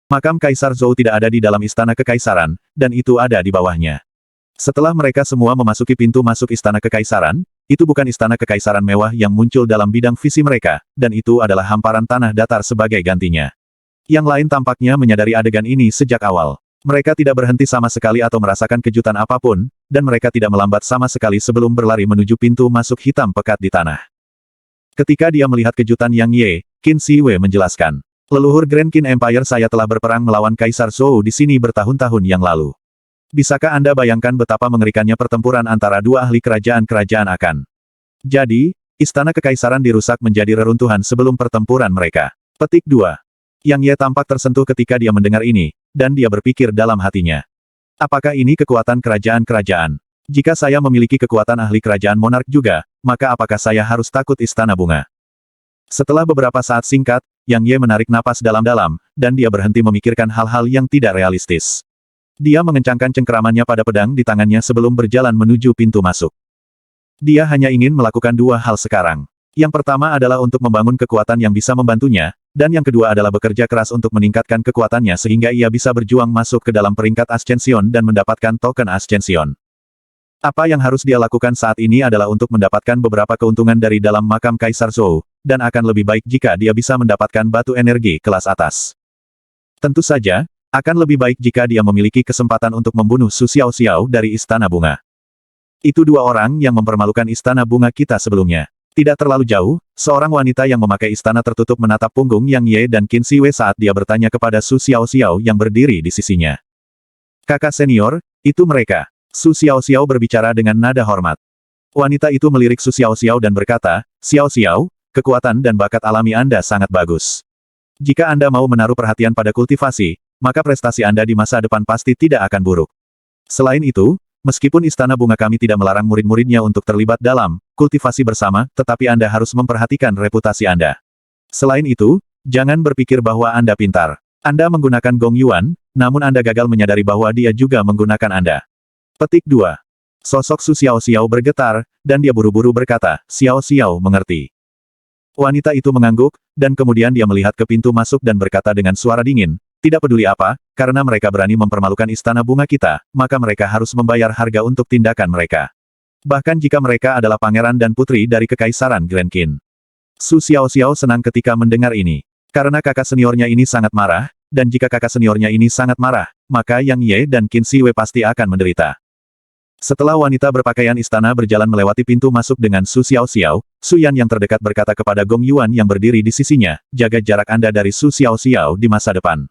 Makam Kaisar Zhou tidak ada di dalam istana kekaisaran, dan itu ada di bawahnya. Setelah mereka semua memasuki pintu masuk istana kekaisaran, itu bukan istana kekaisaran mewah yang muncul dalam bidang visi mereka, dan itu adalah hamparan tanah datar sebagai gantinya. Yang lain tampaknya menyadari adegan ini sejak awal. Mereka tidak berhenti sama sekali atau merasakan kejutan apapun, dan mereka tidak melambat sama sekali sebelum berlari menuju pintu masuk hitam pekat di tanah. Ketika dia melihat kejutan Yang Ye, Qin Siwei menjelaskan. Leluhur Grand Qin Empire saya telah berperang melawan Kaisar Zhou di sini bertahun-tahun yang lalu. Bisakah Anda bayangkan betapa mengerikannya pertempuran antara dua ahli kerajaan-kerajaan akan? Jadi, istana kekaisaran dirusak menjadi reruntuhan sebelum pertempuran mereka. Petik 2. Yang Ye tampak tersentuh ketika dia mendengar ini, dan dia berpikir dalam hatinya. Apakah ini kekuatan kerajaan-kerajaan? Jika saya memiliki kekuatan ahli kerajaan monark juga, maka apakah saya harus takut istana bunga? Setelah beberapa saat singkat, Yang Ye menarik napas dalam-dalam, dan dia berhenti memikirkan hal-hal yang tidak realistis. Dia mengencangkan cengkeramannya pada pedang di tangannya sebelum berjalan menuju pintu masuk. Dia hanya ingin melakukan dua hal sekarang. Yang pertama adalah untuk membangun kekuatan yang bisa membantunya, dan yang kedua adalah bekerja keras untuk meningkatkan kekuatannya sehingga ia bisa berjuang masuk ke dalam peringkat Ascension dan mendapatkan token Ascension. Apa yang harus dia lakukan saat ini adalah untuk mendapatkan beberapa keuntungan dari dalam makam Kaisar Zhou, dan akan lebih baik jika dia bisa mendapatkan batu energi kelas atas. Tentu saja, akan lebih baik jika dia memiliki kesempatan untuk membunuh Su Xiaoxiao dari Istana Bunga. Itu dua orang yang mempermalukan Istana Bunga kita sebelumnya. Tidak terlalu jauh, seorang wanita yang memakai istana tertutup menatap punggung Yang Ye dan Qin Siwei saat dia bertanya kepada Su Xiaoxiao yang berdiri di sisinya. Kakak senior, itu mereka. Su Xiaoxiao berbicara dengan nada hormat. Wanita itu melirik Su Xiaoxiao dan berkata, Xiaoxiao, kekuatan dan bakat alami Anda sangat bagus. Jika Anda mau menaruh perhatian pada kultivasi, maka prestasi Anda di masa depan pasti tidak akan buruk. Selain itu, meskipun Istana Bunga kami tidak melarang murid-muridnya untuk terlibat dalam kultivasi bersama, tetapi Anda harus memperhatikan reputasi Anda. Selain itu, jangan berpikir bahwa Anda pintar. Anda menggunakan Gong Yuan, namun Anda gagal menyadari bahwa dia juga menggunakan Anda. Petik 2. Sosok Su Xiaoxiao bergetar, dan dia buru-buru berkata, Xiaoxiao mengerti. Wanita itu mengangguk, dan kemudian dia melihat ke pintu masuk dan berkata dengan suara dingin, tidak peduli apa, karena mereka berani mempermalukan istana bunga kita, maka mereka harus membayar harga untuk tindakan mereka. Bahkan jika mereka adalah pangeran dan putri dari kekaisaran Grand Qin. Su Xiaoxiao senang ketika mendengar ini. Karena kakak seniornya ini sangat marah, dan jika kakak seniornya ini sangat marah, maka Yang Ye dan Qin Siwei pasti akan menderita. Setelah wanita berpakaian istana berjalan melewati pintu masuk dengan Su Xiaoxiao, Su Yan yang terdekat berkata kepada Gong Yuan yang berdiri di sisinya, jaga jarak Anda dari Su Xiaoxiao di masa depan.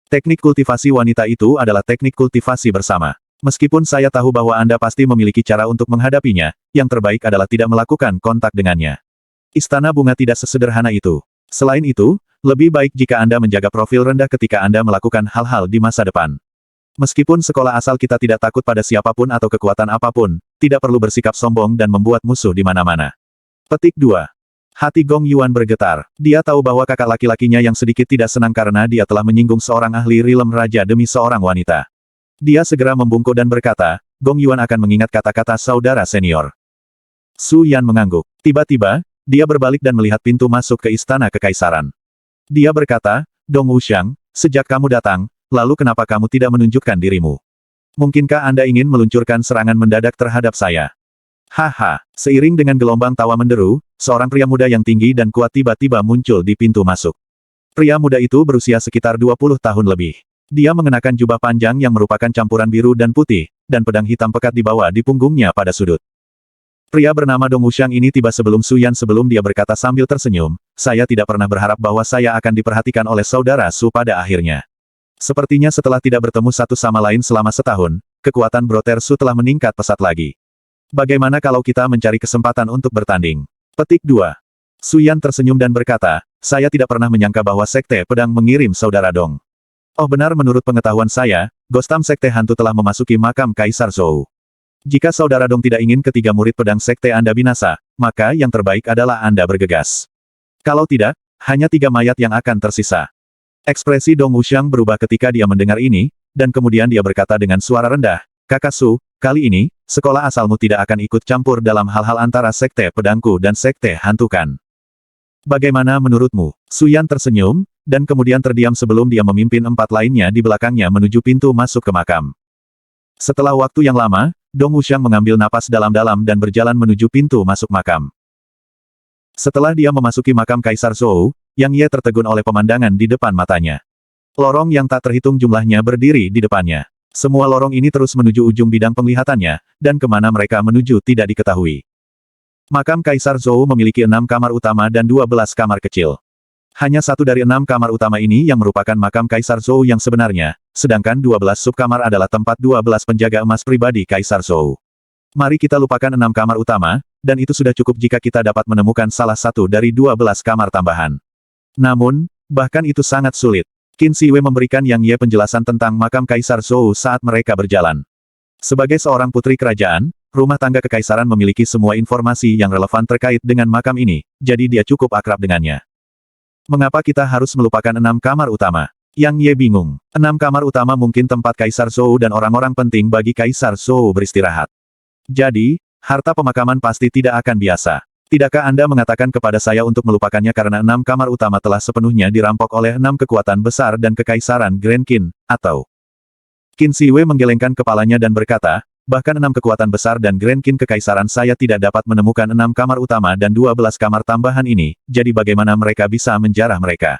Teknik kultivasi wanita itu adalah teknik kultivasi bersama. Meskipun saya tahu bahwa Anda pasti memiliki cara untuk menghadapinya, yang terbaik adalah tidak melakukan kontak dengannya. Istana bunga tidak sesederhana itu. Selain itu, lebih baik jika Anda menjaga profil rendah ketika Anda melakukan hal-hal di masa depan. Meskipun sekolah asal kita tidak takut pada siapapun atau kekuatan apapun, tidak perlu bersikap sombong dan membuat musuh di mana-mana. Petik 2. Hati Gong Yuan bergetar. Dia tahu bahwa kakak laki-lakinya yang sedikit tidak senang karena dia telah menyinggung seorang ahli rilem raja demi seorang wanita. Dia segera membungkuk dan berkata, Gong Yuan akan mengingat kata-kata saudara senior. Su Yan mengangguk. Tiba-tiba, dia berbalik dan melihat pintu masuk ke istana kekaisaran. Dia berkata, Dong Wuxiang, sejak kamu datang, lalu kenapa kamu tidak menunjukkan dirimu? Mungkinkah Anda ingin meluncurkan serangan mendadak terhadap saya? Haha, seiring dengan gelombang tawa menderu, seorang pria muda yang tinggi dan kuat tiba-tiba muncul di pintu masuk. Pria muda itu berusia sekitar 20 tahun lebih. Dia mengenakan jubah panjang yang merupakan campuran biru dan putih, dan pedang hitam pekat dibawa di punggungnya pada sudut. Pria bernama Dong Wuxiang ini tiba sebelum Su Yan sebelum dia berkata sambil tersenyum, saya tidak pernah berharap bahwa saya akan diperhatikan oleh saudara Su pada akhirnya. Sepertinya setelah tidak bertemu satu sama lain selama setahun, kekuatan Brother Su telah meningkat pesat lagi. Bagaimana kalau kita mencari kesempatan untuk bertanding? Petik 2. Su Yan tersenyum dan berkata, saya tidak pernah menyangka bahwa Sekte Pedang mengirim saudara Dong. Oh benar menurut pengetahuan saya, Gostam Sekte Hantu telah memasuki makam Kaisar Zhou. Jika saudara Dong tidak ingin ketiga murid pedang Sekte Anda binasa, maka yang terbaik adalah Anda bergegas. Kalau tidak, hanya 3 mayat yang akan tersisa. Ekspresi Dong Wuxiang berubah ketika dia mendengar ini, dan kemudian dia berkata dengan suara rendah, Kakak Su, kali ini, sekolah asalmu tidak akan ikut campur dalam hal-hal antara Sekte Pedangku dan Sekte Hantu kan? Bagaimana menurutmu? Su Yan tersenyum, dan kemudian terdiam sebelum dia memimpin 4 lainnya di belakangnya menuju pintu masuk ke makam. Setelah waktu yang lama, Dong Wuxiang mengambil napas dalam-dalam dan berjalan menuju pintu masuk makam. Setelah dia memasuki makam Kaisar Zhou, Yang Ye tertegun oleh pemandangan di depan matanya. Lorong yang tak terhitung jumlahnya berdiri di depannya. Semua lorong ini terus menuju ujung bidang penglihatannya, dan kemana mereka menuju tidak diketahui. Makam Kaisar Zhou memiliki 6 kamar utama dan 12 kamar kecil. Hanya satu dari 6 kamar utama ini yang merupakan makam Kaisar Zhou yang sebenarnya, sedangkan 12 subkamar adalah tempat 12 penjaga emas pribadi Kaisar Zhou. Mari kita lupakan 6 kamar utama, dan itu sudah cukup jika kita dapat menemukan salah satu dari 12 kamar tambahan. Namun, bahkan itu sangat sulit. Qin Shiwei memberikan Yang Ye penjelasan tentang makam Kaisar Zhou saat mereka berjalan. Sebagai seorang putri kerajaan, rumah tangga kekaisaran memiliki semua informasi yang relevan terkait dengan makam ini, jadi dia cukup akrab dengannya. Mengapa kita harus melupakan 6 kamar utama? Yang Ye bingung. 6 kamar utama mungkin tempat Kaisar Zhou dan orang-orang penting bagi Kaisar Zhou beristirahat. Jadi, harta pemakaman pasti tidak akan biasa. Tidakkah Anda mengatakan kepada saya untuk melupakannya karena 6 kamar utama telah sepenuhnya dirampok oleh 6 kekuatan besar dan kekaisaran Grand Qin, atau? Qin Shiwei menggelengkan kepalanya dan berkata, bahkan 6 kekuatan besar dan Grand Qin kekaisaran saya tidak dapat menemukan 6 kamar utama dan 12 kamar tambahan ini, jadi bagaimana mereka bisa menjarah mereka?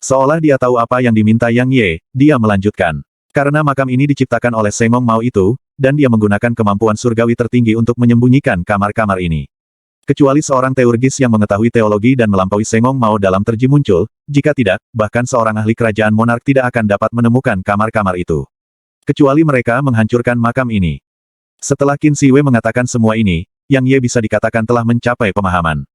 Seolah dia tahu apa yang diminta Yang Ye, dia melanjutkan. Karena makam ini diciptakan oleh Sengong Mao itu, dan dia menggunakan kemampuan surgawi tertinggi untuk menyembunyikan kamar-kamar ini. Kecuali seorang teurgis yang mengetahui teologi dan melampaui Sengong Mao dalam terji muncul, jika tidak, bahkan seorang ahli kerajaan monark tidak akan dapat menemukan kamar-kamar itu. Kecuali mereka menghancurkan makam ini. Setelah Qin Shiwei mengatakan semua ini, Yang Ye bisa dikatakan telah mencapai pemahaman.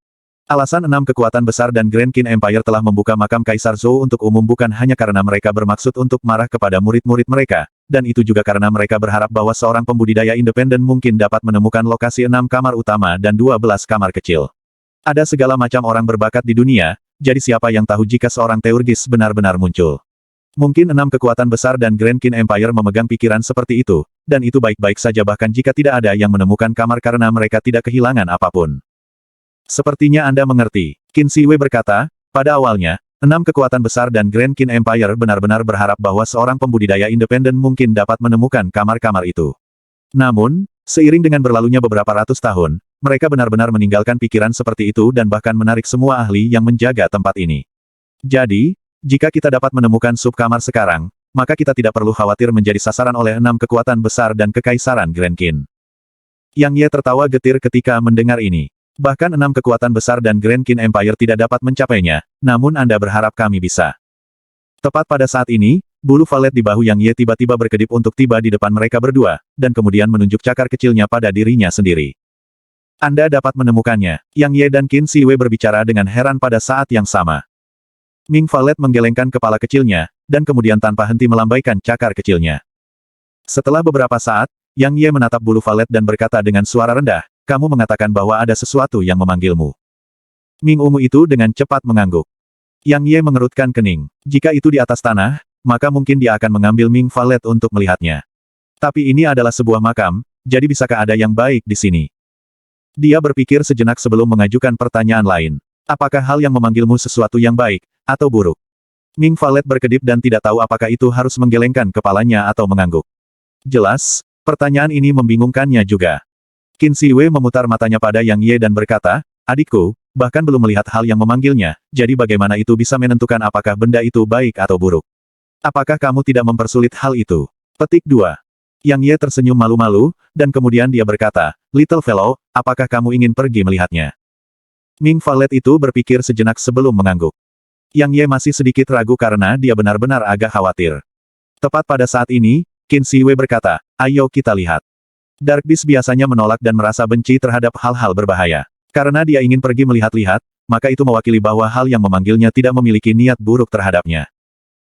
Alasan 6 kekuatan besar dan Grand Qin Empire telah membuka makam Kaisar Zhou untuk umum bukan hanya karena mereka bermaksud untuk marah kepada murid-murid mereka, dan itu juga karena mereka berharap bahwa seorang pembudidaya independen mungkin dapat menemukan lokasi 6 kamar utama dan 12 kamar kecil. Ada segala macam orang berbakat di dunia, jadi siapa yang tahu jika seorang teurgis benar-benar muncul. Mungkin 6 kekuatan besar dan Grand Qin Empire memegang pikiran seperti itu, dan itu baik-baik saja bahkan jika tidak ada yang menemukan kamar karena mereka tidak kehilangan apapun. Sepertinya Anda mengerti, Qin Shiwei berkata, pada awalnya, 6 kekuatan besar dan Grand Qin Empire benar-benar berharap bahwa seorang pembudidaya independen mungkin dapat menemukan kamar-kamar itu. Namun, seiring dengan berlalunya beberapa ratus tahun, mereka benar-benar meninggalkan pikiran seperti itu dan bahkan menarik semua ahli yang menjaga tempat ini. Jadi, jika kita dapat menemukan subkamar sekarang, maka kita tidak perlu khawatir menjadi sasaran oleh 6 kekuatan besar dan kekaisaran Grand Qin. Yang Ye tertawa getir ketika mendengar ini. Bahkan 6 kekuatan besar dan Grand Qin Empire tidak dapat mencapainya, namun Anda berharap kami bisa. Tepat pada saat ini, bulu valet di bahu Yang Ye tiba-tiba berkedip untuk tiba di depan mereka berdua, dan kemudian menunjuk cakar kecilnya pada dirinya sendiri. Anda dapat menemukannya. Yang Ye dan Qin Shiwei berbicara dengan heran pada saat yang sama. Ming Valet menggelengkan kepala kecilnya, dan kemudian tanpa henti melambaikan cakar kecilnya. Setelah beberapa saat, Yang Ye menatap bulu valet dan berkata dengan suara rendah, kamu mengatakan bahwa ada sesuatu yang memanggilmu. Ming ungu itu dengan cepat mengangguk. Yang Ye mengerutkan kening. Jika itu di atas tanah, maka mungkin dia akan mengambil Ming Valet untuk melihatnya. Tapi ini adalah sebuah makam, jadi bisakah ada yang baik di sini? Dia berpikir sejenak sebelum mengajukan pertanyaan lain. Apakah hal yang memanggilmu sesuatu yang baik, atau buruk? Ming Valet berkedip dan tidak tahu apakah itu harus menggelengkan kepalanya atau mengangguk. Jelas, pertanyaan ini membingungkannya juga. Qin Shiwei memutar matanya pada Yang Ye dan berkata, adikku, bahkan belum melihat hal yang memanggilnya, jadi bagaimana itu bisa menentukan apakah benda itu baik atau buruk? Apakah kamu tidak mempersulit hal itu? Petik 2. Yang Ye tersenyum malu-malu, dan kemudian dia berkata, Little fellow, apakah kamu ingin pergi melihatnya? Ming Valet itu berpikir sejenak sebelum mengangguk. Yang Ye masih sedikit ragu karena dia benar-benar agak khawatir. Tepat pada saat ini, Qin Shiwei berkata, ayo kita lihat. Dark Beast biasanya menolak dan merasa benci terhadap hal-hal berbahaya. Karena dia ingin pergi melihat-lihat, maka itu mewakili bahwa hal yang memanggilnya tidak memiliki niat buruk terhadapnya.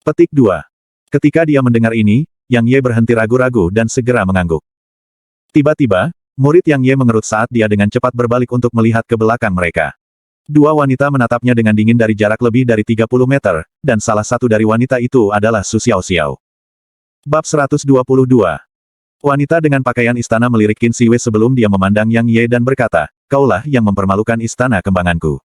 Petik 2. Ketika dia mendengar ini, Yang Ye berhenti ragu-ragu dan segera mengangguk. Tiba-tiba, murid Yang Ye mengerut saat dia dengan cepat berbalik untuk melihat ke belakang mereka. Dua wanita menatapnya dengan dingin dari jarak lebih dari 30 meter, dan salah satu dari wanita itu adalah Su Xiaoxiao. Bab 122. Wanita dengan pakaian istana melirik Qin Shiwei sebelum dia memandang Yang Ye dan berkata, kaulah yang mempermalukan istana kembanganku.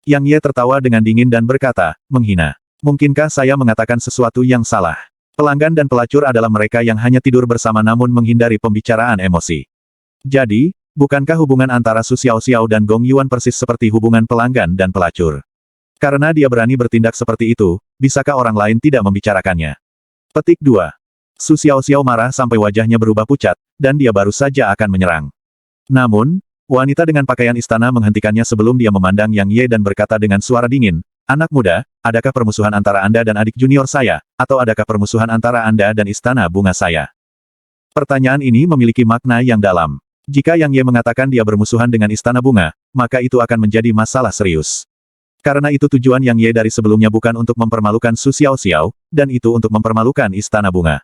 Yang Ye tertawa dengan dingin dan berkata, menghina. Mungkinkah saya mengatakan sesuatu yang salah? Pelanggan dan pelacur adalah mereka yang hanya tidur bersama namun menghindari pembicaraan emosi. Jadi, bukankah hubungan antara Su Xiaoxiao dan Gong Yuan persis seperti hubungan pelanggan dan pelacur? Karena dia berani bertindak seperti itu, bisakah orang lain tidak membicarakannya? Petik 2. Su Xiaoxiao marah sampai wajahnya berubah pucat, dan dia baru saja akan menyerang. Namun, wanita dengan pakaian istana menghentikannya sebelum dia memandang Yang Ye dan berkata dengan suara dingin, "Anak muda, adakah permusuhan antara Anda dan adik junior saya, atau adakah permusuhan antara Anda dan istana bunga saya?" Pertanyaan ini memiliki makna yang dalam. Jika Yang Ye mengatakan dia bermusuhan dengan istana bunga, maka itu akan menjadi masalah serius. Karena itu tujuan Yang Ye dari sebelumnya bukan untuk mempermalukan Su Xiaoxiao, dan itu untuk mempermalukan istana bunga.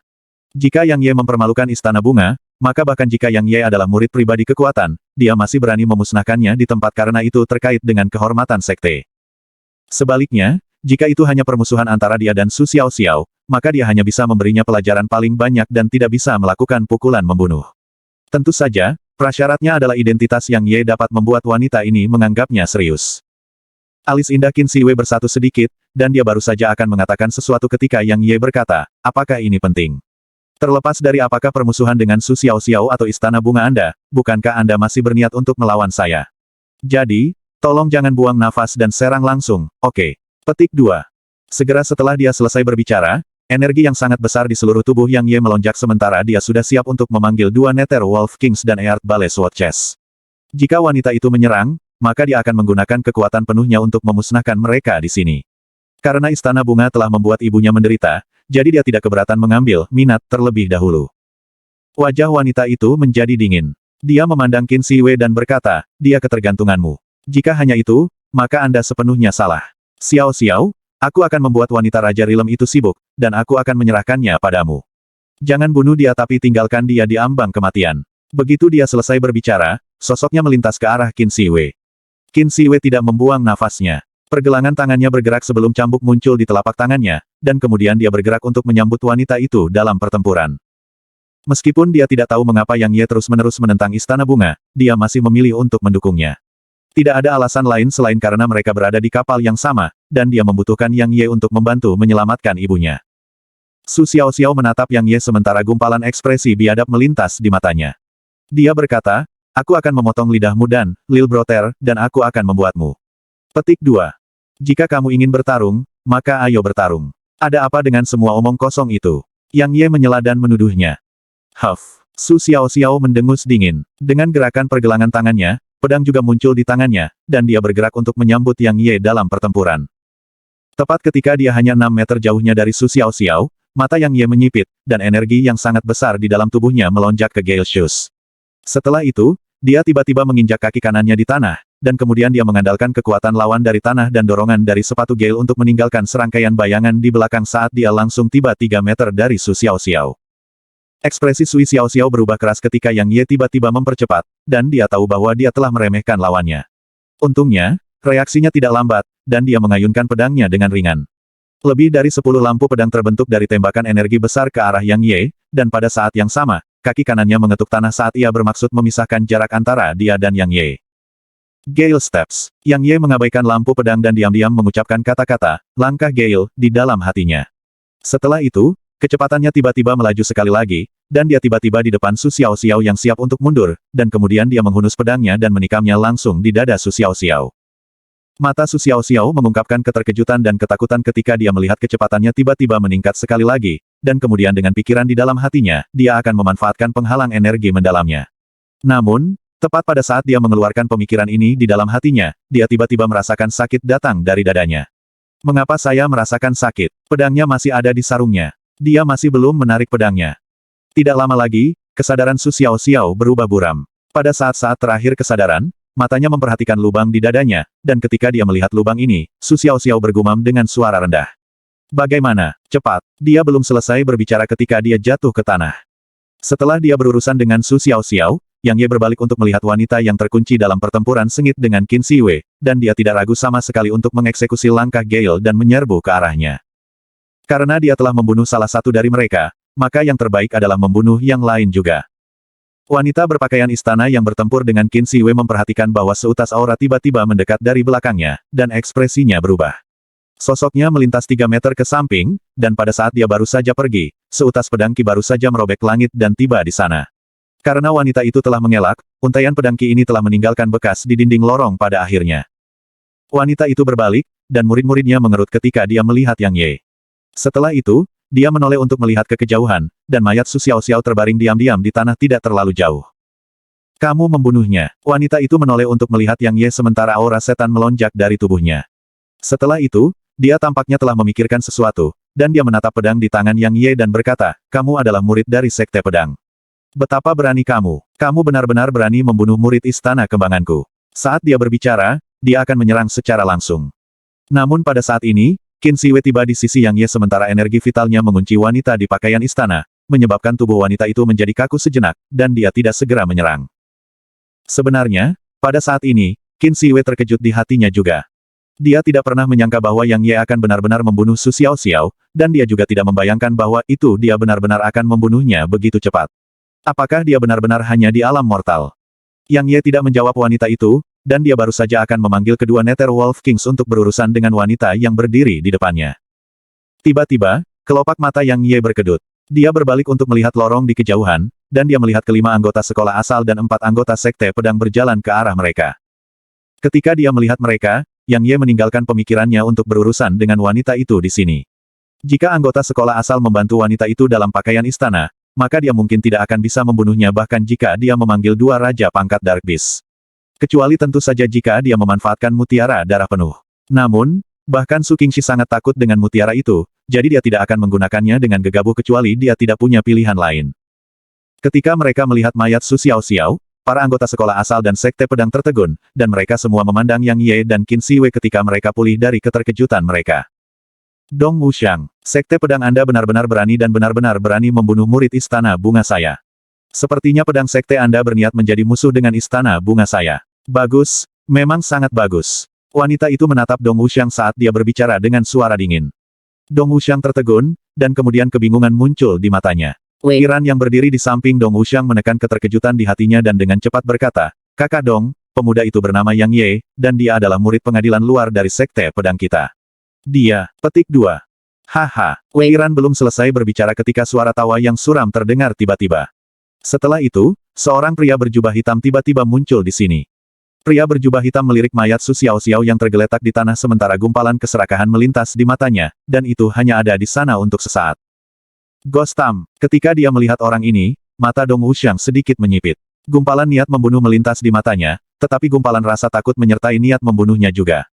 Jika Yang Ye mempermalukan istana bunga, maka bahkan jika Yang Ye adalah murid pribadi kekuatan, dia masih berani memusnahkannya di tempat karena itu terkait dengan kehormatan sekte. Sebaliknya, jika itu hanya permusuhan antara dia dan Su Xiaoxiao, maka dia hanya bisa memberinya pelajaran paling banyak dan tidak bisa melakukan pukulan membunuh. Tentu saja, prasyaratnya adalah identitas Yang Ye dapat membuat wanita ini menganggapnya serius. Alis indah Qin Siwei bersatu sedikit, dan dia baru saja akan mengatakan sesuatu ketika Yang Ye berkata, "Apakah ini penting? Terlepas dari apakah permusuhan dengan Su Xiaoxiao atau istana bunga Anda, bukankah Anda masih berniat untuk melawan saya? Jadi, tolong jangan buang nafas dan serang langsung, oke?" Petik 2. Segera setelah dia selesai berbicara, energi yang sangat besar di seluruh tubuh Yang Ye melonjak sementara dia sudah siap untuk memanggil dua Nether Wolf Kings dan Earth Ballet Sword Chest. Jika wanita itu menyerang, maka dia akan menggunakan kekuatan penuhnya untuk memusnahkan mereka di sini. Karena istana bunga telah membuat ibunya menderita, jadi dia tidak keberatan mengambil minat terlebih dahulu. Wajah wanita itu menjadi dingin. Dia memandang Qin Siwei dan berkata, "Dia ketergantunganmu. Jika hanya itu, maka Anda sepenuhnya salah. Xiao Xiao, aku akan membuat wanita Raja Rilem itu sibuk, dan aku akan menyerahkannya padamu. Jangan bunuh dia tapi tinggalkan dia di ambang kematian." Begitu dia selesai berbicara, sosoknya melintas ke arah Qin Siwei. Qin Siwei tidak membuang nafasnya. Pergelangan tangannya bergerak sebelum cambuk muncul di telapak tangannya, dan kemudian dia bergerak untuk menyambut wanita itu dalam pertempuran. Meskipun dia tidak tahu mengapa Yang Ye terus-menerus menentang istana bunga, dia masih memilih untuk mendukungnya. Tidak ada alasan lain selain karena mereka berada di kapal yang sama, dan dia membutuhkan Yang Ye untuk membantu menyelamatkan ibunya. Su Xiaoxiao menatap Yang Ye sementara gumpalan ekspresi biadab melintas di matanya. Dia berkata, "Aku akan memotong lidahmu dan, Lil Brother, dan aku akan membuatmu." Petik 2. Jika kamu ingin bertarung, maka ayo bertarung. Ada apa dengan semua omong kosong itu? Yang Ye menyela dan menuduhnya. Huff. Su Xiaoxiao mendengus dingin. Dengan gerakan pergelangan tangannya, pedang juga muncul di tangannya, dan dia bergerak untuk menyambut Yang Ye dalam pertempuran. Tepat ketika dia hanya 6 meter jauhnya dari Su Xiaoxiao, mata Yang Ye menyipit, dan energi yang sangat besar di dalam tubuhnya melonjak ke Gale Shoes. Setelah itu, dia tiba-tiba menginjak kaki kanannya di tanah, dan kemudian dia mengandalkan kekuatan lawan dari tanah dan dorongan dari sepatu Gale untuk meninggalkan serangkaian bayangan di belakang saat dia langsung tiba 3 meter dari Su Xiaoxiao. Ekspresi Su Xiaoxiao berubah keras ketika Yang Ye tiba-tiba mempercepat, dan dia tahu bahwa dia telah meremehkan lawannya. Untungnya, reaksinya tidak lambat, dan dia mengayunkan pedangnya dengan ringan. Lebih dari 10 lampu pedang terbentuk dari tembakan energi besar ke arah Yang Ye, dan pada saat yang sama, kaki kanannya mengetuk tanah saat ia bermaksud memisahkan jarak antara dia dan Yang Ye. Gale Steps. Yang Ye mengabaikan lampu pedang dan diam-diam mengucapkan kata-kata, "Langkah Gale," di dalam hatinya. Setelah itu, kecepatannya tiba-tiba melaju sekali lagi, dan dia tiba-tiba di depan Su Xiaoxiao yang siap untuk mundur, dan kemudian dia menghunus pedangnya dan menikamnya langsung di dada Su Xiaoxiao. Mata Su Xiaoxiao mengungkapkan keterkejutan dan ketakutan ketika dia melihat kecepatannya tiba-tiba meningkat sekali lagi, dan kemudian dengan pikiran di dalam hatinya, dia akan memanfaatkan penghalang energi mendalamnya. Namun, tepat pada saat dia mengeluarkan pemikiran ini di dalam hatinya, dia tiba-tiba merasakan sakit datang dari dadanya. Mengapa saya merasakan sakit? Pedangnya masih ada di sarungnya. Dia masih belum menarik pedangnya. Tidak lama lagi, kesadaran Su Xiaoxiao berubah buram. Pada saat-saat terakhir kesadaran, matanya memperhatikan lubang di dadanya, dan ketika dia melihat lubang ini, Su Xiaoxiao bergumam dengan suara rendah. "Bagaimana? Cepat." Dia belum selesai berbicara ketika dia jatuh ke tanah. Setelah dia berurusan dengan Su Xiaoxiao, Yang Ye berbalik untuk melihat wanita yang terkunci dalam pertempuran sengit dengan Qin Siwei, dan dia tidak ragu sama sekali untuk mengeksekusi langkah Gale dan menyerbu ke arahnya. Karena dia telah membunuh salah satu dari mereka, maka yang terbaik adalah membunuh yang lain juga. Wanita berpakaian istana yang bertempur dengan Qin Siwei memperhatikan bahwa seutas aura tiba-tiba mendekat dari belakangnya, dan ekspresinya berubah. Sosoknya melintas 3 meter ke samping, dan pada saat dia baru saja pergi, seutas pedang Ki baru saja merobek langit dan tiba di sana. Karena wanita itu telah mengelak, untaian pedang Ki ini telah meninggalkan bekas di dinding lorong pada akhirnya. Wanita itu berbalik, dan murid-muridnya mengerut ketika dia melihat Yang Ye. Setelah itu, dia menoleh untuk melihat ke kejauhan, dan mayat Su Xiaoxiao terbaring diam-diam di tanah tidak terlalu jauh. Kamu membunuhnya. Wanita itu menoleh untuk melihat Yang Ye sementara aura setan melonjak dari tubuhnya. Setelah itu, dia tampaknya telah memikirkan sesuatu, dan dia menatap pedang di tangan Yang Ye dan berkata, kamu adalah murid dari Sekte Pedang. Betapa berani kamu. Kamu benar-benar berani membunuh murid Istana Kembanganku. Saat dia berbicara, dia akan menyerang secara langsung. Namun pada saat ini, Qin Siwei tiba di sisi Yang Ye sementara energi vitalnya mengunci wanita di pakaian istana, menyebabkan tubuh wanita itu menjadi kaku sejenak, dan dia tidak segera menyerang. Sebenarnya, pada saat ini, Qin Siwei terkejut di hatinya juga. Dia tidak pernah menyangka bahwa Yang Ye akan benar-benar membunuh Su Xiaoxiao, dan dia juga tidak membayangkan bahwa itu dia benar-benar akan membunuhnya begitu cepat. Apakah dia benar-benar hanya di alam mortal? Yang Ye tidak menjawab wanita itu, dan dia baru saja akan memanggil kedua Nether Wolf Kings untuk berurusan dengan wanita yang berdiri di depannya. Tiba-tiba, kelopak mata Yang Ye berkedut. Dia berbalik untuk melihat lorong di kejauhan, dan dia melihat kelima anggota sekolah asal dan 4 anggota Sekte Pedang berjalan ke arah mereka. Ketika dia melihat mereka, Yang Ye meninggalkan pemikirannya untuk berurusan dengan wanita itu di sini. Jika anggota sekolah asal membantu wanita itu dalam pakaian istana, maka dia mungkin tidak akan bisa membunuhnya bahkan jika dia memanggil 2 raja pangkat Dark Beast. Kecuali tentu saja jika dia memanfaatkan mutiara darah penuh. Namun, bahkan Su Qingxi sangat takut dengan mutiara itu, jadi dia tidak akan menggunakannya dengan gegabah kecuali dia tidak punya pilihan lain. Ketika mereka melihat mayat Su Xiaoxiao, para anggota sekolah asal dan Sekte Pedang tertegun, dan mereka semua memandang Yang Ye dan Qin Siwei ketika mereka pulih dari keterkejutan mereka. Dong Wuxiang, Sekte Pedang Anda benar-benar berani dan benar-benar berani membunuh murid Istana Bunga saya. Sepertinya pedang Sekte Anda berniat menjadi musuh dengan Istana Bunga saya. Bagus, memang sangat bagus. Wanita itu menatap Dong Wuxiang saat dia berbicara dengan suara dingin. Dong Wuxiang tertegun, dan kemudian kebingungan muncul di matanya. Iran yang berdiri di samping Dong Wuxiang menekan keterkejutan di hatinya dan dengan cepat berkata, Kakak Dong, pemuda itu bernama Yang Ye, dan dia adalah murid pengadilan luar dari Sekte Pedang kita. Dia, petik 2. Haha, Iran belum selesai berbicara ketika suara tawa yang suram terdengar tiba-tiba. Setelah itu, seorang pria berjubah hitam tiba-tiba muncul di sini. Pria berjubah hitam melirik mayat Su Xiaoxiao yang tergeletak di tanah sementara gumpalan keserakahan melintas di matanya, dan itu hanya ada di sana untuk sesaat. Gostam, ketika dia melihat orang ini, mata Dong Wuxiang sedikit menyipit. Gumpalan niat membunuh melintas di matanya, tetapi gumpalan rasa takut menyertai niat membunuhnya juga.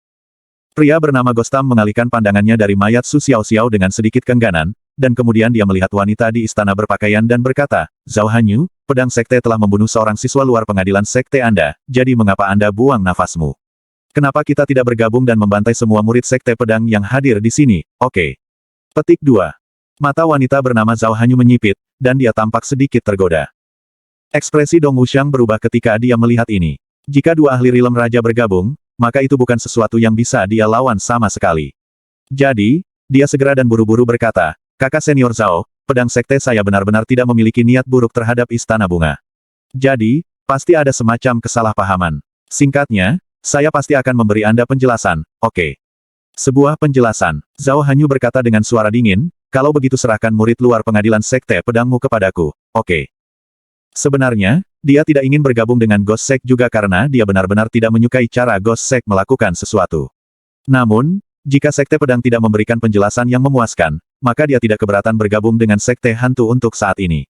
Pria bernama Gostam mengalihkan pandangannya dari mayat Su Xiaoxiao dengan sedikit keengganan, dan kemudian dia melihat wanita di istana berpakaian dan berkata, Zhao Hanyu, pedang Sekte telah membunuh seorang siswa luar pengadilan Sekte Anda, jadi mengapa Anda buang nafasmu? Kenapa kita tidak bergabung dan membantai semua murid Sekte Pedang yang hadir di sini? Oke. Petik 2. Mata wanita bernama Zhao Hanyu menyipit, dan dia tampak sedikit tergoda. Ekspresi Dong Wuxiang berubah ketika dia melihat ini. Jika 2 ahli rilem raja bergabung, maka itu bukan sesuatu yang bisa dia lawan sama sekali. Jadi, dia segera dan buru-buru berkata, Kakak senior Zhao, pedang Sekte saya benar-benar tidak memiliki niat buruk terhadap Istana Bunga. Jadi, pasti ada semacam kesalahpahaman. Singkatnya, saya pasti akan memberi Anda penjelasan, oke. Sebuah penjelasan, Zhao Hanyu berkata dengan suara dingin, kalau begitu serahkan murid luar pengadilan Sekte Pedangmu kepadaku, oke. Sebenarnya, dia tidak ingin bergabung dengan Ghost Sect juga karena dia benar-benar tidak menyukai cara Ghost Sect melakukan sesuatu. Namun, jika Sekte Pedang tidak memberikan penjelasan yang memuaskan, maka dia tidak keberatan bergabung dengan Sekte Hantu untuk saat ini.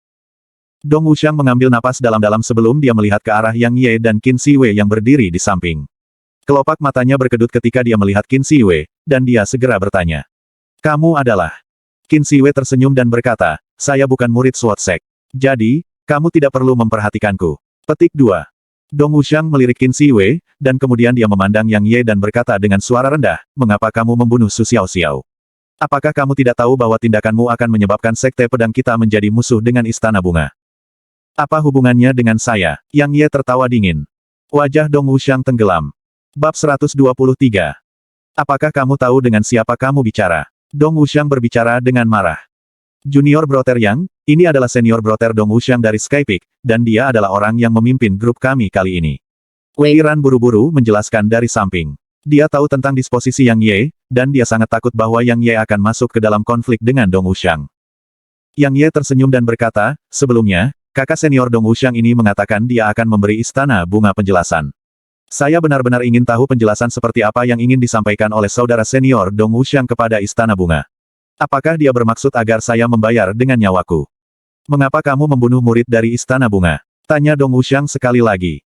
Dong Wuxiang mengambil napas dalam-dalam sebelum dia melihat ke arah Yang Ye dan Qin Siwei yang berdiri di samping. Kelopak matanya berkedut ketika dia melihat Qin Siwei, dan dia segera bertanya. Kamu adalah... Qin Siwei tersenyum dan berkata, saya bukan murid Sword Sect. Jadi, kamu tidak perlu memperhatikanku. Petik 2. Dong Wuxiang melirik Qin Siwei, dan kemudian dia memandang Yang Ye dan berkata dengan suara rendah, mengapa kamu membunuh Su Xiaoxiao? Apakah kamu tidak tahu bahwa tindakanmu akan menyebabkan Sekte Pedang kita menjadi musuh dengan Istana Bunga? Apa hubungannya dengan saya? Yang Ye tertawa dingin. Wajah Dong Wuxiang tenggelam. Bab 123. Apakah kamu tahu dengan siapa kamu bicara? Dong Wuxiang berbicara dengan marah. Junior Brother Yang, ini adalah senior Brother Dong Wuxiang dari Skypeak, dan dia adalah orang yang memimpin grup kami kali ini. Wei Ran buru-buru menjelaskan dari samping. Dia tahu tentang disposisi Yang Ye, dan dia sangat takut bahwa Yang Ye akan masuk ke dalam konflik dengan Dong Wuxiang. Yang Ye tersenyum dan berkata, sebelumnya, kakak senior Dong Wuxiang ini mengatakan dia akan memberi Istana Bunga penjelasan. Saya benar-benar ingin tahu penjelasan seperti apa yang ingin disampaikan oleh saudara senior Dong Wuxiang kepada Istana Bunga. Apakah dia bermaksud agar saya membayar dengan nyawaku? Mengapa kamu membunuh murid dari Istana Bunga? Tanya Dong Wuxiang sekali lagi.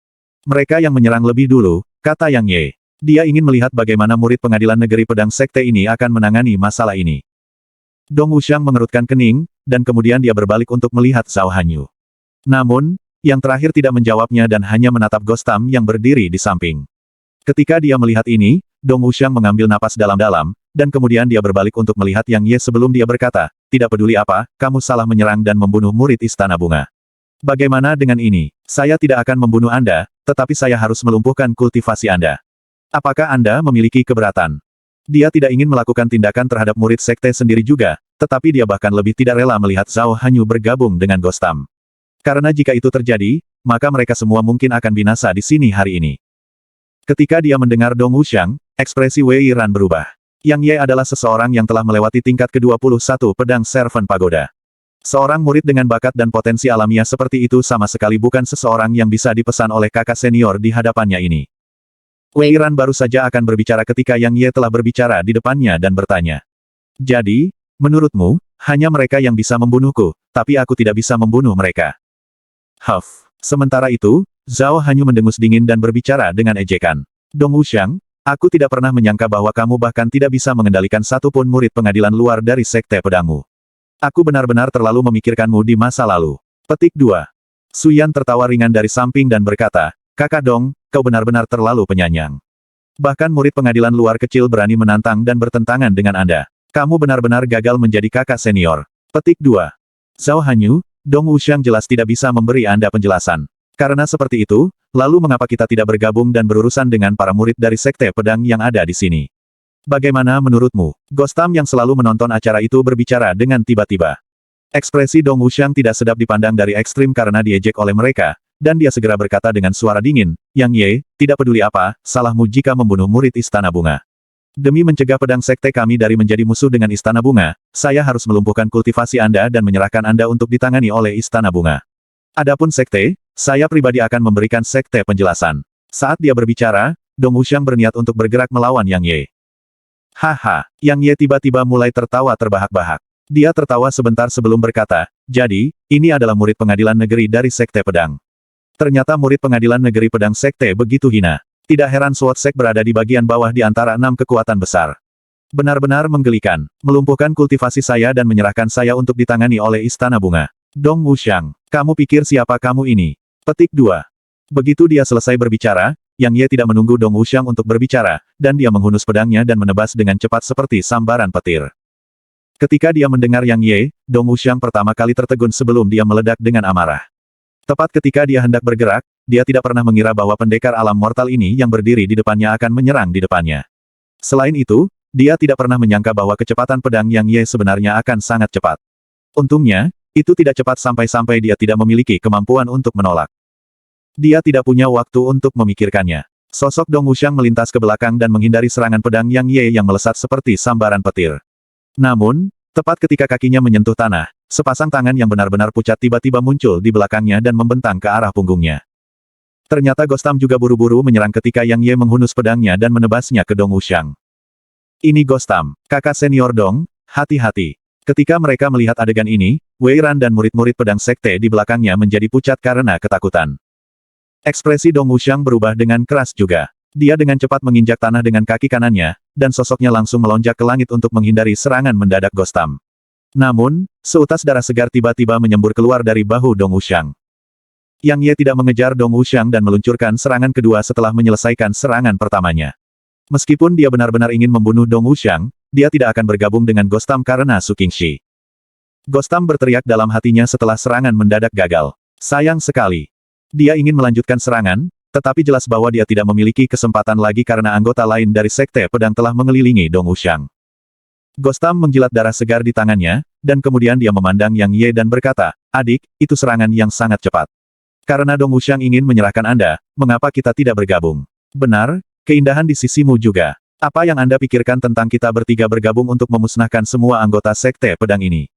Mereka yang menyerang lebih dulu, kata Yang Ye. Dia ingin melihat bagaimana murid pengadilan negeri pedang sekte ini akan menangani masalah ini. Dong Wuxiang mengerutkan kening, dan kemudian dia berbalik untuk melihat Zhao Hanyu. Namun, yang terakhir tidak menjawabnya dan hanya menatap Gostam yang berdiri di samping. Ketika dia melihat ini, Dong Wuxiang mengambil napas dalam-dalam, dan kemudian dia berbalik untuk melihat Yang Ye sebelum dia berkata, tidak peduli apa, kamu salah menyerang dan membunuh murid Istana Bunga. Bagaimana dengan ini? Saya tidak akan membunuh Anda, tetapi saya harus melumpuhkan kultivasi Anda. Apakah Anda memiliki keberatan? Dia tidak ingin melakukan tindakan terhadap murid sekte sendiri juga, tetapi dia bahkan lebih tidak rela melihat Zhao Hanyu bergabung dengan Gostam. Karena jika itu terjadi, maka mereka semua mungkin akan binasa di sini hari ini. Ketika dia mendengar Dong Wuxiang, ekspresi Wei Ran berubah. Yang Ye adalah seseorang yang telah melewati tingkat ke-21 pedang Servant Pagoda. Seorang murid dengan bakat dan potensi alamiah seperti itu sama sekali bukan seseorang yang bisa dipesan oleh kakak senior di hadapannya ini. Wei Ran baru saja akan berbicara ketika Yang Ye telah berbicara di depannya dan bertanya. Jadi, menurutmu, hanya mereka yang bisa membunuhku, tapi aku tidak bisa membunuh mereka. Huff. Sementara itu, Zhao Hanyu mendengus dingin dan berbicara dengan ejekan. Dong Wuxiang, aku tidak pernah menyangka bahwa kamu bahkan tidak bisa mengendalikan satu pun murid pengadilan luar dari sekte pedangmu. Aku benar-benar terlalu memikirkanmu di masa lalu. Petik 2. Suyan tertawa ringan dari samping dan berkata, Kakak Dong, kau benar-benar terlalu penyanyang. Bahkan murid pengadilan luar kecil berani menantang dan bertentangan dengan Anda. Kamu benar-benar gagal menjadi kakak senior. Petik 2. Zhao Hanyu, Dong Wuxiang jelas tidak bisa memberi Anda penjelasan. Karena seperti itu, lalu mengapa kita tidak bergabung dan berurusan dengan para murid dari sekte pedang yang ada di sini? Bagaimana menurutmu? Gostam yang selalu menonton acara itu berbicara dengan tiba-tiba. Ekspresi Dong Wuxiang tidak sedap dipandang dari ekstrim karena diejek oleh mereka, dan dia segera berkata dengan suara dingin, Yang Ye, tidak peduli apa, salahmu jika membunuh murid Istana Bunga. Demi mencegah pedang sekte kami dari menjadi musuh dengan Istana Bunga, saya harus melumpuhkan kultivasi Anda dan menyerahkan Anda untuk ditangani oleh Istana Bunga. Adapun sekte, saya pribadi akan memberikan sekte penjelasan. Saat dia berbicara, Dong Wuxiang berniat untuk bergerak melawan Yang Ye. Haha, Yang Ye tiba-tiba mulai tertawa terbahak-bahak. Dia tertawa sebentar sebelum berkata, jadi, ini adalah murid pengadilan negeri dari sekte pedang. Ternyata murid pengadilan negeri pedang sekte begitu hina. Tidak heran Sword Sect berada di bagian bawah di antara 6 kekuatan besar. Benar-benar menggelikan, melumpuhkan kultivasi saya dan menyerahkan saya untuk ditangani oleh Istana Bunga. Dong Wuxiang, kamu pikir siapa kamu ini? Petik 2. Begitu dia selesai berbicara, Yang Ye tidak menunggu Dong Wuxiang untuk berbicara, dan dia menghunus pedangnya dan menebas dengan cepat seperti sambaran petir. Ketika dia mendengar Yang Ye, Dong Wuxiang pertama kali tertegun sebelum dia meledak dengan amarah. Tepat ketika dia hendak bergerak, dia tidak pernah mengira bahwa pendekar alam mortal ini yang berdiri di depannya akan menyerang di depannya. Selain itu, dia tidak pernah menyangka bahwa kecepatan pedang Yang Ye sebenarnya akan sangat cepat. Untungnya, itu tidak cepat sampai-sampai dia tidak memiliki kemampuan untuk menolak. Dia tidak punya waktu untuk memikirkannya. Sosok Dong Wuxiang melintas ke belakang dan menghindari serangan pedang Yang Ye yang melesat seperti sambaran petir. Namun, tepat ketika kakinya menyentuh tanah, sepasang tangan yang benar-benar pucat tiba-tiba muncul di belakangnya dan membentang ke arah punggungnya. Ternyata Gostam juga buru-buru menyerang ketika Yang Ye menghunus pedangnya dan menebasnya ke Dong Wuxiang. Ini Gostam, kakak senior Dong, hati-hati. Ketika mereka melihat adegan ini, Wei Ran dan murid-murid pedang sekte di belakangnya menjadi pucat karena ketakutan. Ekspresi Dong Wuxiang berubah dengan keras juga. Dia dengan cepat menginjak tanah dengan kaki kanannya, dan sosoknya langsung melonjak ke langit untuk menghindari serangan mendadak Gostam. Namun, seutas darah segar tiba-tiba menyembur keluar dari bahu Dong Wuxiang. Yang Ye tidak mengejar Dong Wuxiang dan meluncurkan serangan kedua setelah menyelesaikan serangan pertamanya. Meskipun dia benar-benar ingin membunuh Dong Wuxiang, dia tidak akan bergabung dengan Gostam karena Su Qingxi. Gostam berteriak dalam hatinya setelah serangan mendadak gagal. Sayang sekali. Dia ingin melanjutkan serangan, tetapi jelas bahwa dia tidak memiliki kesempatan lagi karena anggota lain dari sekte pedang telah mengelilingi Dong Wuxiang. Gostam menjilat darah segar di tangannya, dan kemudian dia memandang Yang Ye dan berkata, adik, itu serangan yang sangat cepat. Karena Dong Wuxiang ingin menyerahkan Anda, mengapa kita tidak bergabung? Benar, keindahan di sisimu juga. Apa yang Anda pikirkan tentang kita bertiga bergabung untuk memusnahkan semua anggota Sekte Pedang ini?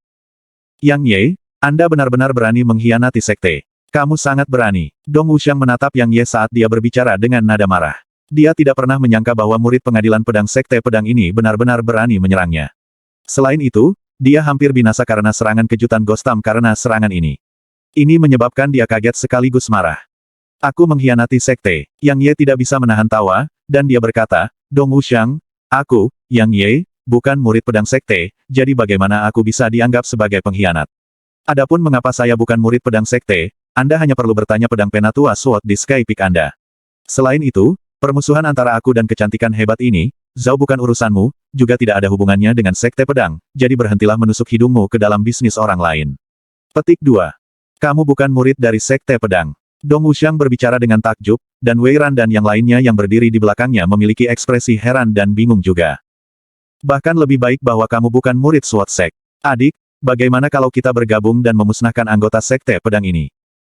Yang Ye, Anda benar-benar berani mengkhianati Sekte. Kamu sangat berani. Dong Wuxiang menatap Yang Ye saat dia berbicara dengan nada marah. Dia tidak pernah menyangka bahwa murid pengadilan pedang Sekte Pedang ini benar-benar berani menyerangnya. Selain itu, dia hampir binasa karena serangan kejutan Gostam karena serangan ini. Ini menyebabkan dia kaget sekaligus marah. Aku mengkhianati Sekte. Yang Ye tidak bisa menahan tawa, dan dia berkata, Dong Wuxiang, aku, Yang Ye, bukan murid pedang Sekte, jadi bagaimana aku bisa dianggap sebagai pengkhianat? Adapun mengapa saya bukan murid pedang Sekte, Anda hanya perlu bertanya pedang Penatua Sword di Sky Peak Anda. Selain itu, permusuhan antara aku dan kecantikan hebat ini, Zhao bukan urusanmu, juga tidak ada hubungannya dengan Sekte Pedang, jadi berhentilah menusuk hidungmu ke dalam bisnis orang lain. Petik 2. Kamu bukan murid dari Sekte Pedang. Dong Wuxiang berbicara dengan takjub, dan Wei Ran dan yang lainnya yang berdiri di belakangnya memiliki ekspresi heran dan bingung juga. Bahkan lebih baik bahwa kamu bukan murid Sword Sect. Adik, bagaimana kalau kita bergabung dan memusnahkan anggota Sekte Pedang ini?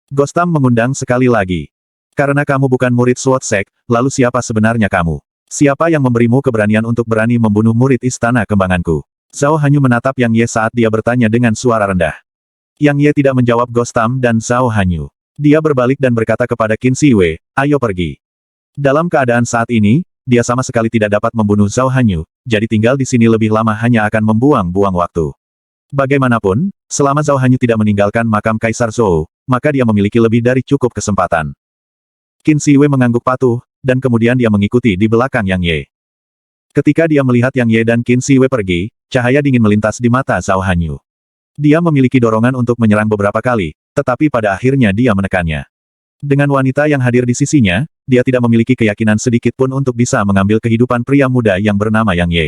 Gostam mengundang sekali lagi. Karena kamu bukan murid Sword Sect, lalu siapa sebenarnya kamu? Siapa yang memberimu keberanian untuk berani membunuh murid Istana Kembanganku? Zhao Hanyu menatap Yang Ye saat dia bertanya dengan suara rendah. Yang Ye tidak menjawab Gostam dan Zhao Hanyu. Dia berbalik dan berkata kepada Qin Siwei, ayo pergi. Dalam keadaan saat ini, dia sama sekali tidak dapat membunuh Zhao Hanyu, jadi tinggal di sini lebih lama hanya akan membuang-buang waktu. Bagaimanapun, selama Zhao Hanyu tidak meninggalkan makam Kaisar Zhou, maka dia memiliki lebih dari cukup kesempatan. Qin Siwei mengangguk patuh, dan kemudian dia mengikuti di belakang Yang Ye. Ketika dia melihat Yang Ye dan Qin Siwei pergi, cahaya dingin melintas di mata Zhao Hanyu. Dia memiliki dorongan untuk menyerang beberapa kali, tetapi pada akhirnya dia menekannya. Dengan wanita yang hadir di sisinya, dia tidak memiliki keyakinan sedikit pun untuk bisa mengambil kehidupan pria muda yang bernama Yang Ye.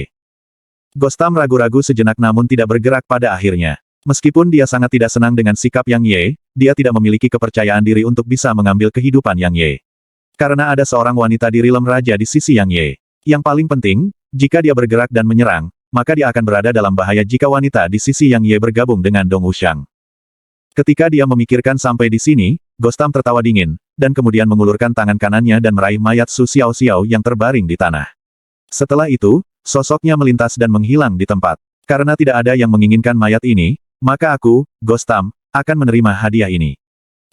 Gostam ragu-ragu sejenak namun tidak bergerak pada akhirnya. Meskipun dia sangat tidak senang dengan sikap Yang Ye, dia tidak memiliki kepercayaan diri untuk bisa mengambil kehidupan Yang Ye. Karena ada seorang wanita di Rilem Raja di sisi Yang Ye. Yang paling penting, jika dia bergerak dan menyerang, maka dia akan berada dalam bahaya jika wanita di sisi Yang Ye bergabung dengan Dong Wuxiang. Ketika dia memikirkan sampai di sini, Gostam tertawa dingin, dan kemudian mengulurkan tangan kanannya dan meraih mayat Su Xiao Xiao yang terbaring di tanah. Setelah itu, sosoknya melintas dan menghilang di tempat. Karena tidak ada yang menginginkan mayat ini, maka aku, Gostam, akan menerima hadiah ini.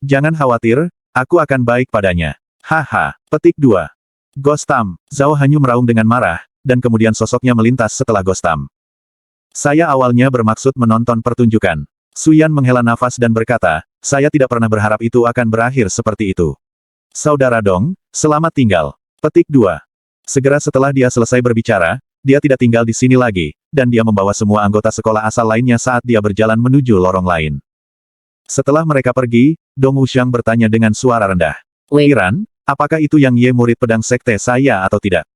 Jangan khawatir, aku akan baik padanya. Haha. Petik 2. Gostam. Zhao Hanyu meraung dengan marah, dan kemudian sosoknya melintas setelah Gostam. Saya awalnya bermaksud menonton pertunjukan. Suyan menghela nafas dan berkata, saya tidak pernah berharap itu akan berakhir seperti itu. Saudara Dong, selamat tinggal. Petik 2. Segera setelah dia selesai berbicara, dia tidak tinggal di sini lagi, dan dia membawa semua anggota sekolah asal lainnya saat dia berjalan menuju lorong lain. Setelah mereka pergi, Dong Wuxiang bertanya dengan suara rendah. Wei Ran, apakah itu Yang Ye murid pedang sekte saya atau tidak?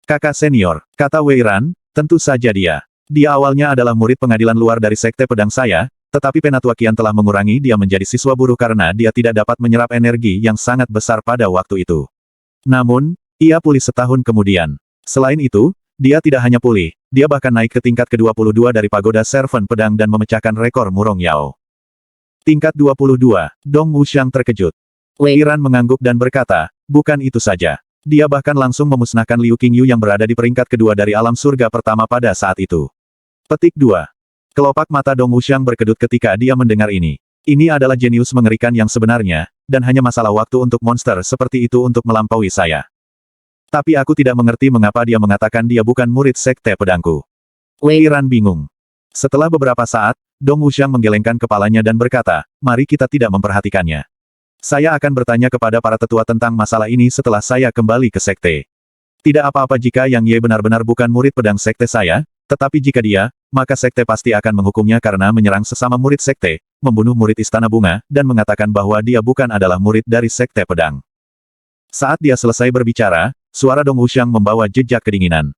Kakak senior, kata Wei Ran, tentu saja dia. Dia awalnya adalah murid pengadilan luar dari sekte pedang saya, tetapi Penatua Qian telah mengurangi dia menjadi siswa buruh karena dia tidak dapat menyerap energi yang sangat besar pada waktu itu. Namun, ia pulih setahun kemudian. Selain itu, dia tidak hanya pulih, dia bahkan naik ke tingkat ke-22 dari Pagoda Servant Pedang dan memecahkan rekor Murong Yao. Tingkat 22, Dong Wuxiang terkejut. Wei Ran mengangguk dan berkata, bukan itu saja. Dia bahkan langsung memusnahkan Liu Qingyu yang berada di peringkat kedua dari alam surga pertama pada saat itu. Petik 2. Kelopak mata Dong Wuxiang berkedut ketika dia mendengar ini. Ini adalah jenius mengerikan yang sebenarnya, dan hanya masalah waktu untuk monster seperti itu untuk melampaui saya. Tapi aku tidak mengerti mengapa dia mengatakan dia bukan murid sekte pedangku. Wei Ran bingung. Setelah beberapa saat, Dong Wuxiang menggelengkan kepalanya dan berkata, mari kita tidak memperhatikannya. Saya akan bertanya kepada para tetua tentang masalah ini setelah saya kembali ke sekte. Tidak apa-apa jika Yang Ye benar-benar bukan murid pedang sekte saya, tetapi jika dia, maka sekte pasti akan menghukumnya karena menyerang sesama murid sekte, membunuh murid Istana Bunga, dan mengatakan bahwa dia bukan adalah murid dari sekte pedang. Saat dia selesai berbicara, suara Dong Wuxiang membawa jejak kedinginan.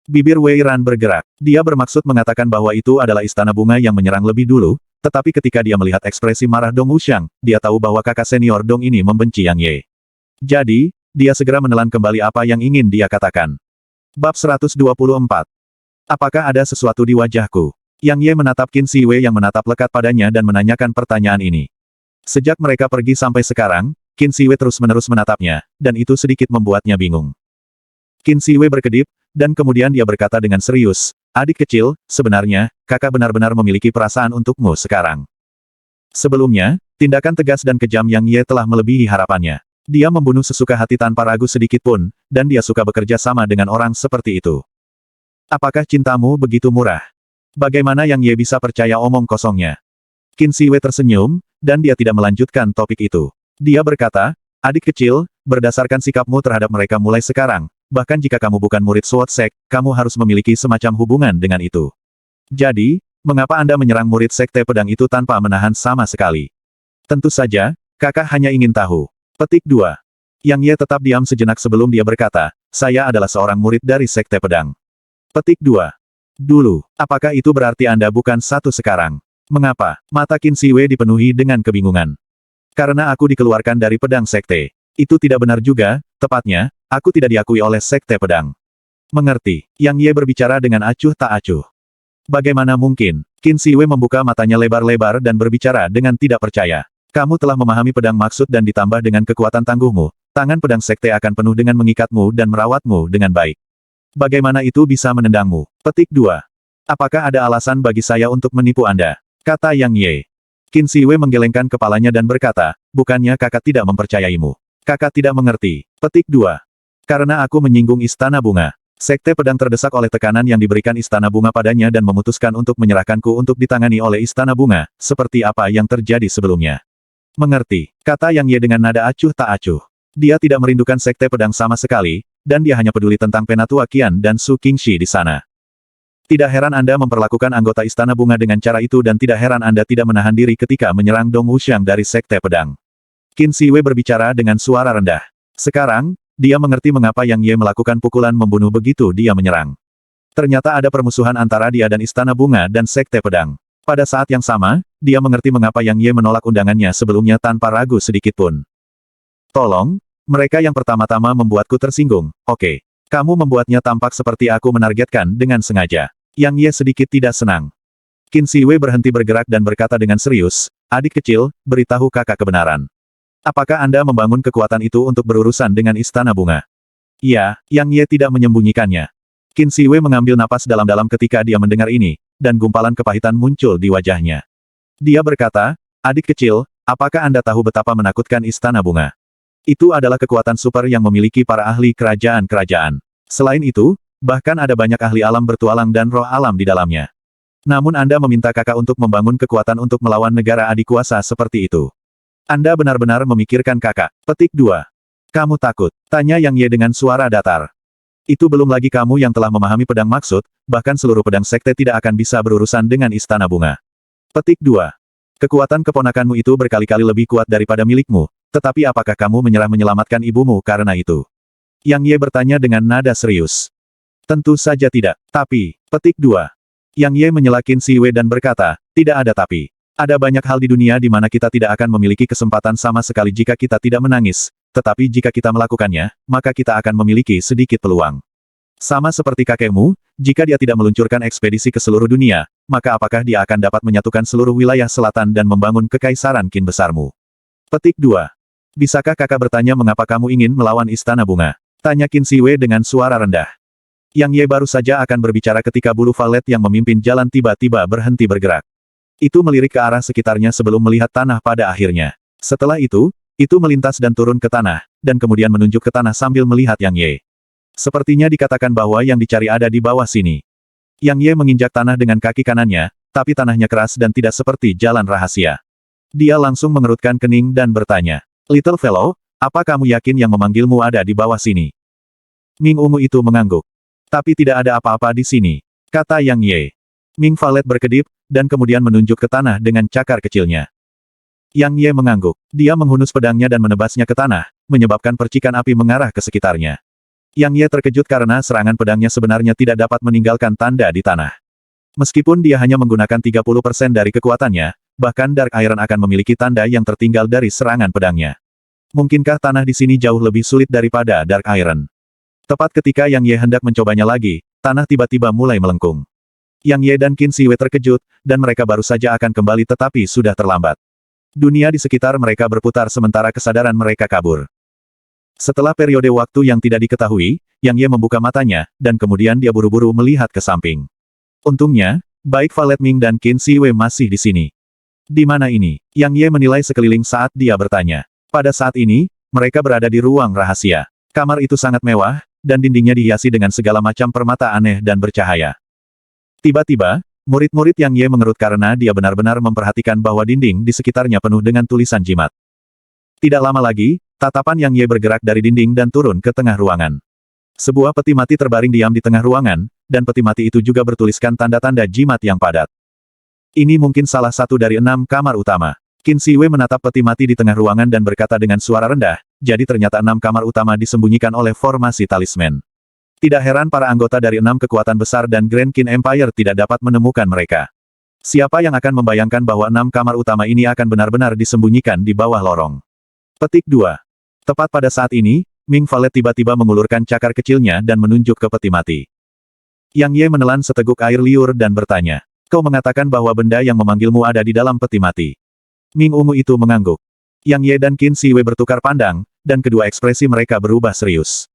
Bibir Wei Ran bergerak. Dia bermaksud mengatakan bahwa itu adalah Istana Bunga yang menyerang lebih dulu, tetapi ketika dia melihat ekspresi marah Dong Wuxiang, dia tahu bahwa kakak senior Dong ini membenci Yang Ye. Jadi, dia segera menelan kembali apa yang ingin dia katakan. Bab 124. Apakah ada sesuatu di wajahku? Yang Ye menatap Qin Siwei yang menatap lekat padanya dan menanyakan pertanyaan ini. Sejak mereka pergi sampai sekarang, Qin Siwei terus-menerus menatapnya, dan itu sedikit membuatnya bingung. Qin Siwei berkedip, dan kemudian dia berkata dengan serius, "Adik kecil, sebenarnya, kakak benar-benar memiliki perasaan untukmu sekarang." Sebelumnya, tindakan tegas dan kejam Yang Ye telah melebihi harapannya. Dia membunuh sesuka hati tanpa ragu sedikit pun, dan dia suka bekerja sama dengan orang seperti itu. Apakah cintamu begitu murah? Bagaimana Yang Ye bisa percaya omong kosongnya? Qin Siwei tersenyum, dan dia tidak melanjutkan topik itu. Dia berkata, "Adik kecil, berdasarkan sikapmu terhadap mereka mulai sekarang, bahkan jika kamu bukan murid Sword Sect, kamu harus memiliki semacam hubungan dengan itu. Jadi, mengapa Anda menyerang murid Sekte Pedang itu tanpa menahan sama sekali?" "Tentu saja, kakak hanya ingin tahu." Petik 2. Yang Ye tetap diam sejenak sebelum dia berkata, "Saya adalah seorang murid dari Sekte Pedang." Petik 2. "Dulu, apakah itu berarti Anda bukan satu sekarang?" "Mengapa?" Mata Qin Siwei dipenuhi dengan kebingungan. "Karena aku dikeluarkan dari pedang sekte." "Itu tidak benar juga, tepatnya, aku tidak diakui oleh Sekte Pedang." "Mengerti." Yang Ye berbicara dengan acuh tak acuh. "Bagaimana mungkin?" Qin Siwei membuka matanya lebar-lebar dan berbicara dengan tidak percaya. "Kamu telah memahami pedang maksud dan ditambah dengan kekuatan tangguhmu, tangan pedang sekte akan penuh dengan mengikatmu dan merawatmu dengan baik. Bagaimana itu bisa menendangmu?" Petik 2. "Apakah ada alasan bagi saya untuk menipu Anda?" kata Yang Ye. Qin Siwei menggelengkan kepalanya dan berkata, "Bukannya kakak tidak mempercayaimu. Kakak tidak mengerti." Petik 2. "Karena aku menyinggung Istana Bunga. Sekte Pedang terdesak oleh tekanan yang diberikan Istana Bunga padanya dan memutuskan untuk menyerahkanku untuk ditangani oleh Istana Bunga, seperti apa yang terjadi sebelumnya." "Mengerti," kata Yang Ye dengan nada acuh tak acuh. Dia tidak merindukan Sekte Pedang sama sekali, dan dia hanya peduli tentang Penatua Qian dan Su Qingxi di sana. "Tidak heran Anda memperlakukan anggota Istana Bunga dengan cara itu dan tidak heran Anda tidak menahan diri ketika menyerang Dong Wuxiang dari Sekte Pedang." Qin Siwei berbicara dengan suara rendah. Sekarang, dia mengerti mengapa Yang Ye melakukan pukulan membunuh begitu dia menyerang. Ternyata ada permusuhan antara dia dan Istana Bunga dan Sekte Pedang. Pada saat yang sama, dia mengerti mengapa Yang Ye menolak undangannya sebelumnya tanpa ragu sedikitpun. "Tolong, mereka yang pertama-tama membuatku tersinggung, oke. Kamu membuatnya tampak seperti aku menargetkan dengan sengaja." Yang Ye sedikit tidak senang. Qin Siwei berhenti bergerak dan berkata dengan serius, "Adik kecil, beritahu kakak kebenaran. Apakah Anda membangun kekuatan itu untuk berurusan dengan Istana Bunga?" "Iya." Yang Ye tidak menyembunyikannya. Qin Siwei mengambil napas dalam-dalam ketika dia mendengar ini, dan gumpalan kepahitan muncul di wajahnya. Dia berkata, "Adik kecil, apakah Anda tahu betapa menakutkan Istana Bunga? Itu adalah kekuatan super yang memiliki para ahli kerajaan-kerajaan. Selain itu, bahkan ada banyak ahli alam bertualang dan roh alam di dalamnya. Namun Anda meminta kakak untuk membangun kekuatan untuk melawan negara adik kuasa seperti itu. Anda benar-benar memikirkan kakak." Petik 2. "Kamu takut?" tanya Yang Ye dengan suara datar. "Itu belum lagi kamu yang telah memahami pedang maksud, bahkan seluruh pedang sekte tidak akan bisa berurusan dengan Istana Bunga." Petik 2. "Kekuatan keponakanmu itu berkali-kali lebih kuat daripada milikmu, tetapi apakah kamu menyerah menyelamatkan ibumu karena itu?" Yang Ye bertanya dengan nada serius. "Tentu saja tidak. Tapi." Petik 2. Yang Ye menyela Qin Siwei dan berkata, "Tidak ada tapi. Ada banyak hal di dunia di mana kita tidak akan memiliki kesempatan sama sekali jika kita tidak menangis, tetapi jika kita melakukannya, maka kita akan memiliki sedikit peluang. Sama seperti kakekmu, jika dia tidak meluncurkan ekspedisi ke seluruh dunia, maka apakah dia akan dapat menyatukan seluruh wilayah selatan dan membangun kekaisaran Qin besarmu?" Petik 2. "Bisakah kakak bertanya mengapa kamu ingin melawan Istana Bunga?" tanya Qin Siwei dengan suara rendah. Yang Ye baru saja akan berbicara ketika bulu valet yang memimpin jalan tiba-tiba berhenti bergerak. Itu melirik ke arah sekitarnya sebelum melihat tanah pada akhirnya. Setelah itu melintas dan turun ke tanah, dan kemudian menunjuk ke tanah sambil melihat Yang Ye. Sepertinya dikatakan bahwa yang dicari ada di bawah sini. Yang Ye menginjak tanah dengan kaki kanannya, tapi tanahnya keras dan tidak seperti jalan rahasia. Dia langsung mengerutkan kening dan bertanya, "Little fellow, apa kamu yakin yang memanggilmu ada di bawah sini?" Ming ungu itu mengangguk. "Tapi tidak ada apa-apa di sini," kata Yang Ye. Ming valet berkedip, dan kemudian menunjuk ke tanah dengan cakar kecilnya. Yang Ye mengangguk. Dia menghunus pedangnya dan menebasnya ke tanah, menyebabkan percikan api mengarah ke sekitarnya. Yang Ye terkejut karena serangan pedangnya sebenarnya tidak dapat meninggalkan tanda di tanah. Meskipun dia hanya menggunakan 30% dari kekuatannya, bahkan Dark Iron akan memiliki tanda yang tertinggal dari serangan pedangnya. Mungkinkah tanah di sini jauh lebih sulit daripada Dark Iron? Tepat ketika Yang Ye hendak mencobanya lagi, tanah tiba-tiba mulai melengkung. Yang Ye dan Qin Siwei terkejut, dan mereka baru saja akan kembali tetapi sudah terlambat. Dunia di sekitar mereka berputar sementara kesadaran mereka kabur. Setelah periode waktu yang tidak diketahui, Yang Ye membuka matanya, dan kemudian dia buru-buru melihat ke samping. Untungnya, baik Valet Ming dan Qin Siwei masih di sini. Di mana ini? Yang Ye menilai sekeliling saat dia bertanya. Pada saat ini, mereka berada di ruang rahasia. Kamar itu sangat mewah, dan dindingnya dihiasi dengan segala macam permata aneh dan bercahaya. Tiba-tiba, murid-murid Yang Ye mengerut karena dia benar-benar memperhatikan bahwa dinding di sekitarnya penuh dengan tulisan jimat. Tidak lama lagi, tatapan Yang Ye bergerak dari dinding dan turun ke tengah ruangan. Sebuah peti mati terbaring diam di tengah ruangan, dan peti mati itu juga bertuliskan tanda-tanda jimat yang padat. Ini mungkin salah satu dari 6 kamar utama. Qin Siwei menatap peti mati di tengah ruangan dan berkata dengan suara rendah, jadi ternyata 6 kamar utama disembunyikan oleh formasi talisman. Tidak heran para anggota dari 6 kekuatan besar dan Grand Qin Empire tidak dapat menemukan mereka. Siapa yang akan membayangkan bahwa 6 kamar utama ini akan benar-benar disembunyikan di bawah lorong? Petik 2. Tepat pada saat ini, Ming Valet tiba-tiba mengulurkan cakar kecilnya dan menunjuk ke peti mati. Yang Ye menelan seteguk air liur dan bertanya, "Kau mengatakan bahwa benda yang memanggilmu ada di dalam peti mati." Ming Ungu itu mengangguk. Yang Ye dan Qin Siwei bertukar pandang, dan kedua ekspresi mereka berubah serius.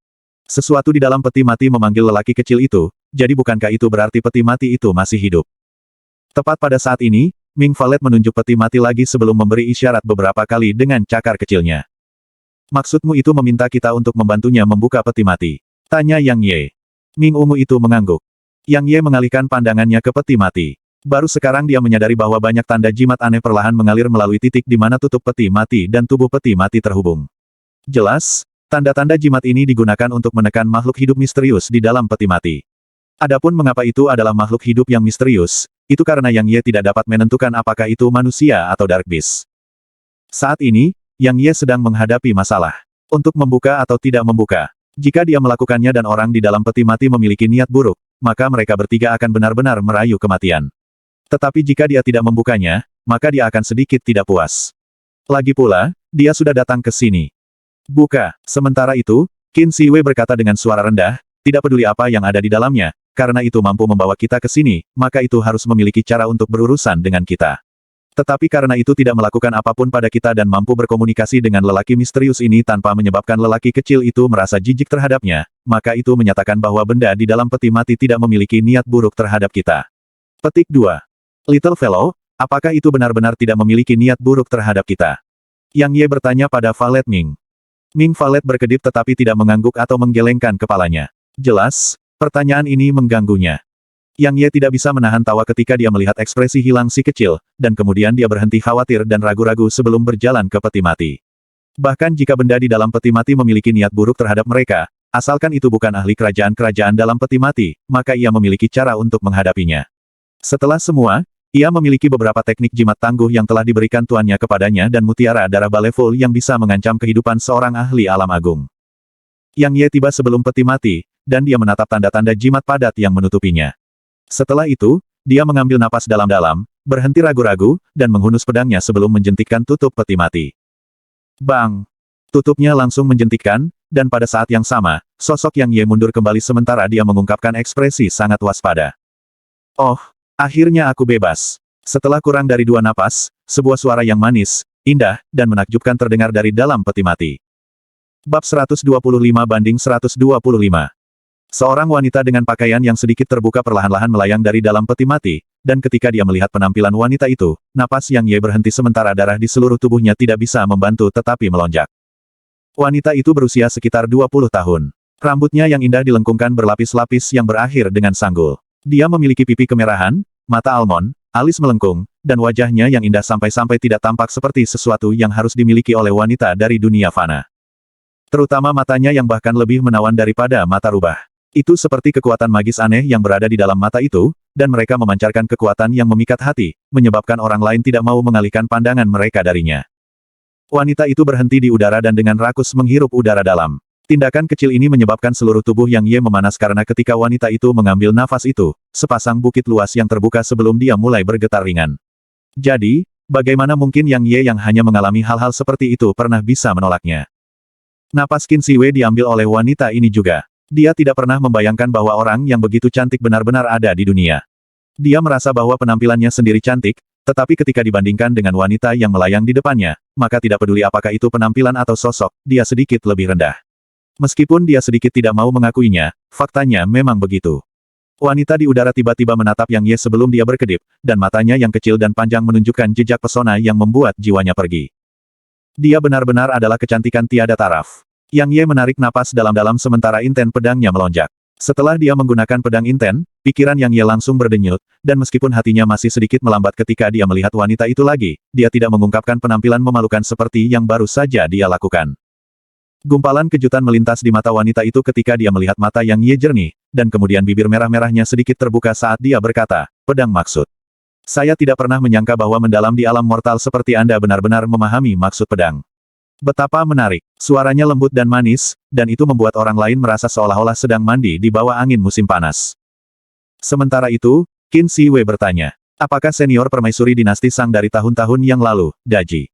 Sesuatu di dalam peti mati memanggil lelaki kecil itu, jadi bukankah itu berarti peti mati itu masih hidup? Tepat pada saat ini, Ming Valet menunjuk peti mati lagi sebelum memberi isyarat beberapa kali dengan cakar kecilnya. "Maksudmu itu meminta kita untuk membantunya membuka peti mati?" tanya Yang Ye. Ming Ungu itu mengangguk. Yang Ye mengalihkan pandangannya ke peti mati. Baru sekarang dia menyadari bahwa banyak tanda jimat aneh perlahan mengalir melalui titik di mana tutup peti mati dan tubuh peti mati terhubung. Jelas, tanda-tanda jimat ini digunakan untuk menekan makhluk hidup misterius di dalam peti mati. Adapun mengapa itu adalah makhluk hidup yang misterius, itu karena Yang Ye tidak dapat menentukan apakah itu manusia atau Dark Beast. Saat ini, Yang Ye sedang menghadapi masalah. Untuk membuka atau tidak membuka. Jika dia melakukannya dan orang di dalam peti mati memiliki niat buruk, maka mereka bertiga akan benar-benar merayu kematian. Tetapi jika dia tidak membukanya, maka dia akan sedikit tidak puas. Lagi pula, dia sudah datang ke sini. Buka. Sementara itu, Qin Siwei berkata dengan suara rendah, tidak peduli apa yang ada di dalamnya, karena itu mampu membawa kita ke sini, maka itu harus memiliki cara untuk berurusan dengan kita. Tetapi karena itu tidak melakukan apapun pada kita dan mampu berkomunikasi dengan lelaki misterius ini tanpa menyebabkan lelaki kecil itu merasa jijik terhadapnya, maka itu menyatakan bahwa benda di dalam peti mati tidak memiliki niat buruk terhadap kita. Petik 2. Little Fellow, apakah itu benar-benar tidak memiliki niat buruk terhadap kita? Yang Ye bertanya pada Valet Ming. Ming Valet berkedip tetapi tidak mengangguk atau menggelengkan kepalanya. Jelas, pertanyaan ini mengganggunya. Yang Ye tidak bisa menahan tawa ketika dia melihat ekspresi hilang si kecil, dan kemudian dia berhenti khawatir dan ragu-ragu sebelum berjalan ke peti mati. Bahkan jika benda di dalam peti mati memiliki niat buruk terhadap mereka, asalkan itu bukan ahli kerajaan-kerajaan dalam peti mati, maka ia memiliki cara untuk menghadapinya. Setelah semua, ia memiliki beberapa teknik jimat tangguh yang telah diberikan tuannya kepadanya dan mutiara darah baleful yang bisa mengancam kehidupan seorang ahli alam agung. Yang Ye tiba sebelum peti mati, dan dia menatap tanda-tanda jimat padat yang menutupinya. Setelah itu, dia mengambil napas dalam-dalam, berhenti ragu-ragu, dan menghunus pedangnya sebelum menjentikkan tutup peti mati. Bang! Tutupnya langsung menjentikkan, dan pada saat yang sama, sosok Yang Ye mundur kembali sementara dia mengungkapkan ekspresi sangat waspada. Oh! Akhirnya aku bebas. Setelah kurang dari 2 napas, sebuah suara yang manis, indah, dan menakjubkan terdengar dari dalam peti mati. Bab 125/125. Seorang wanita dengan pakaian yang sedikit terbuka perlahan-lahan melayang dari dalam peti mati, dan ketika dia melihat penampilan wanita itu, napas Yang Ye berhenti sementara darah di seluruh tubuhnya tidak bisa membantu tetapi melonjak. Wanita itu berusia sekitar 20 tahun. Rambutnya yang indah dilengkungkan berlapis-lapis yang berakhir dengan sanggul. Dia memiliki pipi kemerahan, mata almond, alis melengkung, dan wajahnya yang indah sampai-sampai tidak tampak seperti sesuatu yang harus dimiliki oleh wanita dari dunia fana. Terutama matanya yang bahkan lebih menawan daripada mata rubah. Itu seperti kekuatan magis aneh yang berada di dalam mata itu, dan mereka memancarkan kekuatan yang memikat hati, menyebabkan orang lain tidak mau mengalihkan pandangan mereka darinya. Wanita itu berhenti di udara dan dengan rakus menghirup udara dalam. Tindakan kecil ini menyebabkan seluruh tubuh Yang Ye memanas karena ketika wanita itu mengambil nafas itu, sepasang bukit luas yang terbuka sebelum dia mulai bergetar ringan. Jadi, bagaimana mungkin Yang Ye yang hanya mengalami hal-hal seperti itu pernah bisa menolaknya? Napas Qin Siwei diambil oleh wanita ini juga. Dia tidak pernah membayangkan bahwa orang yang begitu cantik benar-benar ada di dunia. Dia merasa bahwa penampilannya sendiri cantik, tetapi ketika dibandingkan dengan wanita yang melayang di depannya, maka tidak peduli apakah itu penampilan atau sosok, dia sedikit lebih rendah. Meskipun dia sedikit tidak mau mengakuinya, faktanya memang begitu. Wanita di udara tiba-tiba menatap Yang Ye sebelum dia berkedip, dan matanya yang kecil dan panjang menunjukkan jejak pesona yang membuat jiwanya pergi. Dia benar-benar adalah kecantikan tiada taraf. Yang Ye menarik napas dalam-dalam sementara inten pedangnya melonjak. Setelah dia menggunakan pedang inten, pikiran Yang Ye langsung berdenyut, dan meskipun hatinya masih sedikit melambat ketika dia melihat wanita itu lagi, dia tidak mengungkapkan penampilan memalukan seperti yang baru saja dia lakukan. Gumpalan kejutan melintas di mata wanita itu ketika dia melihat mata Yang Ye jernih, dan kemudian bibir merah-merahnya sedikit terbuka saat dia berkata, pedang maksud. Saya tidak pernah menyangka bahwa mendalam di alam mortal seperti Anda benar-benar memahami maksud pedang. Betapa menarik. Suaranya lembut dan manis, dan itu membuat orang lain merasa seolah-olah sedang mandi di bawah angin musim panas. Sementara itu, Qin Si Wei bertanya, apakah senior permaisuri dinasti Sang dari tahun-tahun yang lalu, Daji?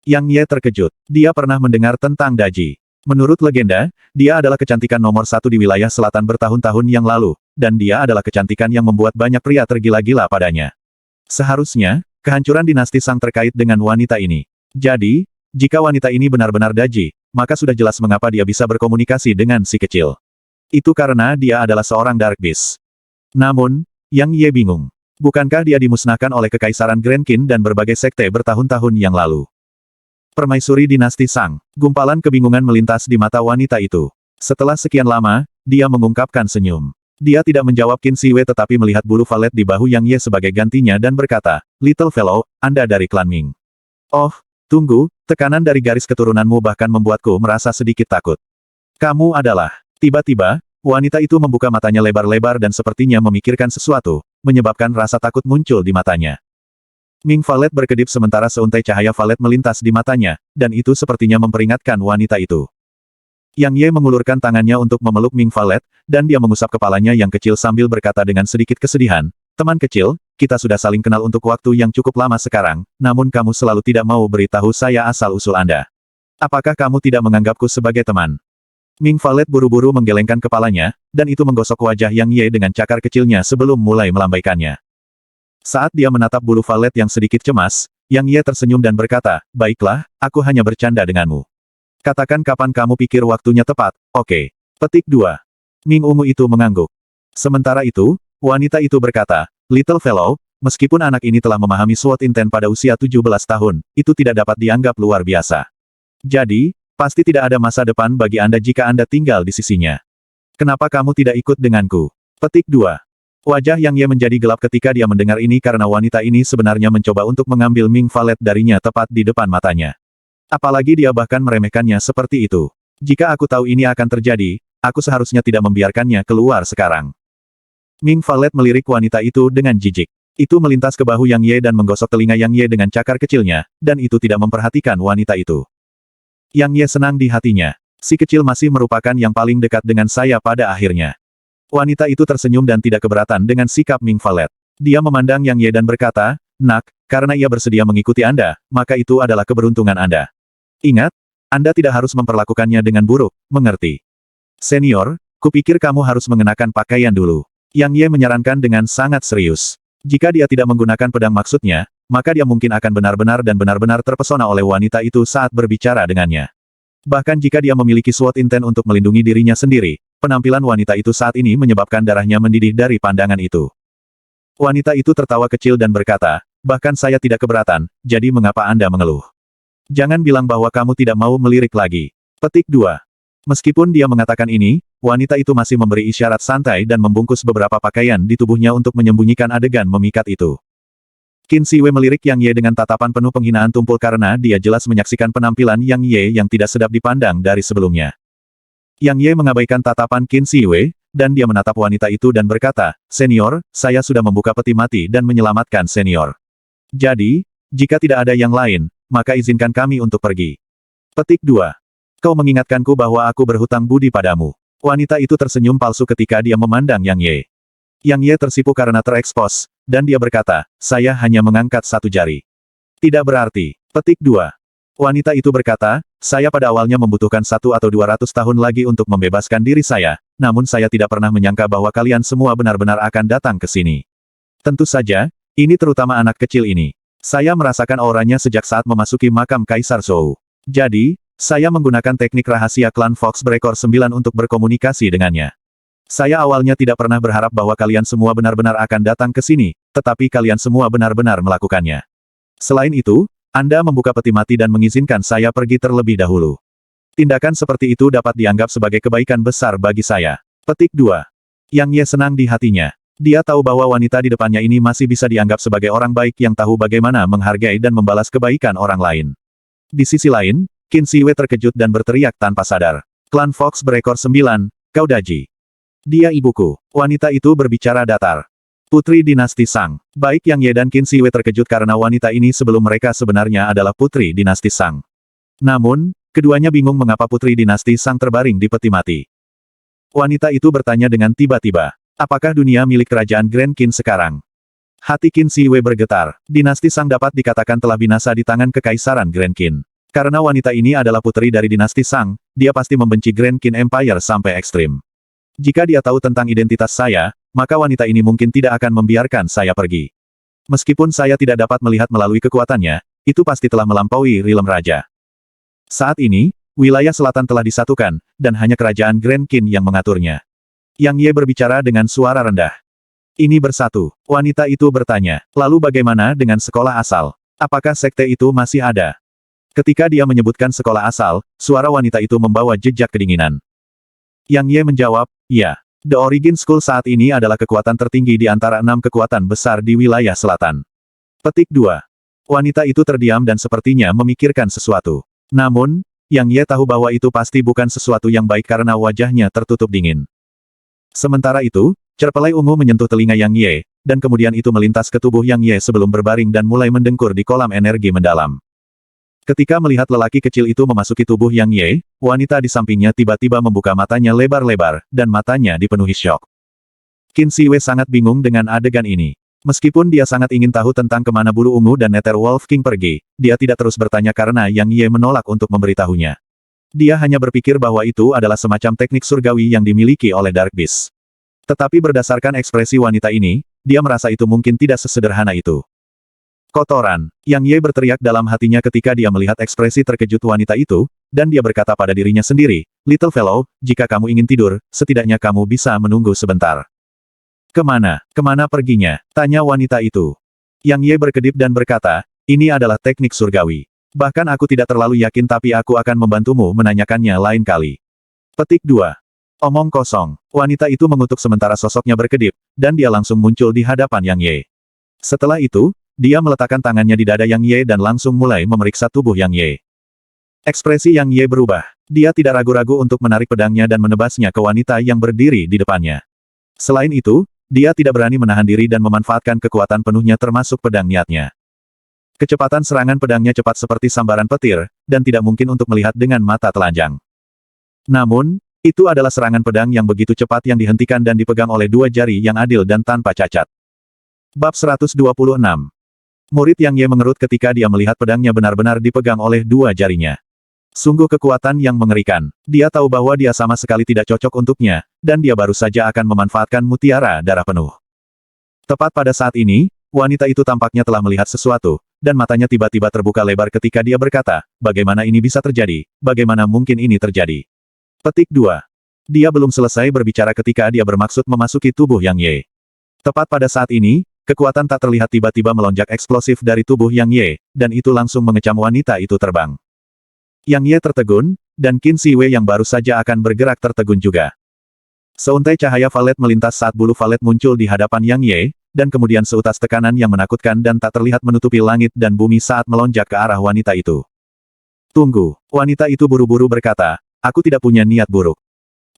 Yang Ye terkejut. Dia pernah mendengar tentang Daji. Menurut legenda, dia adalah kecantikan nomor satu di wilayah selatan bertahun-tahun yang lalu, dan dia adalah kecantikan yang membuat banyak pria tergila-gila padanya. Seharusnya, kehancuran dinasti Sang terkait dengan wanita ini. Jadi, jika wanita ini benar-benar Daji, maka sudah jelas mengapa dia bisa berkomunikasi dengan si kecil. Itu karena dia adalah seorang Dark Beast. Namun, Yang Ye bingung. Bukankah dia dimusnahkan oleh Kekaisaran Grand Qin dan berbagai sekte bertahun-tahun yang lalu? Permaisuri dinasti Sang. Gumpalan kebingungan melintas di mata wanita itu. Setelah sekian lama, dia mengungkapkan senyum. Dia tidak menjawab Qin Si Wei tetapi melihat bulu valet di bahu Yang Ye sebagai gantinya dan berkata, Little fellow, Anda dari klan Ming. Oh, tunggu, tekanan dari garis keturunanmu bahkan membuatku merasa sedikit takut. Kamu adalah... Tiba-tiba, wanita itu membuka matanya lebar-lebar dan sepertinya memikirkan sesuatu, menyebabkan rasa takut muncul di matanya. Ming Valet berkedip sementara seuntai cahaya valet melintas di matanya, dan itu sepertinya memperingatkan wanita itu. Yang Ye mengulurkan tangannya untuk memeluk Ming Valet, dan dia mengusap kepalanya yang kecil sambil berkata dengan sedikit kesedihan, teman kecil, kita sudah saling kenal untuk waktu yang cukup lama sekarang, namun kamu selalu tidak mau beritahu saya asal-usul Anda. Apakah kamu tidak menganggapku sebagai teman? Ming Valet buru-buru menggelengkan kepalanya, dan itu menggosok wajah Yang Ye dengan cakar kecilnya sebelum mulai melambaikannya. Saat dia menatap bulu valet yang sedikit cemas, Yang Ye tersenyum dan berkata, baiklah, aku hanya bercanda denganmu. Katakan kapan kamu pikir waktunya tepat, oke. Petik 2. Ming Ungu itu mengangguk. Sementara itu, wanita itu berkata, Little fellow, meskipun anak ini telah memahami SWOT Inten pada usia 17 tahun, itu tidak dapat dianggap luar biasa. Jadi, pasti tidak ada masa depan bagi Anda jika Anda tinggal di sisinya. Kenapa kamu tidak ikut denganku? Petik 2. Wajah Yang Ye menjadi gelap ketika dia mendengar ini karena wanita ini sebenarnya mencoba untuk mengambil Ming Valet darinya tepat di depan matanya. Apalagi dia bahkan meremehkannya seperti itu. Jika aku tahu ini akan terjadi, aku seharusnya tidak membiarkannya keluar sekarang. Ming Valet melirik wanita itu dengan jijik. Itu melintas ke bahu Yang Ye dan menggosok telinga Yang Ye dengan cakar kecilnya, dan itu tidak memperhatikan wanita itu. Yang Ye senang di hatinya. Si kecil masih merupakan yang paling dekat dengan saya pada akhirnya. Wanita itu tersenyum dan tidak keberatan dengan sikap Ming Valet. Dia memandang Yang Ye dan berkata, Nak, karena ia bersedia mengikuti Anda, maka itu adalah keberuntungan Anda. Ingat, Anda tidak harus memperlakukannya dengan buruk, mengerti? Senior, kupikir kamu harus mengenakan pakaian dulu. Yang Ye menyarankan dengan sangat serius. Jika dia tidak menggunakan pedang maksudnya, maka dia mungkin akan benar-benar terpesona oleh wanita itu saat berbicara dengannya. Bahkan jika dia memiliki SWOT Inten untuk melindungi dirinya sendiri, penampilan wanita itu saat ini menyebabkan darahnya mendidih dari pandangan itu. Wanita itu tertawa kecil dan berkata, bahkan saya tidak keberatan, jadi mengapa Anda mengeluh? Jangan bilang bahwa kamu tidak mau melirik lagi. Petik 2. Meskipun dia mengatakan ini, wanita itu masih memberi isyarat santai dan membungkus beberapa pakaian di tubuhnya untuk menyembunyikan adegan memikat itu. Qin Si Wei melirik Yang Ye dengan tatapan penuh penghinaan tumpul karena dia jelas menyaksikan penampilan Yang Ye yang tidak sedap dipandang dari sebelumnya. Yang Ye mengabaikan tatapan Qin Si Wei, dan dia menatap wanita itu dan berkata, Senior, saya sudah membuka peti mati dan menyelamatkan senior. Jadi, jika tidak ada yang lain, maka izinkan kami untuk pergi. Petik 2. Kau mengingatkanku bahwa aku berhutang budi padamu. Wanita itu tersenyum palsu ketika dia memandang Yang Ye. Yang Ye tersipu karena terekspos, dan dia berkata, saya hanya mengangkat satu jari. Tidak berarti. Petik 2. Wanita itu berkata, saya pada awalnya membutuhkan 100 atau 200 tahun lagi untuk membebaskan diri saya, namun saya tidak pernah menyangka bahwa kalian semua benar-benar akan datang ke sini. Tentu saja, ini terutama anak kecil ini. Saya merasakan auranya sejak saat memasuki makam Kaisar Zhou. Jadi, Saya menggunakan teknik rahasia klan Foxbreaker 9 untuk berkomunikasi dengannya. Saya awalnya tidak pernah berharap bahwa kalian semua benar-benar akan datang ke sini, tetapi kalian semua benar-benar melakukannya. Selain itu, Anda membuka peti mati dan mengizinkan saya pergi terlebih dahulu. Tindakan seperti itu dapat dianggap sebagai kebaikan besar bagi saya. Petik 2. Yang Ye senang di hatinya. Dia tahu bahwa wanita di depannya ini masih bisa dianggap sebagai orang baik yang tahu bagaimana menghargai dan membalas kebaikan orang lain. Di sisi lain, Qin Siwei terkejut dan berteriak tanpa sadar. Klan Foxbreaker 9, kau Daji. Dia ibuku. Wanita itu berbicara datar. Putri dinasti Sang. Baik Yang Ye dan Qin Siwei terkejut karena wanita ini sebelum mereka sebenarnya adalah putri dinasti Sang. Namun, keduanya bingung mengapa putri dinasti Sang terbaring di peti mati. Wanita itu bertanya dengan tiba-tiba. Apakah dunia milik kerajaan Grand Qin sekarang? Hati Qin Siwei bergetar. Dinasti Sang dapat dikatakan telah binasa di tangan kekaisaran Grand Qin. Karena wanita ini adalah putri dari dinasti Sang, dia pasti membenci Grand Qin Empire sampai ekstrim. Jika dia tahu tentang identitas saya, maka wanita ini mungkin tidak akan membiarkan saya pergi. Meskipun saya tidak dapat melihat melalui kekuatannya, itu pasti telah melampaui rilem raja. Saat ini, wilayah selatan telah disatukan, dan hanya kerajaan Grand Qin yang mengaturnya. Yang Ye berbicara dengan suara rendah. Ini bersatu. Wanita itu bertanya, lalu bagaimana dengan sekolah asal? Apakah sekte itu masih ada? Ketika dia menyebutkan sekolah asal, suara wanita itu membawa jejak kedinginan. Yang Ye menjawab, ya. The Origin School saat ini adalah kekuatan tertinggi di antara 6 kekuatan besar di wilayah selatan. Petik 2. Wanita itu terdiam dan sepertinya memikirkan sesuatu. Namun, Yang Ye tahu bahwa itu pasti bukan sesuatu yang baik karena wajahnya tertutup dingin. Sementara itu, cerpelai ungu menyentuh telinga Yang Ye, dan kemudian itu melintas ke tubuh Yang Ye sebelum berbaring dan mulai mendengkur di kolam energi mendalam. Ketika melihat lelaki kecil itu memasuki tubuh Yang Ye, wanita di sampingnya tiba-tiba membuka matanya lebar-lebar, dan matanya dipenuhi syok. Qin Siwei sangat bingung dengan adegan ini. Meskipun dia sangat ingin tahu tentang kemana bulu ungu dan Nether Wolf King pergi, dia tidak terus bertanya karena Yang Ye menolak untuk memberitahunya. Dia hanya berpikir bahwa itu adalah semacam teknik surgawi yang dimiliki oleh Dark Beast. Tetapi berdasarkan ekspresi wanita ini, dia merasa itu mungkin tidak sesederhana itu. Kotoran. Yang Ye berteriak dalam hatinya ketika dia melihat ekspresi terkejut wanita itu, dan dia berkata pada dirinya sendiri, Little fellow, jika kamu ingin tidur, setidaknya kamu bisa menunggu sebentar. Kemana? Kemana perginya? Tanya wanita itu. Yang Ye berkedip dan berkata, ini adalah teknik surgawi. Bahkan aku tidak terlalu yakin tapi aku akan membantumu menanyakannya lain kali. Petik 2. Omong kosong. Wanita itu mengutuk sementara sosoknya berkedip, dan dia langsung muncul di hadapan Yang Ye. Setelah itu, dia meletakkan tangannya di dada Yang Ye dan langsung mulai memeriksa tubuh Yang Ye. Ekspresi Yang Ye berubah. Dia tidak ragu-ragu untuk menarik pedangnya dan menebasnya ke wanita yang berdiri di depannya. Selain itu, dia tidak berani menahan diri dan memanfaatkan kekuatan penuhnya termasuk pedang niatnya. Kecepatan serangan pedangnya cepat seperti sambaran petir, dan tidak mungkin untuk melihat dengan mata telanjang. Namun, itu adalah serangan pedang yang begitu cepat yang dihentikan dan dipegang oleh 2 jari yang adil dan tanpa cacat. Bab 126. Murid Yang Ye mengerut ketika dia melihat pedangnya benar-benar dipegang oleh 2 jarinya. Sungguh kekuatan yang mengerikan. Dia tahu bahwa dia sama sekali tidak cocok untuknya, dan dia baru saja akan memanfaatkan mutiara darah penuh. Tepat pada saat ini, wanita itu tampaknya telah melihat sesuatu, dan matanya tiba-tiba terbuka lebar ketika dia berkata, bagaimana ini bisa terjadi, bagaimana mungkin ini terjadi. Petik 2. Dia belum selesai berbicara ketika dia bermaksud memasuki tubuh Yang Ye. Tepat pada saat ini, kekuatan tak terlihat tiba-tiba melonjak eksplosif dari tubuh Yang Ye, dan itu langsung mengecam wanita itu terbang. Yang Ye tertegun, dan Qin Siwei yang baru saja akan bergerak tertegun juga. Seuntai cahaya valet melintas saat bulu valet muncul di hadapan Yang Ye, dan kemudian seutas tekanan yang menakutkan dan tak terlihat menutupi langit dan bumi saat melonjak ke arah wanita itu. Tunggu, wanita itu buru-buru berkata, aku tidak punya niat buruk.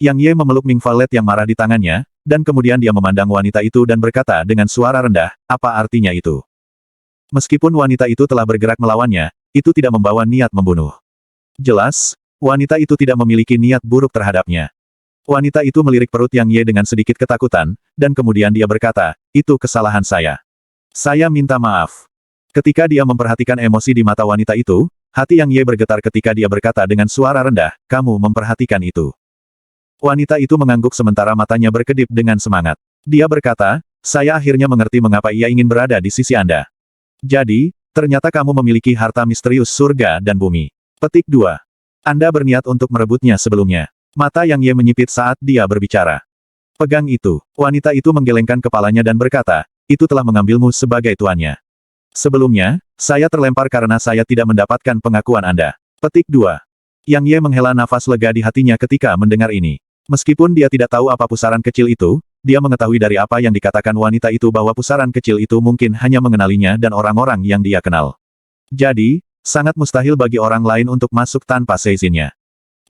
Yang Ye memeluk Ming Valet yang marah di tangannya, dan kemudian dia memandang wanita itu dan berkata dengan suara rendah, apa artinya itu? Meskipun wanita itu telah bergerak melawannya, itu tidak membawa niat membunuh. Jelas, wanita itu tidak memiliki niat buruk terhadapnya. Wanita itu melirik perut Yang Ye dengan sedikit ketakutan, dan kemudian dia berkata, itu kesalahan saya. Saya minta maaf. Ketika dia memperhatikan emosi di mata wanita itu, hati Yang Ye bergetar ketika dia berkata dengan suara rendah, kamu memperhatikan itu. Wanita itu mengangguk sementara matanya berkedip dengan semangat. Dia berkata, saya akhirnya mengerti mengapa ia ingin berada di sisi Anda. Jadi, ternyata kamu memiliki harta misterius surga dan bumi. Petik 2. Anda berniat untuk merebutnya sebelumnya. Mata Yang Ye menyipit saat dia berbicara. Pegang itu. Wanita itu menggelengkan kepalanya dan berkata, itu telah mengambilmu sebagai tuannya. Sebelumnya, saya terlempar karena saya tidak mendapatkan pengakuan Anda. Petik 2. Yang Ye menghela nafas lega di hatinya ketika mendengar ini. Meskipun dia tidak tahu apa pusaran kecil itu, dia mengetahui dari apa yang dikatakan wanita itu bahwa pusaran kecil itu mungkin hanya mengenalinya dan orang-orang yang dia kenal. Jadi, sangat mustahil bagi orang lain untuk masuk tanpa seizinnya.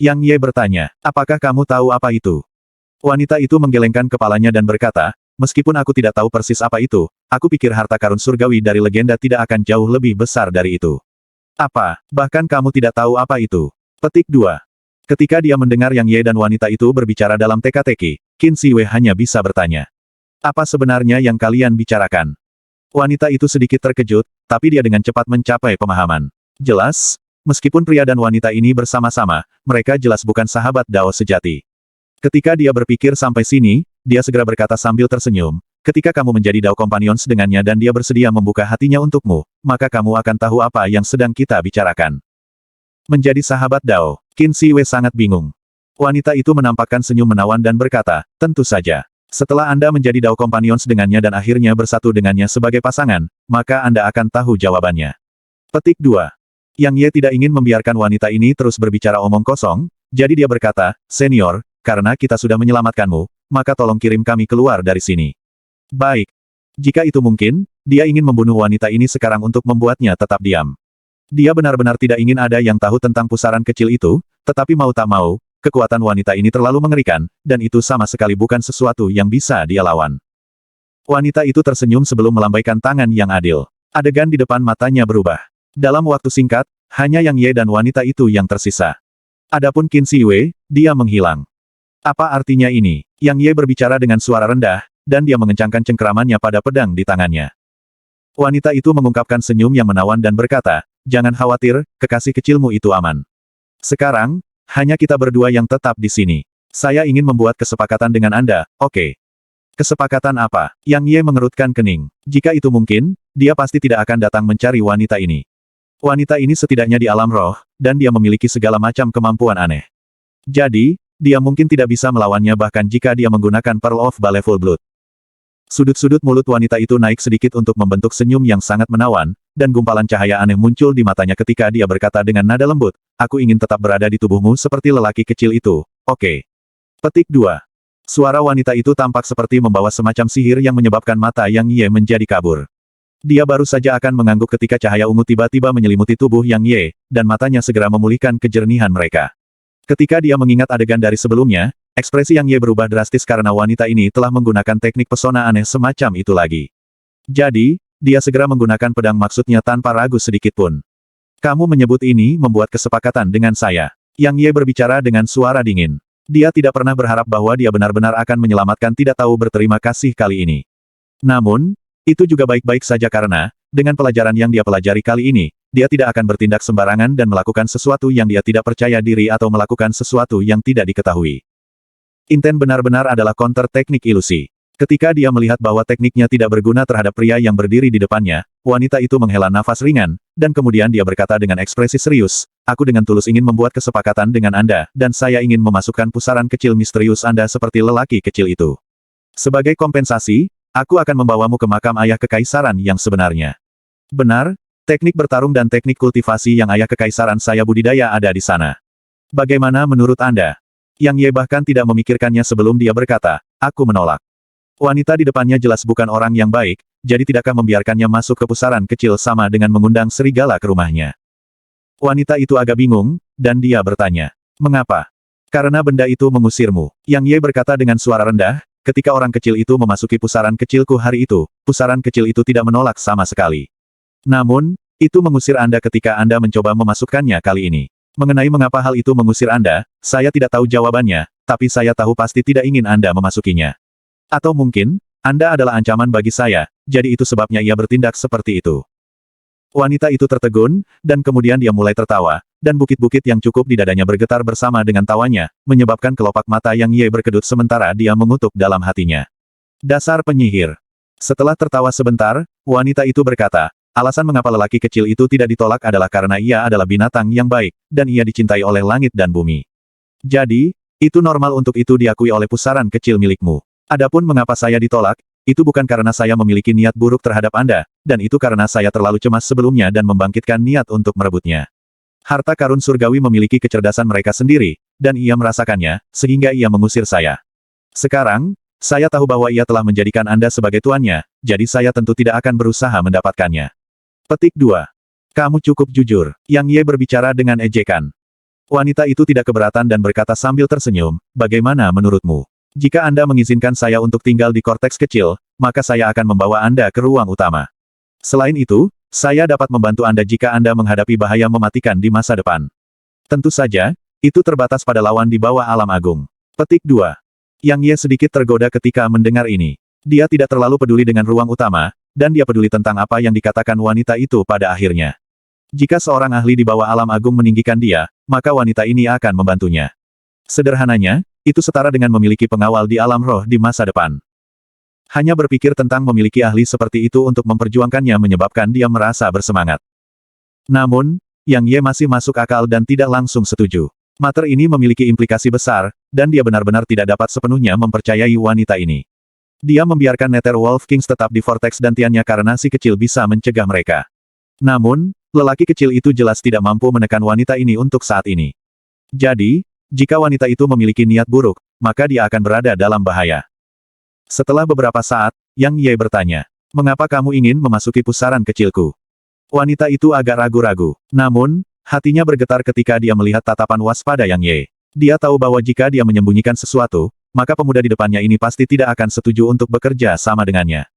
Yang Ye bertanya, apakah kamu tahu apa itu? Wanita itu menggelengkan kepalanya dan berkata, meskipun aku tidak tahu persis apa itu, aku pikir harta karun surgawi dari legenda tidak akan jauh lebih besar dari itu. Apa, bahkan kamu tidak tahu apa itu? Petik 2. Ketika dia mendengar Yang Ye dan wanita itu berbicara dalam teka-teki, Qin Siwei hanya bisa bertanya. Apa sebenarnya yang kalian bicarakan? Wanita itu sedikit terkejut, tapi dia dengan cepat mencapai pemahaman. Jelas, meskipun pria dan wanita ini bersama-sama, mereka jelas bukan sahabat Dao sejati. Ketika dia berpikir sampai sini, dia segera berkata sambil tersenyum, ketika kamu menjadi Dao Companions dengannya dan dia bersedia membuka hatinya untukmu, maka kamu akan tahu apa yang sedang kita bicarakan. Menjadi sahabat Dao, Qin Siwei sangat bingung. Wanita itu menampakkan senyum menawan dan berkata, tentu saja. Setelah Anda menjadi Dao Companions dengannya dan akhirnya bersatu dengannya sebagai pasangan, maka Anda akan tahu jawabannya. Petik 2. Yang Ye tidak ingin membiarkan wanita ini terus berbicara omong kosong, jadi dia berkata, Senior, karena kita sudah menyelamatkanmu, maka tolong kirim kami keluar dari sini. Baik. Jika itu mungkin, dia ingin membunuh wanita ini sekarang untuk membuatnya tetap diam. Dia benar-benar tidak ingin ada yang tahu tentang pusaran kecil itu, tetapi mau tak mau, kekuatan wanita ini terlalu mengerikan, dan itu sama sekali bukan sesuatu yang bisa dia lawan. Wanita itu tersenyum sebelum melambaikan tangan yang adil. Adegan di depan matanya berubah. Dalam waktu singkat, hanya Yang Ye dan wanita itu yang tersisa. Adapun Qin Siwei, dia menghilang. Apa artinya ini? Yang Ye berbicara dengan suara rendah, dan dia mengencangkan cengkeramannya pada pedang di tangannya. Wanita itu mengungkapkan senyum yang menawan dan berkata, jangan khawatir, kekasih kecilmu itu aman. Sekarang, hanya kita berdua yang tetap di sini. Saya ingin membuat kesepakatan dengan Anda, oke? Kesepakatan apa? Yang Ye mengerutkan kening. Jika itu mungkin, dia pasti tidak akan datang mencari wanita ini. Wanita ini setidaknya di alam roh, dan dia memiliki segala macam kemampuan aneh. Jadi, dia mungkin tidak bisa melawannya bahkan jika dia menggunakan Pearl of Baleful Blood. Sudut-sudut mulut wanita itu naik sedikit untuk membentuk senyum yang sangat menawan, dan gumpalan cahaya aneh muncul di matanya ketika dia berkata dengan nada lembut, aku ingin tetap berada di tubuhmu seperti lelaki kecil itu, oke? Petik 2. Suara wanita itu tampak seperti membawa semacam sihir yang menyebabkan mata Yang Ye menjadi kabur. Dia baru saja akan mengangguk ketika cahaya ungu tiba-tiba menyelimuti tubuh Yang Ye, dan matanya segera memulihkan kejernihan mereka. Ketika dia mengingat adegan dari sebelumnya, ekspresi Yang Ye berubah drastis karena wanita ini telah menggunakan teknik pesona aneh semacam itu lagi. Jadi, dia segera menggunakan pedang maksudnya tanpa ragu sedikitpun. Kamu menyebut ini membuat kesepakatan dengan saya. Yang Ye berbicara dengan suara dingin. Dia tidak pernah berharap bahwa dia benar-benar akan menyelamatkan tidak tahu berterima kasih kali ini. Namun, itu juga baik-baik saja karena, dengan pelajaran yang dia pelajari kali ini, dia tidak akan bertindak sembarangan dan melakukan sesuatu yang dia tidak percaya diri atau melakukan sesuatu yang tidak diketahui. Inten benar-benar adalah counter teknik ilusi. Ketika dia melihat bahwa tekniknya tidak berguna terhadap pria yang berdiri di depannya, wanita itu menghela nafas ringan, dan kemudian dia berkata dengan ekspresi serius, aku dengan tulus ingin membuat kesepakatan dengan Anda, dan saya ingin memasukkan pusaran kecil misterius Anda seperti lelaki kecil itu. Sebagai kompensasi, aku akan membawamu ke makam ayah kekaisaran yang sebenarnya. Benar, teknik bertarung dan teknik kultivasi yang ayah kekaisaran saya budidaya ada di sana. Bagaimana menurut Anda? Yang Ye bahkan tidak memikirkannya sebelum dia berkata, aku menolak. Wanita di depannya jelas bukan orang yang baik, jadi tidakkah membiarkannya masuk ke pusaran kecil sama dengan mengundang serigala ke rumahnya. Wanita itu agak bingung, dan dia bertanya, mengapa? Karena benda itu mengusirmu. Yang Ye berkata dengan suara rendah, ketika orang kecil itu memasuki pusaran kecilku hari itu, pusaran kecil itu tidak menolak sama sekali. Namun, itu mengusir Anda ketika Anda mencoba memasukkannya kali ini. Mengenai mengapa hal itu mengusir Anda, saya tidak tahu jawabannya, tapi saya tahu pasti tidak ingin Anda memasukinya. Atau mungkin, Anda adalah ancaman bagi saya, jadi itu sebabnya ia bertindak seperti itu. Wanita itu tertegun, dan kemudian dia mulai tertawa, dan bukit-bukit yang cukup di dadanya bergetar bersama dengan tawanya, menyebabkan kelopak mata Yang Ye berkedut sementara dia mengutuk dalam hatinya. Dasar penyihir. Setelah tertawa sebentar, wanita itu berkata, alasan mengapa lelaki kecil itu tidak ditolak adalah karena ia adalah binatang yang baik, dan ia dicintai oleh langit dan bumi. Jadi, itu normal untuk itu diakui oleh pusaran kecil milikmu. Adapun mengapa saya ditolak, itu bukan karena saya memiliki niat buruk terhadap Anda, dan itu karena saya terlalu cemas sebelumnya dan membangkitkan niat untuk merebutnya. Harta karun surgawi memiliki kecerdasan mereka sendiri, dan ia merasakannya, sehingga ia mengusir saya. Sekarang, saya tahu bahwa ia telah menjadikan Anda sebagai tuannya, jadi saya tentu tidak akan berusaha mendapatkannya. Petik 2. Kamu cukup jujur. Yang Ye berbicara dengan ejekan. Wanita itu tidak keberatan dan berkata sambil tersenyum, bagaimana menurutmu? Jika Anda mengizinkan saya untuk tinggal di korteks kecil, maka saya akan membawa Anda ke ruang utama. Selain itu, saya dapat membantu Anda jika Anda menghadapi bahaya mematikan di masa depan. Tentu saja, itu terbatas pada lawan di bawah alam agung. Petik 2. Yang Ye sedikit tergoda ketika mendengar ini. Dia tidak terlalu peduli dengan ruang utama, dan dia peduli tentang apa yang dikatakan wanita itu pada akhirnya. Jika seorang ahli di bawah alam agung meninggikan dia, maka wanita ini akan membantunya. Sederhananya, itu setara dengan memiliki pengawal di alam roh di masa depan. Hanya berpikir tentang memiliki ahli seperti itu untuk memperjuangkannya menyebabkan dia merasa bersemangat. Namun, Yang Ye masih masuk akal dan tidak langsung setuju. Mater ini memiliki implikasi besar, dan dia benar-benar tidak dapat sepenuhnya mempercayai wanita ini. Dia membiarkan Nether Wolf Kings tetap di Vortex dantiannya karena si kecil bisa mencegah mereka. Namun, lelaki kecil itu jelas tidak mampu menekan wanita ini untuk saat ini. Jadi, jika wanita itu memiliki niat buruk, maka dia akan berada dalam bahaya. Setelah beberapa saat, Yang Ye bertanya, mengapa kamu ingin memasuki pusaran kecilku? Wanita itu agak ragu-ragu. Namun, hatinya bergetar ketika dia melihat tatapan waspada Yang Ye. Dia tahu bahwa jika dia menyembunyikan sesuatu, maka pemuda di depannya ini pasti tidak akan setuju untuk bekerja sama dengannya.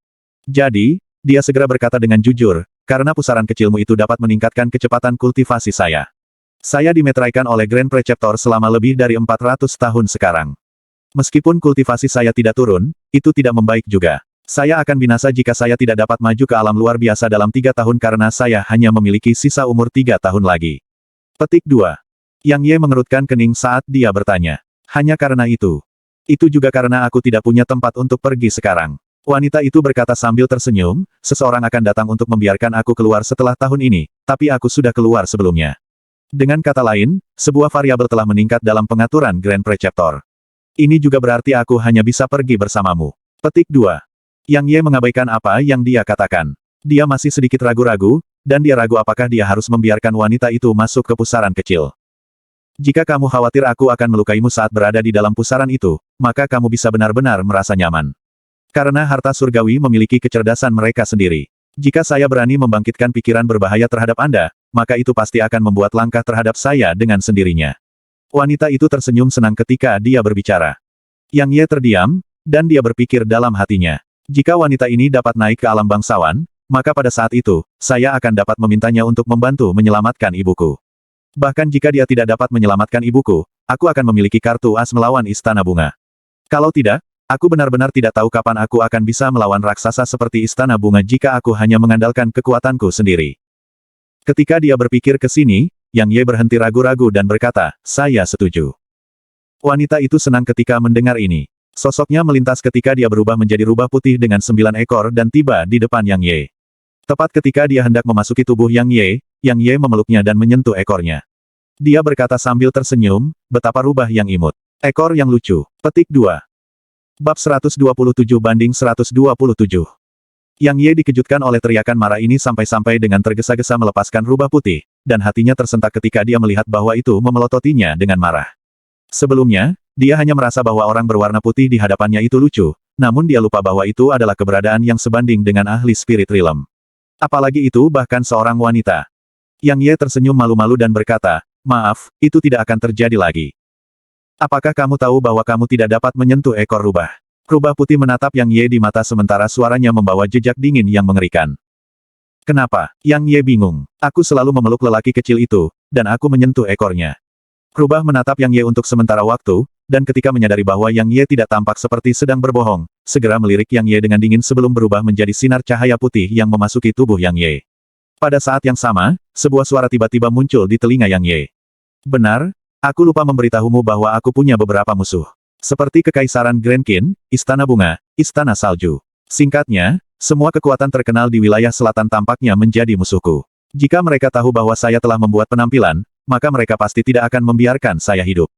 Jadi, dia segera berkata dengan jujur, karena pusaran kecilmu itu dapat meningkatkan kecepatan kultivasi saya. Saya dimeteraikan oleh Grand Preceptor selama lebih dari 400 tahun sekarang. Meskipun kultivasi saya tidak turun, itu tidak membaik juga. Saya akan binasa jika saya tidak dapat maju ke alam luar biasa dalam 3 tahun karena saya hanya memiliki sisa umur 3 tahun lagi. Petik 2. Yang Ye mengerutkan kening saat dia bertanya. Hanya karena itu. Itu juga karena aku tidak punya tempat untuk pergi sekarang. Wanita itu berkata sambil tersenyum, seseorang akan datang untuk membiarkan aku keluar setelah tahun ini, tapi aku sudah keluar sebelumnya. Dengan kata lain, sebuah variabel telah meningkat dalam pengaturan Grand Preceptor. Ini juga berarti aku hanya bisa pergi bersamamu. Petik 2. Yang Ye mengabaikan apa yang dia katakan. Dia masih sedikit ragu-ragu, dan dia ragu apakah dia harus membiarkan wanita itu masuk ke pusaran kecil. Jika kamu khawatir aku akan melukaimu saat berada di dalam pusaran itu, maka kamu bisa benar-benar merasa nyaman. Karena harta surgawi memiliki kecerdasan mereka sendiri. Jika saya berani membangkitkan pikiran berbahaya terhadap Anda, maka itu pasti akan membuat langkah terhadap saya dengan sendirinya. Wanita itu tersenyum senang ketika dia berbicara. Yang Ye terdiam, dan dia berpikir dalam hatinya. Jika wanita ini dapat naik ke alam bangsawan, maka pada saat itu, saya akan dapat memintanya untuk membantu menyelamatkan ibuku. Bahkan jika dia tidak dapat menyelamatkan ibuku, aku akan memiliki kartu as melawan Istana Bunga. Kalau tidak, aku benar-benar tidak tahu kapan aku akan bisa melawan raksasa seperti Istana Bunga jika aku hanya mengandalkan kekuatanku sendiri. Ketika dia berpikir ke sini, Yang Ye berhenti ragu-ragu dan berkata, saya setuju. Wanita itu senang ketika mendengar ini. Sosoknya melintas ketika dia berubah menjadi rubah putih dengan 9 ekor dan tiba di depan Yang Ye. Tepat ketika dia hendak memasuki tubuh Yang Ye memeluknya dan menyentuh ekornya. Dia berkata sambil tersenyum, betapa rubah yang imut. Ekor yang lucu. Petik 2. Bab 127-127. Yang Ye dikejutkan oleh teriakan marah ini sampai-sampai dengan tergesa-gesa melepaskan rubah putih, dan hatinya tersentak ketika dia melihat bahwa itu memelototinya dengan marah. Sebelumnya, dia hanya merasa bahwa orang berwarna putih di hadapannya itu lucu, namun dia lupa bahwa itu adalah keberadaan yang sebanding dengan ahli Spirit Realm. Apalagi itu bahkan seorang wanita. Yang Ye tersenyum malu-malu dan berkata, maaf, itu tidak akan terjadi lagi. Apakah kamu tahu bahwa kamu tidak dapat menyentuh ekor rubah? Rubah putih menatap Yang Ye di mata sementara suaranya membawa jejak dingin yang mengerikan. Kenapa? Yang Ye bingung. Aku selalu memeluk lelaki kecil itu, dan aku menyentuh ekornya. Rubah menatap Yang Ye untuk sementara waktu, dan ketika menyadari bahwa Yang Ye tidak tampak seperti sedang berbohong, segera melirik Yang Ye dengan dingin sebelum berubah menjadi sinar cahaya putih yang memasuki tubuh Yang Ye. Pada saat yang sama, sebuah suara tiba-tiba muncul di telinga Yang Ye. Benar, aku lupa memberitahumu bahwa aku punya beberapa musuh. Seperti Kekaisaran Grand Qin, Istana Bunga, Istana Salju. Singkatnya, semua kekuatan terkenal di wilayah selatan tampaknya menjadi musuhku. Jika mereka tahu bahwa saya telah membuat penampilan, maka mereka pasti tidak akan membiarkan saya hidup.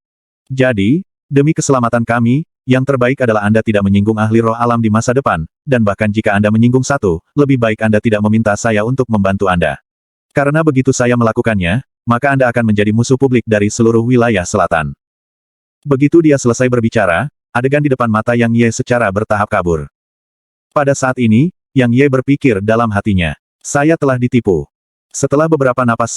Jadi, demi keselamatan kami, yang terbaik adalah Anda tidak menyinggung ahli roh alam di masa depan, dan bahkan jika Anda menyinggung satu, lebih baik Anda tidak meminta saya untuk membantu Anda. Karena begitu saya melakukannya, maka Anda akan menjadi musuh publik dari seluruh wilayah selatan. Begitu dia selesai berbicara, adegan di depan mata Yang Ye secara bertahap kabur. Pada saat ini, Yang Ye berpikir dalam hatinya, saya telah ditipu. Setelah beberapa napas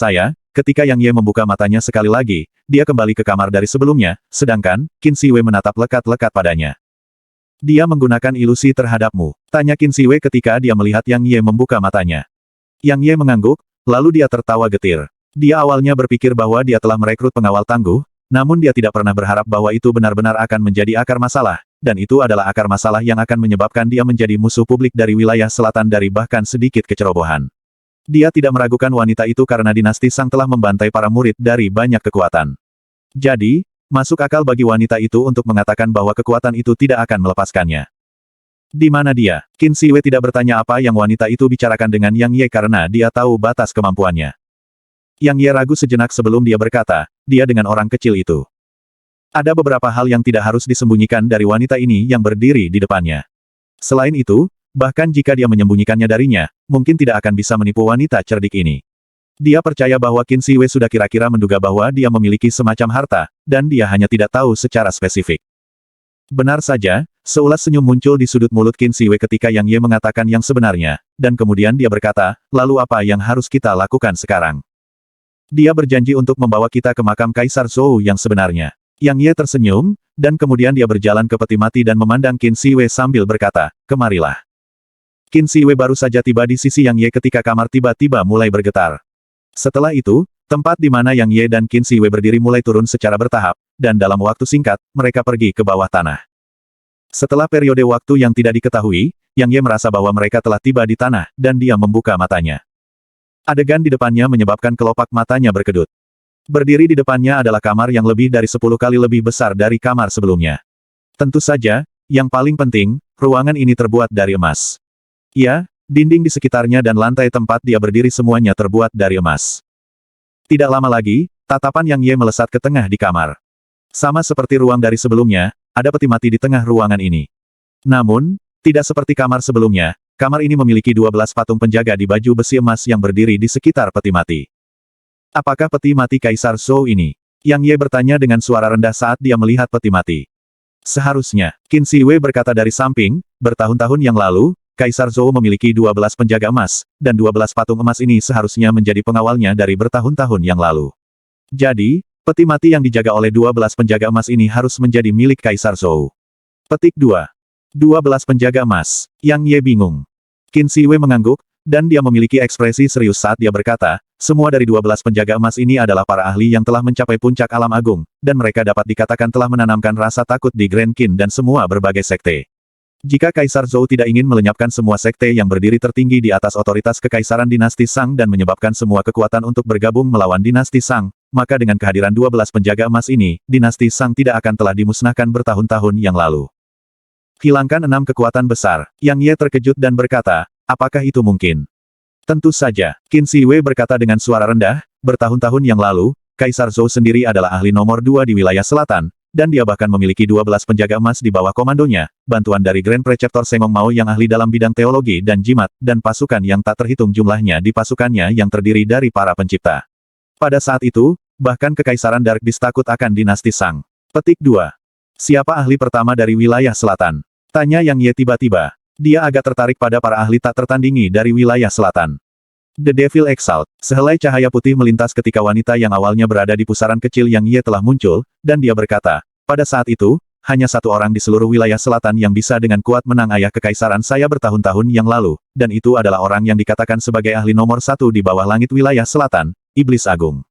ketika Yang Ye membuka matanya sekali lagi, dia kembali ke kamar dari sebelumnya, sedangkan, Qin Siwei menatap lekat-lekat padanya. Dia menggunakan ilusi terhadapmu, tanya Qin Siwei ketika dia melihat Yang Ye membuka matanya. Yang Ye mengangguk, lalu dia tertawa getir. Dia awalnya berpikir bahwa dia telah merekrut pengawal tangguh, namun dia tidak pernah berharap bahwa itu benar-benar akan menjadi akar masalah, dan itu adalah akar masalah yang akan menyebabkan dia menjadi musuh publik dari wilayah selatan dari bahkan sedikit kecerobohan. Dia tidak meragukan wanita itu karena dinasti Sang telah membantai para murid dari banyak kekuatan. Jadi, masuk akal bagi wanita itu untuk mengatakan bahwa kekuatan itu tidak akan melepaskannya. Di mana dia? Qin Siwei tidak bertanya apa yang wanita itu bicarakan dengan Yang Ye karena dia tahu batas kemampuannya. Yang Ye ragu sejenak sebelum dia berkata, dia dengan orang kecil itu. Ada beberapa hal yang tidak harus disembunyikan dari wanita ini yang berdiri di depannya. Selain itu, bahkan jika dia menyembunyikannya darinya, mungkin tidak akan bisa menipu wanita cerdik ini. Dia percaya bahwa Qin Siwei sudah kira-kira menduga bahwa dia memiliki semacam harta, dan dia hanya tidak tahu secara spesifik. Benar saja, seulas senyum muncul di sudut mulut Qin Siwei ketika Yang Ye mengatakan yang sebenarnya, dan kemudian dia berkata, lalu apa yang harus kita lakukan sekarang? Dia berjanji untuk membawa kita ke makam Kaisar Zhou yang sebenarnya. Yang Ye tersenyum, dan kemudian dia berjalan ke peti mati dan memandang Qin Siwei sambil berkata, kemarilah. Qin Siwei baru saja tiba di sisi Yang Ye ketika kamar tiba-tiba mulai bergetar. Setelah itu, tempat di mana Yang Ye dan Qin Siwei berdiri mulai turun secara bertahap, dan dalam waktu singkat, mereka pergi ke bawah tanah. Setelah periode waktu yang tidak diketahui, Yang Ye merasa bahwa mereka telah tiba di tanah, dan dia membuka matanya. Adegan di depannya menyebabkan kelopak matanya berkedut. Berdiri di depannya adalah kamar yang lebih dari 10 kali lebih besar dari kamar sebelumnya. Tentu saja, yang paling penting, ruangan ini terbuat dari emas. Ya, dinding di sekitarnya dan lantai tempat dia berdiri semuanya terbuat dari emas. Tidak lama lagi, tatapan Yang Ye melesat ke tengah di kamar. Sama seperti ruang dari sebelumnya, ada peti mati di tengah ruangan ini. Namun, tidak seperti kamar sebelumnya, kamar ini memiliki 12 patung penjaga di baju besi emas yang berdiri di sekitar peti mati. Apakah peti mati Kaisar Zhou ini? Yang Ye bertanya dengan suara rendah saat dia melihat peti mati. Seharusnya, Qin Siwei berkata dari samping, bertahun-tahun yang lalu, Kaisar Zhou memiliki 12 penjaga emas, dan 12 patung emas ini seharusnya menjadi pengawalnya dari bertahun-tahun yang lalu. Jadi, peti mati yang dijaga oleh 12 penjaga emas ini harus menjadi milik Kaisar Zhou. Petik 2. 12 penjaga emas. Yang Ye bingung. Qin Siwei mengangguk, dan dia memiliki ekspresi serius saat dia berkata, semua dari 12 penjaga emas ini adalah para ahli yang telah mencapai puncak alam agung, dan mereka dapat dikatakan telah menanamkan rasa takut di Grand Qin dan semua berbagai sekte. Jika Kaisar Zhou tidak ingin melenyapkan semua sekte yang berdiri tertinggi di atas otoritas kekaisaran dinasti Sang dan menyebabkan semua kekuatan untuk bergabung melawan dinasti Sang, maka dengan kehadiran 12 penjaga emas ini, dinasti Sang tidak akan telah dimusnahkan bertahun-tahun yang lalu. Hilangkan 6 kekuatan besar. Yang Ye terkejut dan berkata, apakah itu mungkin? Tentu saja, Qin Siwei berkata dengan suara rendah, bertahun-tahun yang lalu, Kaisar Zhou sendiri adalah ahli nomor 2 di wilayah selatan, dan dia bahkan memiliki 12 penjaga emas di bawah komandonya, bantuan dari Grand Preceptor Sengong Mao yang ahli dalam bidang teologi dan jimat, dan pasukan yang tak terhitung jumlahnya di pasukannya yang terdiri dari para pencipta. Pada saat itu, bahkan Kekaisaran Dark Beast takut akan dinasti Sang. Petik 2. Siapa ahli pertama dari wilayah selatan? Tanya Yang Ye tiba-tiba. Dia agak tertarik pada para ahli tak tertandingi dari wilayah selatan. The Devil Exalt. Sehelai cahaya putih melintas ketika wanita yang awalnya berada di pusaran kecil Yang Ye telah muncul, dan dia berkata, pada saat itu, hanya satu orang di seluruh wilayah selatan yang bisa dengan kuat menang ayah kekaisaran saya bertahun-tahun yang lalu, dan itu adalah orang yang dikatakan sebagai ahli nomor 1 di bawah langit wilayah selatan, Iblis Agung.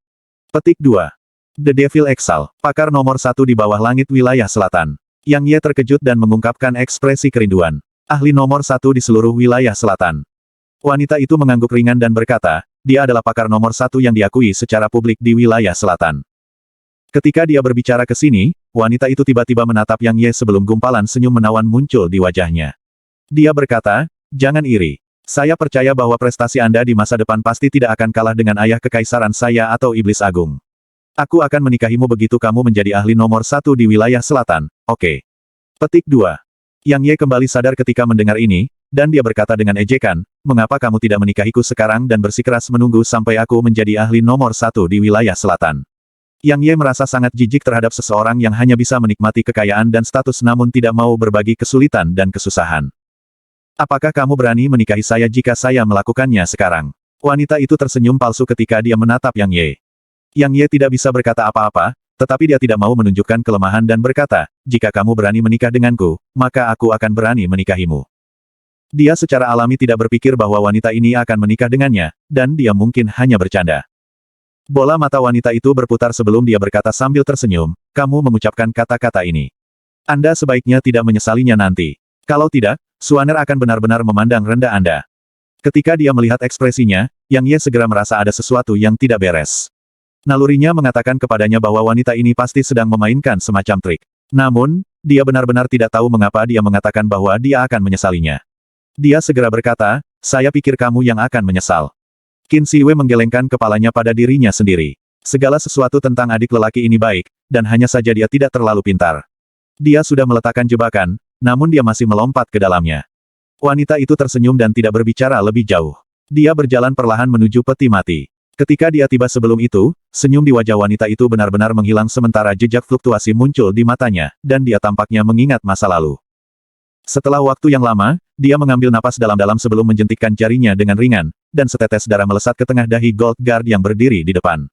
Petik 2. The Devil Exalt. Pakar nomor 1 di bawah langit wilayah selatan. Yang Ye terkejut dan mengungkapkan ekspresi kerinduan. Ahli nomor 1 di seluruh wilayah selatan. Wanita itu mengangguk ringan dan berkata, dia adalah pakar nomor 1 yang diakui secara publik di wilayah selatan. Ketika dia berbicara ke sini, wanita itu tiba-tiba menatap Yang Ye sebelum gumpalan senyum menawan muncul di wajahnya. Dia berkata, Jangan iri. Saya percaya bahwa prestasi Anda di masa depan pasti tidak akan kalah dengan ayah kekaisaran saya atau iblis agung. Aku akan menikahimu begitu kamu menjadi ahli nomor 1 di wilayah selatan, oke? Petik 2. Yang Ye kembali sadar ketika mendengar ini, dan dia berkata dengan ejekan, mengapa kamu tidak menikahiku sekarang dan bersikeras menunggu sampai aku menjadi ahli nomor 1 di wilayah selatan? Yang Ye merasa sangat jijik terhadap seseorang yang hanya bisa menikmati kekayaan dan status namun tidak mau berbagi kesulitan dan kesusahan. Apakah kamu berani menikahi saya jika saya melakukannya sekarang? Wanita itu tersenyum palsu ketika dia menatap Yang Ye. Yang Ye tidak bisa berkata apa-apa, tetapi dia tidak mau menunjukkan kelemahan dan berkata, jika kamu berani menikah denganku, maka aku akan berani menikahimu. Dia secara alami tidak berpikir bahwa wanita ini akan menikah dengannya, dan dia mungkin hanya bercanda. Bola mata wanita itu berputar sebelum dia berkata sambil tersenyum, kamu mengucapkan kata-kata ini. Anda sebaiknya tidak menyesalinya nanti. Kalau tidak, Suaner akan benar-benar memandang rendah Anda. Ketika dia melihat ekspresinya, Yang Ye segera merasa ada sesuatu yang tidak beres. Nalurinya mengatakan kepadanya bahwa wanita ini pasti sedang memainkan semacam trik. Namun, dia benar-benar tidak tahu mengapa dia mengatakan bahwa dia akan menyesalinya. Dia segera berkata, saya pikir kamu yang akan menyesal. Qin Siwei menggelengkan kepalanya pada dirinya sendiri. Segala sesuatu tentang adik lelaki ini baik, dan hanya saja dia tidak terlalu pintar. Dia sudah meletakkan jebakan, namun dia masih melompat ke dalamnya. Wanita itu tersenyum dan tidak berbicara lebih jauh. Dia berjalan perlahan menuju peti mati. Ketika dia tiba sebelum itu, senyum di wajah wanita itu benar-benar menghilang sementara jejak fluktuasi muncul di matanya, dan dia tampaknya mengingat masa lalu. Setelah waktu yang lama, dia mengambil napas dalam-dalam sebelum menjentikkan jarinya dengan ringan, dan setetes darah melesat ke tengah dahi Gold Guard yang berdiri di depan.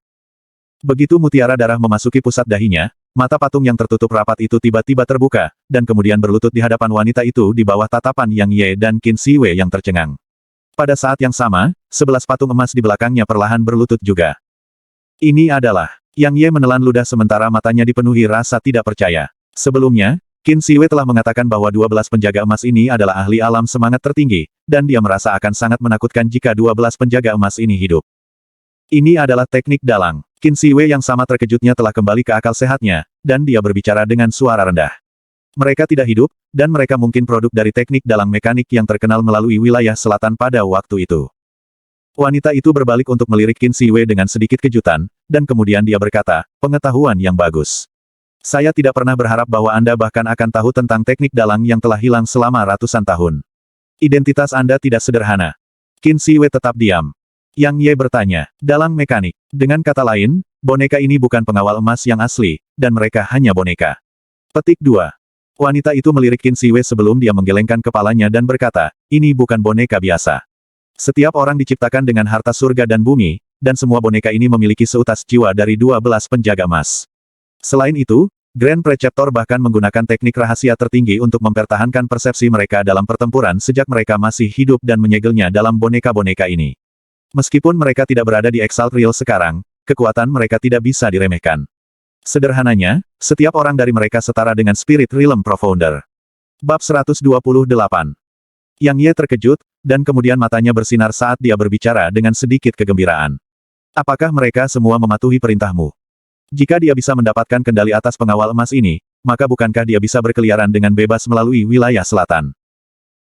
Begitu mutiara darah memasuki pusat dahinya, mata patung yang tertutup rapat itu tiba-tiba terbuka, dan kemudian berlutut di hadapan wanita itu di bawah tatapan Yang Ye dan Qin Siwei yang tercengang. Pada saat yang sama, 11 patung emas di belakangnya perlahan berlutut juga. Ini adalah... Yang Ye menelan ludah sementara matanya dipenuhi rasa tidak percaya. Sebelumnya, Qin Siwei telah mengatakan bahwa 12 penjaga emas ini adalah ahli alam semangat tertinggi, dan dia merasa akan sangat menakutkan jika 12 penjaga emas ini hidup. Ini adalah teknik dalang. Qin Siwei yang sama terkejutnya telah kembali ke akal sehatnya, dan dia berbicara dengan suara rendah. Mereka tidak hidup, dan mereka mungkin produk dari teknik dalang mekanik yang terkenal melalui wilayah selatan pada waktu itu. Wanita itu berbalik untuk melirik Qin Siwei dengan sedikit kejutan, dan kemudian dia berkata, pengetahuan yang bagus. Saya tidak pernah berharap bahwa Anda bahkan akan tahu tentang teknik dalang yang telah hilang selama ratusan tahun. Identitas Anda tidak sederhana. Qin Siwei tetap diam. Yang Ye bertanya, dalang mekanik. Dengan kata lain, boneka ini bukan pengawal emas yang asli, dan mereka hanya boneka. Petik 2. Wanita itu melirik Qin Siwei sebelum dia menggelengkan kepalanya dan berkata, ini bukan boneka biasa. Setiap orang diciptakan dengan harta surga dan bumi, dan semua boneka ini memiliki seutas jiwa dari 12 penjaga emas. Selain itu, Grand Preceptor bahkan menggunakan teknik rahasia tertinggi untuk mempertahankan persepsi mereka dalam pertempuran sejak mereka masih hidup dan menyegelnya dalam boneka-boneka ini. Meskipun mereka tidak berada di Exalt Realm sekarang, kekuatan mereka tidak bisa diremehkan. Sederhananya, setiap orang dari mereka setara dengan Spirit Realm Profounder. Bab 128. Yang Ye terkejut, dan kemudian matanya bersinar saat dia berbicara dengan sedikit kegembiraan. Apakah mereka semua mematuhi perintahmu? Jika dia bisa mendapatkan kendali atas pengawal emas ini, maka bukankah dia bisa berkeliaran dengan bebas melalui wilayah selatan?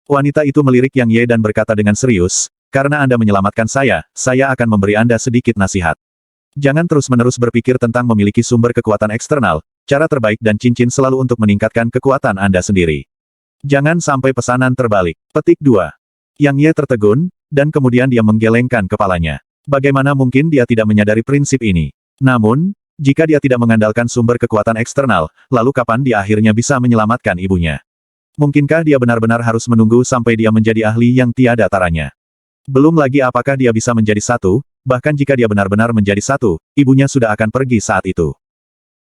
Wanita itu melirik Yang Ye dan berkata dengan serius, karena Anda menyelamatkan saya akan memberi Anda sedikit nasihat. Jangan terus-menerus berpikir tentang memiliki sumber kekuatan eksternal, cara terbaik dan cincin selalu untuk meningkatkan kekuatan Anda sendiri. Jangan sampai pesanan terbalik. Petik 2. Yang Ye tertegun, dan kemudian dia menggelengkan kepalanya. Bagaimana mungkin dia tidak menyadari prinsip ini? Namun, jika dia tidak mengandalkan sumber kekuatan eksternal, lalu kapan dia akhirnya bisa menyelamatkan ibunya? Mungkinkah dia benar-benar harus menunggu sampai dia menjadi ahli yang tiada taranya? Belum lagi apakah dia bisa menjadi satu, bahkan jika dia benar-benar menjadi satu, ibunya sudah akan pergi saat itu.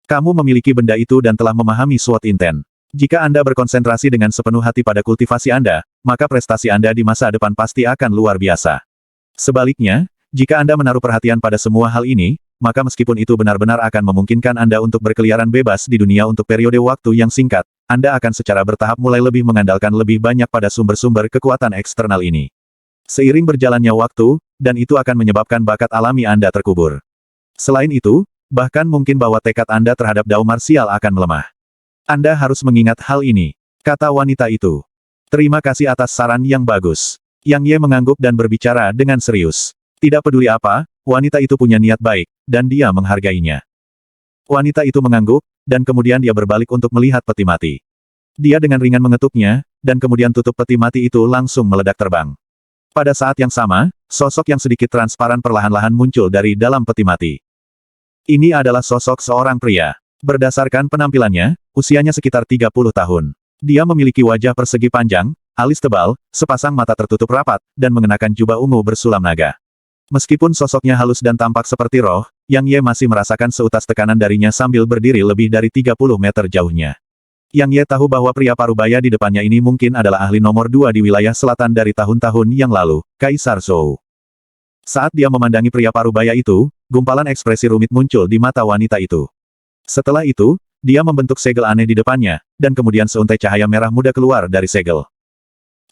Kamu memiliki benda itu dan telah memahami SWOT intent. Jika Anda berkonsentrasi dengan sepenuh hati pada kultivasi Anda, maka prestasi Anda di masa depan pasti akan luar biasa. Sebaliknya, jika Anda menaruh perhatian pada semua hal ini, maka meskipun itu benar-benar akan memungkinkan Anda untuk berkeliaran bebas di dunia untuk periode waktu yang singkat, Anda akan secara bertahap mulai lebih mengandalkan lebih banyak pada sumber-sumber kekuatan eksternal ini. Seiring berjalannya waktu, dan itu akan menyebabkan bakat alami Anda terkubur. Selain itu, bahkan mungkin bahwa tekad Anda terhadap dao marsial akan melemah. Anda harus mengingat hal ini, kata wanita itu. Terima kasih atas saran yang bagus. Yang Ye mengangguk dan berbicara dengan serius. Tidak peduli apa, wanita itu punya niat baik, dan dia menghargainya. Wanita itu mengangguk, dan kemudian dia berbalik untuk melihat peti mati. Dia dengan ringan mengetuknya, dan kemudian tutup peti mati itu langsung meledak terbang. Pada saat yang sama, sosok yang sedikit transparan perlahan-lahan muncul dari dalam peti mati. Ini adalah sosok seorang pria. Berdasarkan penampilannya, usianya sekitar 30 tahun. Dia memiliki wajah persegi panjang, alis tebal, sepasang mata tertutup rapat, dan mengenakan jubah ungu bersulam naga. Meskipun sosoknya halus dan tampak seperti roh, Yang Ye masih merasakan seutas tekanan darinya sambil berdiri lebih dari 30 meter jauhnya. Yang Ye tahu bahwa pria parubaya di depannya ini mungkin adalah ahli nomor 2 di wilayah selatan dari tahun-tahun yang lalu, Kaisar Zhou. Saat dia memandangi pria parubaya itu, gumpalan ekspresi rumit muncul di mata wanita itu. Setelah itu, dia membentuk segel aneh di depannya, dan kemudian seuntai cahaya merah muda keluar dari segel.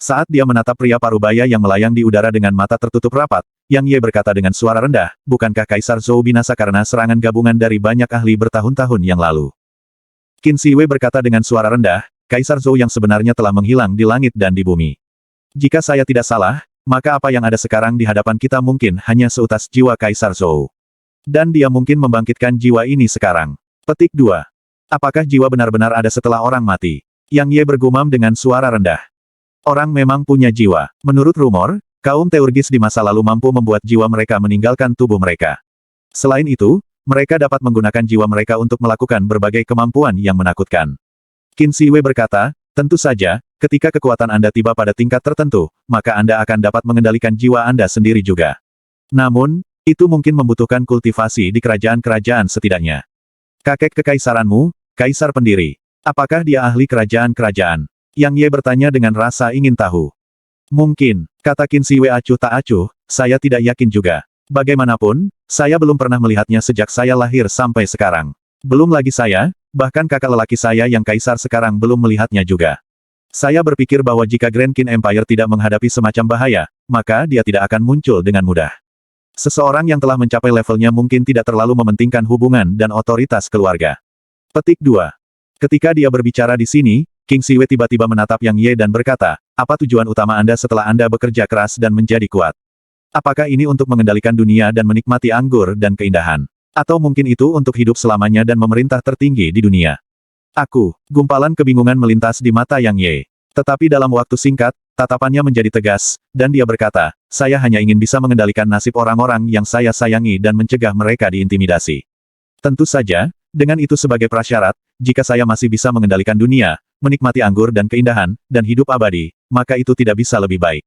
Saat dia menatap pria parubaya yang melayang di udara dengan mata tertutup rapat, Yang Ye berkata dengan suara rendah, bukankah Kaisar Zhou binasa karena serangan gabungan dari banyak ahli bertahun-tahun yang lalu? Qin Shiwei berkata dengan suara rendah, Kaisar Zhou yang sebenarnya telah menghilang di langit dan di bumi. Jika saya tidak salah, maka apa yang ada sekarang di hadapan kita mungkin hanya seutas jiwa Kaisar Zhou. Dan dia mungkin membangkitkan jiwa ini sekarang. Petik 2. Apakah jiwa benar-benar ada setelah orang mati? Yang Ye bergumam dengan suara rendah. Orang memang punya jiwa. Menurut rumor, kaum Teurgis di masa lalu mampu membuat jiwa mereka meninggalkan tubuh mereka. Selain itu, mereka dapat menggunakan jiwa mereka untuk melakukan berbagai kemampuan yang menakutkan. Qin Shiwei berkata, tentu saja, ketika kekuatan Anda tiba pada tingkat tertentu, maka Anda akan dapat mengendalikan jiwa Anda sendiri juga. Namun, itu mungkin membutuhkan kultivasi di kerajaan-kerajaan setidaknya. Kakek kekaisaranmu, Kaisar pendiri. Apakah dia ahli kerajaan-kerajaan? Yang Ye bertanya dengan rasa ingin tahu. Mungkin, kata Qin Shiwei acuh tak acuh, saya tidak yakin juga. Bagaimanapun, saya belum pernah melihatnya sejak saya lahir sampai sekarang. Belum lagi saya, bahkan kakak lelaki saya yang kaisar sekarang belum melihatnya juga. Saya berpikir bahwa jika Grand Qin Empire tidak menghadapi semacam bahaya, maka dia tidak akan muncul dengan mudah. Seseorang yang telah mencapai levelnya mungkin tidak terlalu mementingkan hubungan dan otoritas keluarga. Petik 2. Ketika dia berbicara di sini, Qin Shiwei tiba-tiba menatap Yang Ye dan berkata, apa tujuan utama Anda setelah Anda bekerja keras dan menjadi kuat? Apakah ini untuk mengendalikan dunia dan menikmati anggur dan keindahan? Atau mungkin itu untuk hidup selamanya dan memerintah tertinggi di dunia? Gumpalan kebingungan melintas di mata Yang Ye. Tetapi dalam waktu singkat, tatapannya menjadi tegas, dan dia berkata, saya hanya ingin bisa mengendalikan nasib orang-orang yang saya sayangi dan mencegah mereka diintimidasi. Tentu saja, dengan itu sebagai prasyarat, jika saya masih bisa mengendalikan dunia, menikmati anggur dan keindahan, dan hidup abadi, maka itu tidak bisa lebih baik.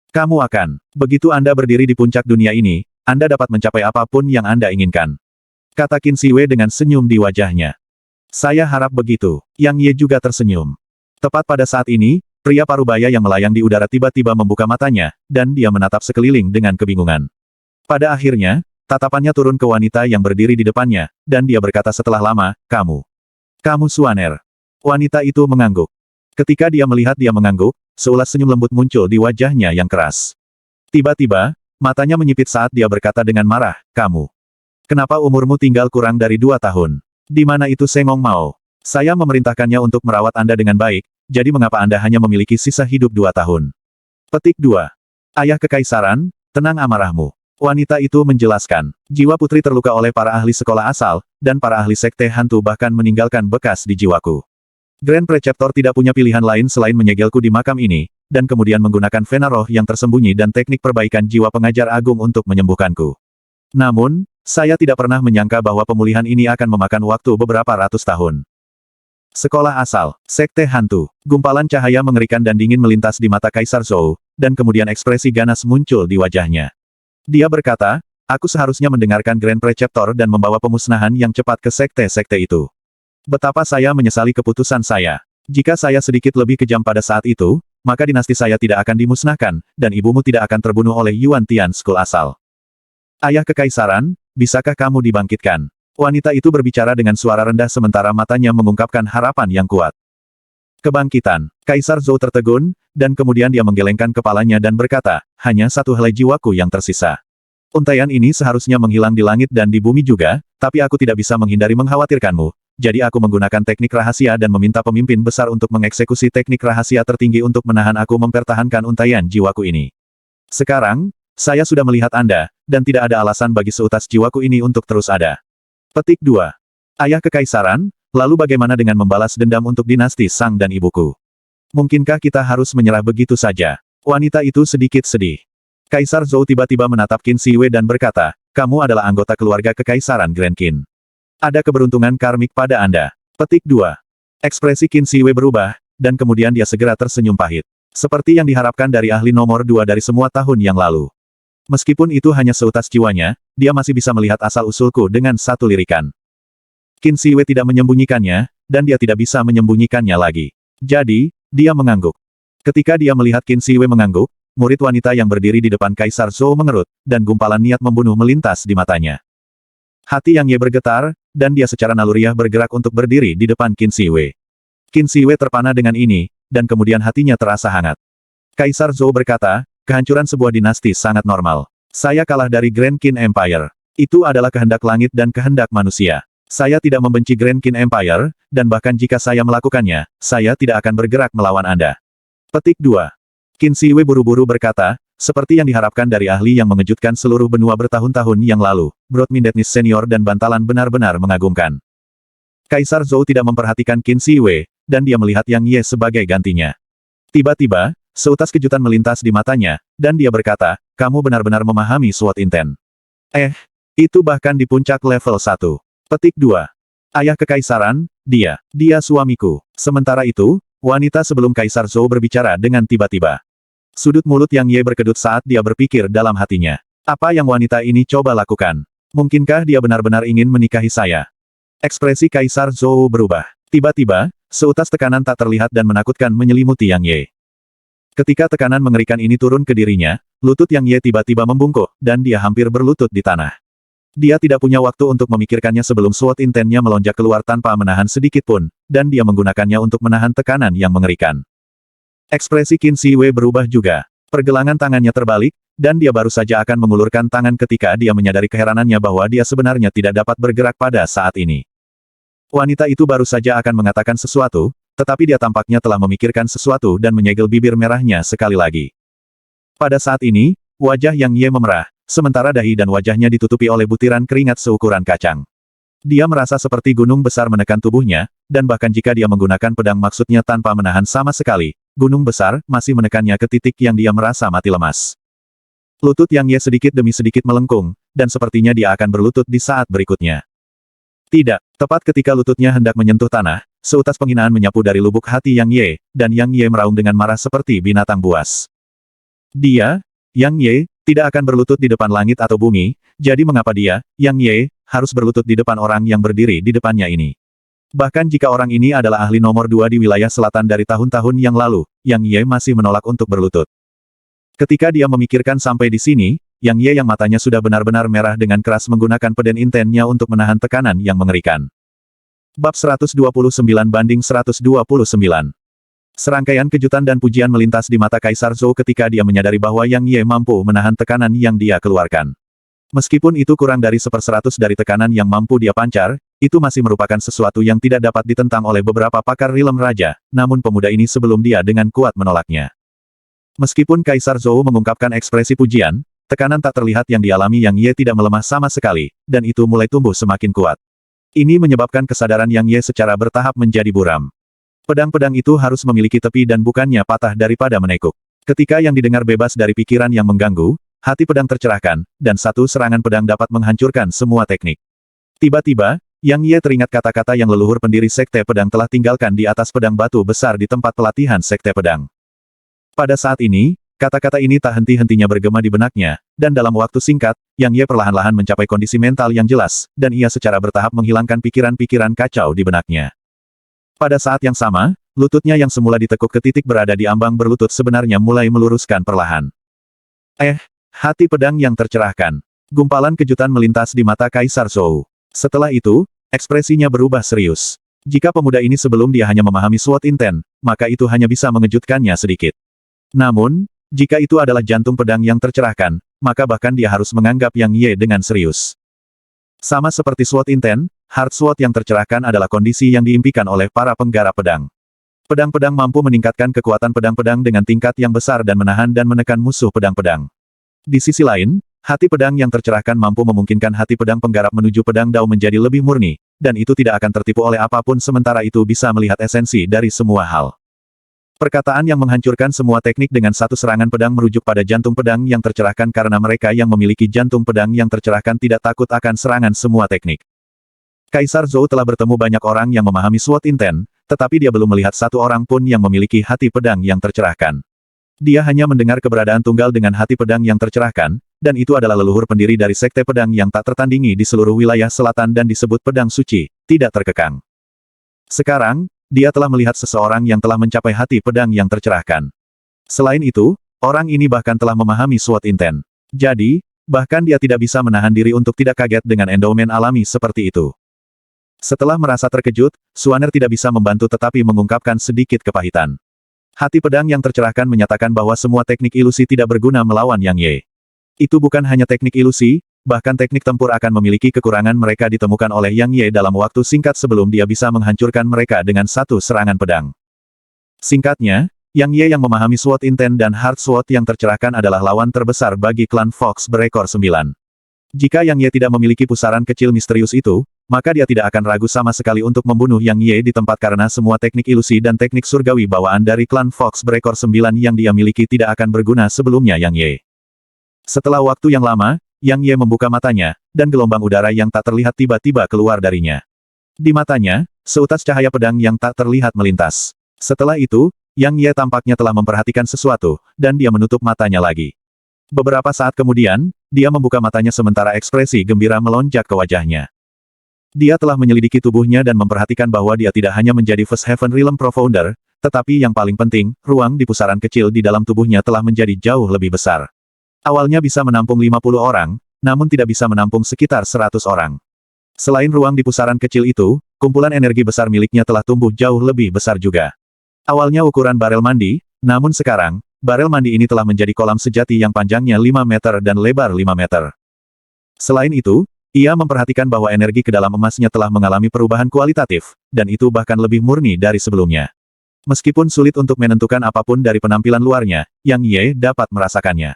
Kamu akan, begitu Anda berdiri di puncak dunia ini, Anda dapat mencapai apapun yang Anda inginkan. Kata Qin Shiwei dengan senyum di wajahnya. Saya harap begitu. Yang Ye juga tersenyum. Tepat pada saat ini, pria parubaya yang melayang di udara tiba-tiba membuka matanya, dan dia menatap sekeliling dengan kebingungan. Pada akhirnya, tatapannya turun ke wanita yang berdiri di depannya, dan dia berkata setelah lama, Kamu Suaner. Wanita itu mengangguk. Ketika dia melihat dia mengangguk, seulas senyum lembut muncul di wajahnya yang keras. Tiba-tiba, matanya menyipit saat dia berkata dengan marah, kamu. Kenapa umurmu tinggal kurang dari 2 tahun? Di mana itu Sengong Mao? Saya memerintahkannya untuk merawat Anda dengan baik, jadi mengapa Anda hanya memiliki sisa hidup 2 tahun? Petik 2. Ayah Kekaisaran, tenang amarahmu. Wanita itu menjelaskan, jiwa putri terluka oleh para ahli sekolah asal, dan para ahli sekte hantu bahkan meninggalkan bekas di jiwaku. Grand Preceptor tidak punya pilihan lain selain menyegelku di makam ini, dan kemudian menggunakan vena roh yang tersembunyi dan teknik perbaikan jiwa pengajar agung untuk menyembuhkanku. Namun, saya tidak pernah menyangka bahwa pemulihan ini akan memakan waktu beberapa ratus tahun. Sekolah asal, sekte hantu, gumpalan cahaya mengerikan dan dingin melintas di mata Kaisar Zhou, dan kemudian ekspresi ganas muncul di wajahnya. Dia berkata, aku seharusnya mendengarkan Grand Preceptor dan membawa pemusnahan yang cepat ke sekte-sekte itu. Betapa saya menyesali keputusan saya. Jika saya sedikit lebih kejam pada saat itu, maka dinasti saya tidak akan dimusnahkan, dan ibumu tidak akan terbunuh oleh Yuan Tian School asal. Ayah Kekaisaran, bisakah kamu dibangkitkan? Wanita itu berbicara dengan suara rendah sementara matanya mengungkapkan harapan yang kuat. Kebangkitan. Kaisar Zhou tertegun, dan kemudian dia menggelengkan kepalanya dan berkata, hanya satu helai jiwaku yang tersisa. Untaian ini seharusnya menghilang di langit dan di bumi juga, tapi aku tidak bisa menghindari mengkhawatirkanmu, jadi aku menggunakan teknik rahasia dan meminta pemimpin besar untuk mengeksekusi teknik rahasia tertinggi untuk menahan aku mempertahankan untaian jiwaku ini. Sekarang, saya sudah melihat Anda, dan tidak ada alasan bagi seutas jiwaku ini untuk terus ada. Petik 2. Ayah Kekaisaran, lalu bagaimana dengan membalas dendam untuk dinasti Sang dan ibuku? Mungkinkah kita harus menyerah begitu saja? Wanita itu sedikit sedih. Kaisar Zhou tiba-tiba menatap Qin Shiwei dan berkata, kamu adalah anggota keluarga Kekaisaran Grand Qin. Ada keberuntungan karmik pada Anda. Petik 2. Ekspresi Qin Shiwei berubah, dan kemudian dia segera tersenyum pahit. Seperti yang diharapkan dari ahli nomor 2 dari semua tahun yang lalu. Meskipun itu hanya seutas jiwanya, dia masih bisa melihat asal-usulku dengan satu lirikan. Qin Shiwei tidak menyembunyikannya, dan dia tidak bisa menyembunyikannya lagi. Jadi, dia mengangguk. Ketika dia melihat Qin Shiwei mengangguk, murid wanita yang berdiri di depan Kaisar Zhou mengerut, dan gumpalan niat membunuh melintas di matanya. Hati Yang Ye bergetar, dan dia secara naluriah bergerak untuk berdiri di depan Qin Shiwei. Qin Shiwei terpana dengan ini, dan kemudian hatinya terasa hangat. Kaisar Zhou berkata, kehancuran sebuah dinasti sangat normal. Saya kalah dari Grand Qin Empire. Itu adalah kehendak langit dan kehendak manusia. Saya tidak membenci Grand Qin Empire, dan bahkan jika saya melakukannya, saya tidak akan bergerak melawan Anda. Petik 2. Qin Shiwei buru-buru berkata, seperti yang diharapkan dari ahli yang mengejutkan seluruh benua bertahun-tahun yang lalu, Broadmindetnis Senior dan Bantalan benar-benar mengagumkan. Kaisar Zhou tidak memperhatikan Qin Shiwei, dan dia melihat Yang Ye sebagai gantinya. Tiba-tiba, seutas kejutan melintas di matanya, dan dia berkata, kamu benar-benar memahami SWOT Intent. Itu bahkan di puncak level 1. Petik 2. Ayah Kekaisaran, dia suamiku. Sementara itu, wanita sebelum Kaisar Zhou berbicara dengan tiba-tiba. Sudut mulut Yang Ye berkedut saat dia berpikir dalam hatinya. Apa yang wanita ini coba lakukan? Mungkinkah dia benar-benar ingin menikahi saya? Ekspresi Kaisar Zhou berubah. Tiba-tiba, seutas tekanan tak terlihat dan menakutkan menyelimuti Yang Ye. Ketika tekanan mengerikan ini turun ke dirinya, lutut Yang Ye tiba-tiba membungkuk, dan dia hampir berlutut di tanah. Dia tidak punya waktu untuk memikirkannya sebelum SWOT Intentnya melonjak keluar tanpa menahan sedikit pun, dan dia menggunakannya untuk menahan tekanan yang mengerikan. Ekspresi Qin Shiwei berubah juga. Pergelangan tangannya terbalik, dan dia baru saja akan mengulurkan tangan ketika dia menyadari keheranannya bahwa dia sebenarnya tidak dapat bergerak pada saat ini. Wanita itu baru saja akan mengatakan sesuatu, tetapi dia tampaknya telah memikirkan sesuatu dan menyegel bibir merahnya sekali lagi. Pada saat ini, wajah Yang Ye memerah, sementara dahi dan wajahnya ditutupi oleh butiran keringat seukuran kacang. Dia merasa seperti gunung besar menekan tubuhnya, dan bahkan jika dia menggunakan pedang maksudnya tanpa menahan sama sekali, gunung besar masih menekannya ke titik yang dia merasa mati lemas. Lutut Yang Ye sedikit demi sedikit melengkung, dan sepertinya dia akan berlutut di saat berikutnya. Tidak, tepat ketika lututnya hendak menyentuh tanah, seutas penghinaan menyapu dari lubuk hati Yang Ye, dan Yang Ye meraung dengan marah seperti binatang buas. Dia, Yang Ye, tidak akan berlutut di depan langit atau bumi, jadi mengapa dia, Yang Ye, harus berlutut di depan orang yang berdiri di depannya ini? Bahkan jika orang ini adalah ahli nomor 2 di wilayah selatan dari tahun-tahun yang lalu, Yang Ye masih menolak untuk berlutut. Ketika dia memikirkan sampai di sini, Yang Ye yang matanya sudah benar-benar merah dengan keras menggunakan peden intennya untuk menahan tekanan yang mengerikan. Bab 129/129. Serangkaian kejutan dan pujian melintas di mata Kaisar Zhou ketika dia menyadari bahwa Yang Ye mampu menahan tekanan yang dia keluarkan. Meskipun itu kurang dari 1/100 dari tekanan yang mampu dia pancar, itu masih merupakan sesuatu yang tidak dapat ditentang oleh beberapa pakar rilem raja, namun pemuda ini sebelum dia dengan kuat menolaknya. Meskipun Kaisar Zhou mengungkapkan ekspresi pujian, tekanan tak terlihat yang dialami Yang Ye tidak melemah sama sekali, dan itu mulai tumbuh semakin kuat. Ini menyebabkan kesadaran Yang Ye secara bertahap menjadi buram. Pedang-pedang itu harus memiliki tepi dan bukannya patah daripada menekuk. Ketika yang didengar bebas dari pikiran yang mengganggu, hati pedang tercerahkan, dan satu serangan pedang dapat menghancurkan semua teknik. Tiba-tiba, Yang Ye teringat kata-kata yang leluhur pendiri Sekte Pedang telah tinggalkan di atas pedang batu besar di tempat pelatihan Sekte Pedang. Pada saat ini, kata-kata ini tak henti-hentinya bergema di benaknya, dan dalam waktu singkat, Yang Ye perlahan-lahan mencapai kondisi mental yang jelas, dan ia secara bertahap menghilangkan pikiran-pikiran kacau di benaknya. Pada saat yang sama, lututnya yang semula ditekuk ke titik berada di ambang berlutut sebenarnya mulai meluruskan perlahan. Hati pedang yang tercerahkan. Gumpalan kejutan melintas di mata Kaisar Zhou. Setelah itu, ekspresinya berubah serius. Jika pemuda ini sebelum dia hanya memahami SWOT Intent, maka itu hanya bisa mengejutkannya sedikit. Namun, jika itu adalah jantung pedang yang tercerahkan, maka bahkan dia harus menganggap Yang Ye dengan serius. Sama seperti SWOT Intent, Heart Sword yang tercerahkan adalah kondisi yang diimpikan oleh para penggarap pedang. Pedang-pedang mampu meningkatkan kekuatan pedang-pedang dengan tingkat yang besar dan menahan dan menekan musuh pedang-pedang. Di sisi lain, hati pedang yang tercerahkan mampu memungkinkan hati pedang penggarap menuju pedang Dao menjadi lebih murni, dan itu tidak akan tertipu oleh apapun sementara itu bisa melihat esensi dari semua hal. Perkataan yang menghancurkan semua teknik dengan satu serangan pedang merujuk pada jantung pedang yang tercerahkan karena mereka yang memiliki jantung pedang yang tercerahkan tidak takut akan serangan semua teknik. Kaisar Zhou telah bertemu banyak orang yang memahami SWOT Inten, tetapi dia belum melihat satu orang pun yang memiliki hati pedang yang tercerahkan. Dia hanya mendengar keberadaan tunggal dengan hati pedang yang tercerahkan, dan itu adalah leluhur pendiri dari sekte pedang yang tak tertandingi di seluruh wilayah selatan dan disebut pedang suci, tidak terkekang. Sekarang, dia telah melihat seseorang yang telah mencapai hati pedang yang tercerahkan. Selain itu, orang ini bahkan telah memahami SWOT Inten. Jadi, bahkan dia tidak bisa menahan diri untuk tidak kaget dengan endowment alami seperti itu. Setelah merasa terkejut, Suaner tidak bisa membantu tetapi mengungkapkan sedikit kepahitan. Hati pedang yang tercerahkan menyatakan bahwa semua teknik ilusi tidak berguna melawan Yang Ye. Itu bukan hanya teknik ilusi, bahkan teknik tempur akan memiliki kekurangan mereka ditemukan oleh Yang Ye dalam waktu singkat sebelum dia bisa menghancurkan mereka dengan satu serangan pedang. Singkatnya, Yang Ye yang memahami SWOT Inten dan Heart Sword yang tercerahkan adalah lawan terbesar bagi klan Fox berekor 9. Jika Yang Ye tidak memiliki pusaran kecil misterius itu, maka dia tidak akan ragu sama sekali untuk membunuh Yang Ye di tempat karena semua teknik ilusi dan teknik surgawi bawaan dari klan Fox berekor 9 yang dia miliki tidak akan berguna sebelumnya Yang Ye. Setelah waktu yang lama, Yang Ye membuka matanya, dan gelombang udara yang tak terlihat tiba-tiba keluar darinya. Di matanya, seutas cahaya pedang yang tak terlihat melintas. Setelah itu, Yang Ye tampaknya telah memperhatikan sesuatu, dan dia menutup matanya lagi. Beberapa saat kemudian, dia membuka matanya sementara ekspresi gembira melonjak ke wajahnya. Dia telah menyelidiki tubuhnya dan memperhatikan bahwa dia tidak hanya menjadi First Heaven Realm Profounder, tetapi yang paling penting, ruang di pusaran kecil di dalam tubuhnya telah menjadi jauh lebih besar. Awalnya bisa menampung 50 orang, namun tidak bisa menampung sekitar 100 orang. Selain ruang di pusaran kecil itu, kumpulan energi besar miliknya telah tumbuh jauh lebih besar juga. Awalnya ukuran barel mandi, namun sekarang, barel mandi ini telah menjadi kolam sejati yang panjangnya 5 meter dan lebar 5 meter. Selain itu, ia memperhatikan bahwa energi ke dalam emasnya telah mengalami perubahan kualitatif, dan itu bahkan lebih murni dari sebelumnya. Meskipun sulit untuk menentukan apapun dari penampilan luarnya, Yang Ye dapat merasakannya.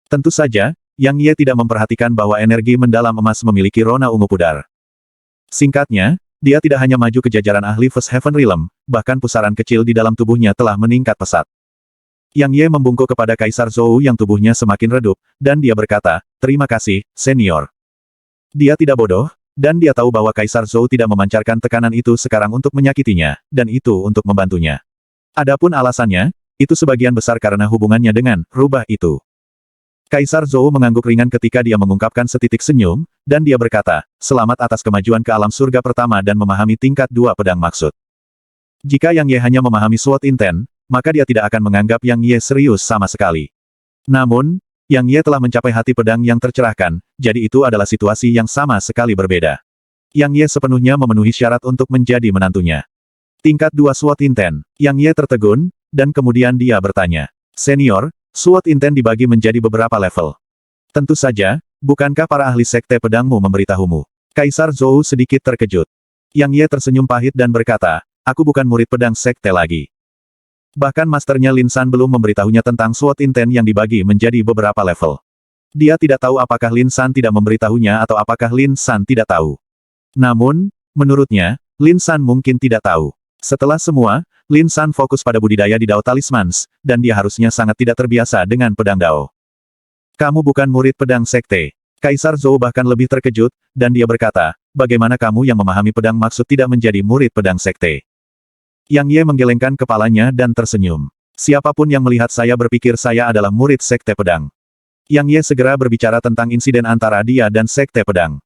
Tentu saja, Yang Ye tidak memperhatikan bahwa energi mendalam emas memiliki rona ungu pudar. Singkatnya, dia tidak hanya maju ke jajaran ahli First Heaven Realm, bahkan pusaran kecil di dalam tubuhnya telah meningkat pesat. Yang Ye membungkuk kepada Kaisar Zhou yang tubuhnya semakin redup, dan dia berkata, "Terima kasih, senior." Dia tidak bodoh, dan dia tahu bahwa Kaisar Zhou tidak memancarkan tekanan itu sekarang untuk menyakitinya, dan itu untuk membantunya. Adapun alasannya, itu sebagian besar karena hubungannya dengan rubah itu. Kaisar Zhou mengangguk ringan ketika dia mengungkapkan setitik senyum, dan dia berkata, "Selamat atas kemajuan ke alam surga pertama dan memahami tingkat 2 pedang maksud." Jika Yang Ye hanya memahami SWOT Inten, maka dia tidak akan menganggap Yang Ye serius sama sekali. Namun, Yang Ye telah mencapai hati pedang yang tercerahkan, jadi itu adalah situasi yang sama sekali berbeda. Yang Ye sepenuhnya memenuhi syarat untuk menjadi menantunya. Tingkat 2 SWOT Inten. Yang Ye tertegun, dan kemudian dia bertanya, "Senior, SWOT Inten dibagi menjadi beberapa level. Tentu saja, bukankah para ahli sekte pedangmu memberitahumu?" Kaisar Zhou sedikit terkejut. Yang Ye tersenyum pahit dan berkata, "Aku bukan murid pedang sekte lagi." Bahkan masternya Lin San belum memberitahunya tentang SWOT Inten yang dibagi menjadi beberapa level. Dia tidak tahu apakah Lin San tidak memberitahunya atau apakah Lin San tidak tahu. Namun, menurutnya, Lin San mungkin tidak tahu. Setelah semua, Lin San fokus pada budidaya di Dao Talismans, dan dia harusnya sangat tidak terbiasa dengan pedang Dao. "Kamu bukan murid pedang sekte." Kaisar Zhou bahkan lebih terkejut, dan dia berkata, "Bagaimana kamu yang memahami pedang maksud tidak menjadi murid pedang sekte?" Yang Ye menggelengkan kepalanya dan tersenyum. "Siapapun yang melihat saya berpikir saya adalah murid sekte pedang." Yang Ye segera berbicara tentang insiden antara dia dan sekte pedang.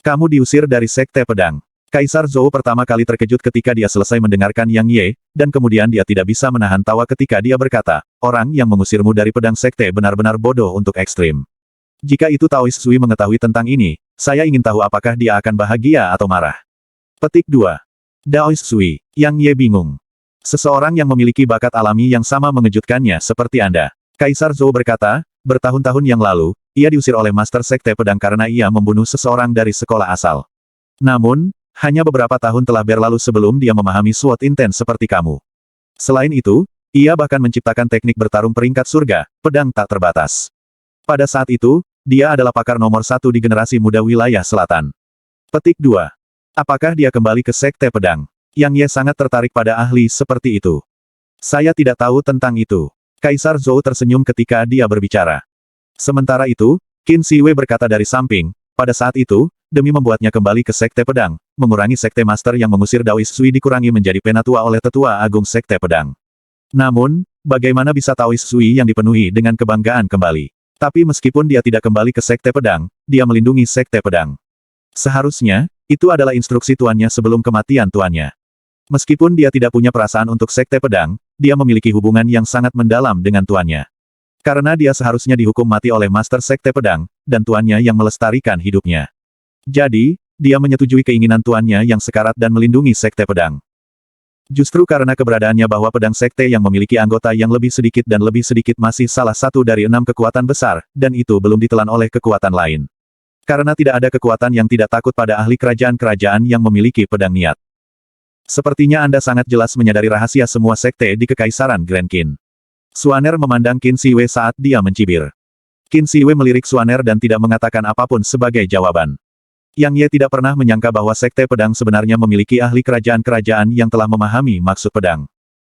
"Kamu diusir dari sekte pedang." Kaisar Zhou pertama kali terkejut ketika dia selesai mendengarkan Yang Ye, dan kemudian dia tidak bisa menahan tawa ketika dia berkata, "Orang yang mengusirmu dari pedang sekte benar-benar bodoh untuk ekstrim. Jika itu Taoist Sui mengetahui tentang ini, saya ingin tahu apakah dia akan bahagia atau marah." Petik 2. Daoist Sui. Yang Ye bingung. Seseorang yang memiliki bakat alami yang sama mengejutkannya seperti Anda. Kaisar Zhou berkata, bertahun-tahun yang lalu, ia diusir oleh Master Sekte Pedang karena ia membunuh seseorang dari sekolah asal. Namun, Hanya beberapa tahun telah berlalu sebelum dia memahami SWOT intens seperti kamu. Selain itu, ia bahkan menciptakan teknik bertarung peringkat surga, pedang tak terbatas. Pada saat itu, dia adalah pakar nomor 1 di generasi muda wilayah selatan. Petik 2. Apakah dia kembali ke Sekte Pedang? Yang Ye sangat tertarik pada ahli seperti itu. Saya tidak tahu tentang itu. Kaisar Zhou tersenyum ketika dia berbicara. Sementara itu, Qin Shi Wei berkata dari samping, pada saat itu, demi membuatnya kembali ke Sekte Pedang, mengurangi Sekte Master yang mengusir Daois Sui dikurangi menjadi penatua oleh Tetua Agung Sekte Pedang. Namun, bagaimana bisa Taois Sui yang dipenuhi dengan kebanggaan kembali? Tapi meskipun dia tidak kembali ke Sekte Pedang, dia melindungi Sekte Pedang. Seharusnya, itu adalah instruksi tuannya sebelum kematian tuannya. Meskipun dia tidak punya perasaan untuk Sekte Pedang, dia memiliki hubungan yang sangat mendalam dengan tuannya. Karena dia seharusnya dihukum mati oleh Master Sekte Pedang, dan tuannya yang melestarikan hidupnya. Jadi, dia menyetujui keinginan tuannya yang sekarat dan melindungi Sekte Pedang. Justru karena keberadaannya bahwa pedang sekte yang memiliki anggota yang lebih sedikit dan lebih sedikit masih salah satu dari 6 kekuatan besar, dan itu belum ditelan oleh kekuatan lain. Karena tidak ada kekuatan yang tidak takut pada ahli kerajaan-kerajaan yang memiliki pedang niat. Sepertinya Anda sangat jelas menyadari rahasia semua sekte di Kekaisaran Grand Qin. Suaner memandang Qin Shi Wei saat dia mencibir. Qin Shi Wei melirik Suaner dan tidak mengatakan apapun sebagai jawaban. Yang Ye tidak pernah menyangka bahwa Sekte Pedang sebenarnya memiliki ahli kerajaan-kerajaan yang telah memahami maksud pedang.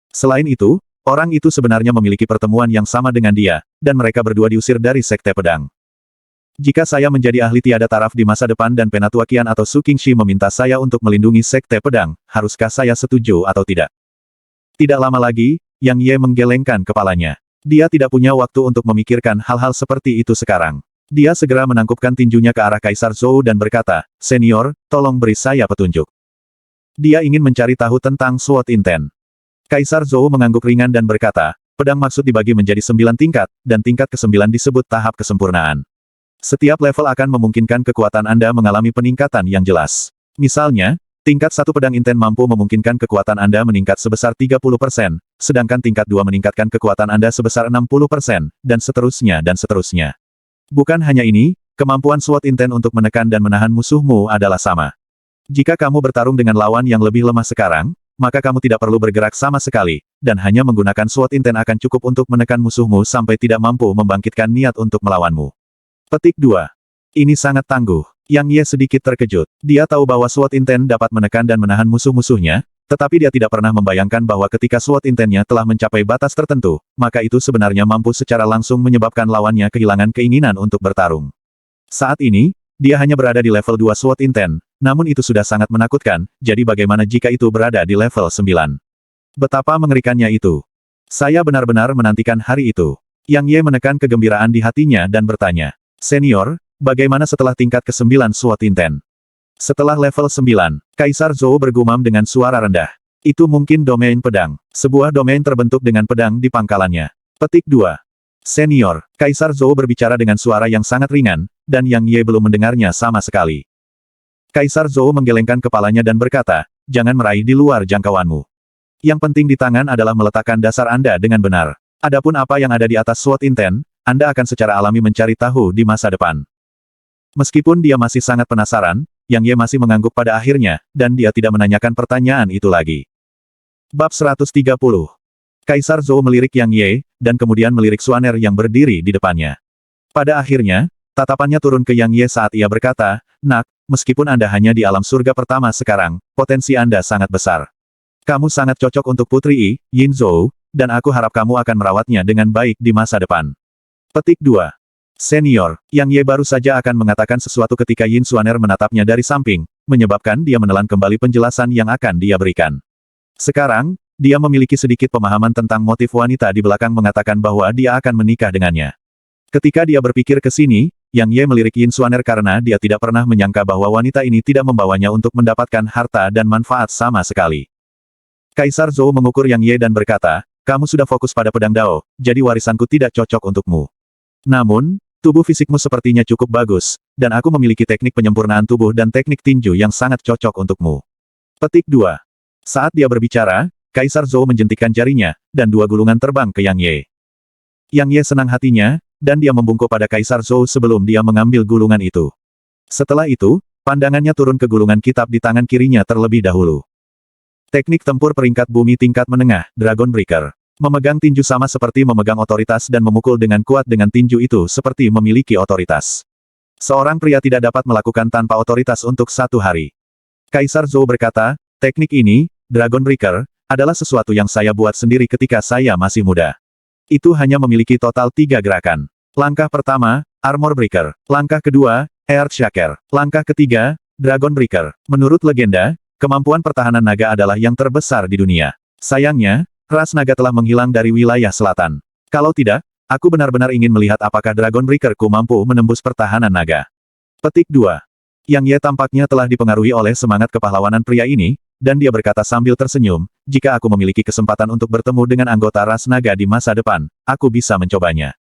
Selain itu, orang itu sebenarnya memiliki pertemuan yang sama dengan dia, dan mereka berdua diusir dari Sekte Pedang. Jika saya menjadi ahli tiada taraf di masa depan dan Penatua Qian atau Su Qingxi meminta saya untuk melindungi Sekte Pedang, haruskah saya setuju atau tidak? Tidak lama lagi, Yang Ye menggelengkan kepalanya. Dia tidak punya waktu untuk memikirkan hal-hal seperti itu sekarang. Dia segera menangkupkan tinjunya ke arah Kaisar Zhou dan berkata, "Senior, tolong beri saya petunjuk." Dia ingin mencari tahu tentang SWOT Inten. Kaisar Zhou mengangguk ringan dan berkata, "Pedang maksud dibagi menjadi 9 tingkat, dan tingkat ke-9 disebut tahap kesempurnaan. Setiap level akan memungkinkan kekuatan Anda mengalami peningkatan yang jelas. Misalnya, tingkat 1 pedang Inten mampu memungkinkan kekuatan Anda meningkat sebesar 30%, sedangkan tingkat 2 meningkatkan kekuatan Anda sebesar 60%, dan seterusnya dan seterusnya. Bukan hanya ini, kemampuan SWOT Inten untuk menekan dan menahan musuhmu adalah sama. Jika kamu bertarung dengan lawan yang lebih lemah sekarang, maka kamu tidak perlu bergerak sama sekali, dan hanya menggunakan SWOT Inten akan cukup untuk menekan musuhmu sampai tidak mampu membangkitkan niat untuk melawanmu." Petik 2. Ini sangat tangguh. Yang Ye sedikit terkejut. Dia tahu bahwa SWOT Inten dapat menekan dan menahan musuh-musuhnya, tetapi dia tidak pernah membayangkan bahwa ketika SWOT Intennya telah mencapai batas tertentu, maka itu sebenarnya mampu secara langsung menyebabkan lawannya kehilangan keinginan untuk bertarung. Saat ini, dia hanya berada di level 2 SWOT Inten, namun itu sudah sangat menakutkan, jadi bagaimana jika itu berada di level 9? Betapa mengerikannya itu. Saya benar-benar menantikan hari itu. Yang Ye menekan kegembiraan di hatinya dan bertanya, "Senior, bagaimana setelah tingkat ke-9 SWOT Inten?" Setelah level 9, Kaisar Zhou bergumam dengan suara rendah. "Itu mungkin domain pedang. Sebuah domain terbentuk dengan pedang di pangkalannya." Petik 2. "Senior," Kaisar Zhou berbicara dengan suara yang sangat ringan, dan Yang Ye belum mendengarnya sama sekali. Kaisar Zhou menggelengkan kepalanya dan berkata, "Jangan meraih di luar jangkauanmu. Yang penting di tangan adalah meletakkan dasar Anda dengan benar. Adapun apa yang ada di atas SWOT Inten, Anda akan secara alami mencari tahu di masa depan." Meskipun dia masih sangat penasaran, Yang Ye masih mengangguk pada akhirnya, dan dia tidak menanyakan pertanyaan itu lagi. Bab 130. Kaisar Zhou melirik Yang Ye, dan kemudian melirik Suaner yang berdiri di depannya. Pada akhirnya, tatapannya turun ke Yang Ye saat ia berkata, "Nak, meskipun Anda hanya di alam surga pertama sekarang, potensi Anda sangat besar. Kamu sangat cocok untuk Putri Yi, Yin Zhou, dan aku harap kamu akan merawatnya dengan baik di masa depan." Petik 2. Senior, Yang Ye baru saja akan mengatakan sesuatu ketika Yin Suaner menatapnya dari samping, menyebabkan dia menelan kembali penjelasan yang akan dia berikan. Sekarang, dia memiliki sedikit pemahaman tentang motif wanita di belakang mengatakan bahwa dia akan menikah dengannya. Ketika dia berpikir ke sini, Yang Ye melirik Yin Suaner karena dia tidak pernah menyangka bahwa wanita ini tidak membawanya untuk mendapatkan harta dan manfaat sama sekali. Kaisar Zhou mengukur Yang Ye dan berkata, "Kamu sudah fokus pada pedang Dao, jadi warisanku tidak cocok untukmu. Namun, tubuh fisikmu sepertinya cukup bagus, dan aku memiliki teknik penyempurnaan tubuh dan teknik tinju yang sangat cocok untukmu." Petik 2. Saat dia berbicara, Kaisar Zhou menjentikkan jarinya, dan 2 gulungan terbang ke Yang Ye. Yang Ye senang hatinya, dan dia membungkuk pada Kaisar Zhou sebelum dia mengambil gulungan itu. Setelah itu, Pandangannya turun ke gulungan kitab di tangan kirinya terlebih dahulu. Teknik tempur peringkat bumi tingkat menengah, Dragon Breaker. Memegang tinju sama seperti memegang otoritas dan memukul dengan kuat dengan tinju itu seperti memiliki otoritas. Seorang pria tidak dapat melakukan tanpa otoritas untuk 1 hari. Kaisar Zhou berkata, teknik ini, Dragon Breaker, adalah sesuatu yang saya buat sendiri ketika saya masih muda. Itu hanya memiliki total 3 gerakan. Langkah pertama, Armor Breaker. Langkah kedua, Earth Shaker. Langkah ketiga, Dragon Breaker. Menurut legenda, kemampuan pertahanan naga adalah yang terbesar di dunia. Sayangnya, ras naga telah menghilang dari wilayah selatan. Kalau tidak, aku benar-benar ingin melihat apakah Dragon Breaker-ku mampu menembus pertahanan naga. Petik 2. Yang Ye tampaknya telah dipengaruhi oleh semangat kepahlawanan pria ini, dan dia berkata sambil tersenyum, jika aku memiliki kesempatan untuk bertemu dengan anggota ras naga di masa depan, aku bisa mencobanya.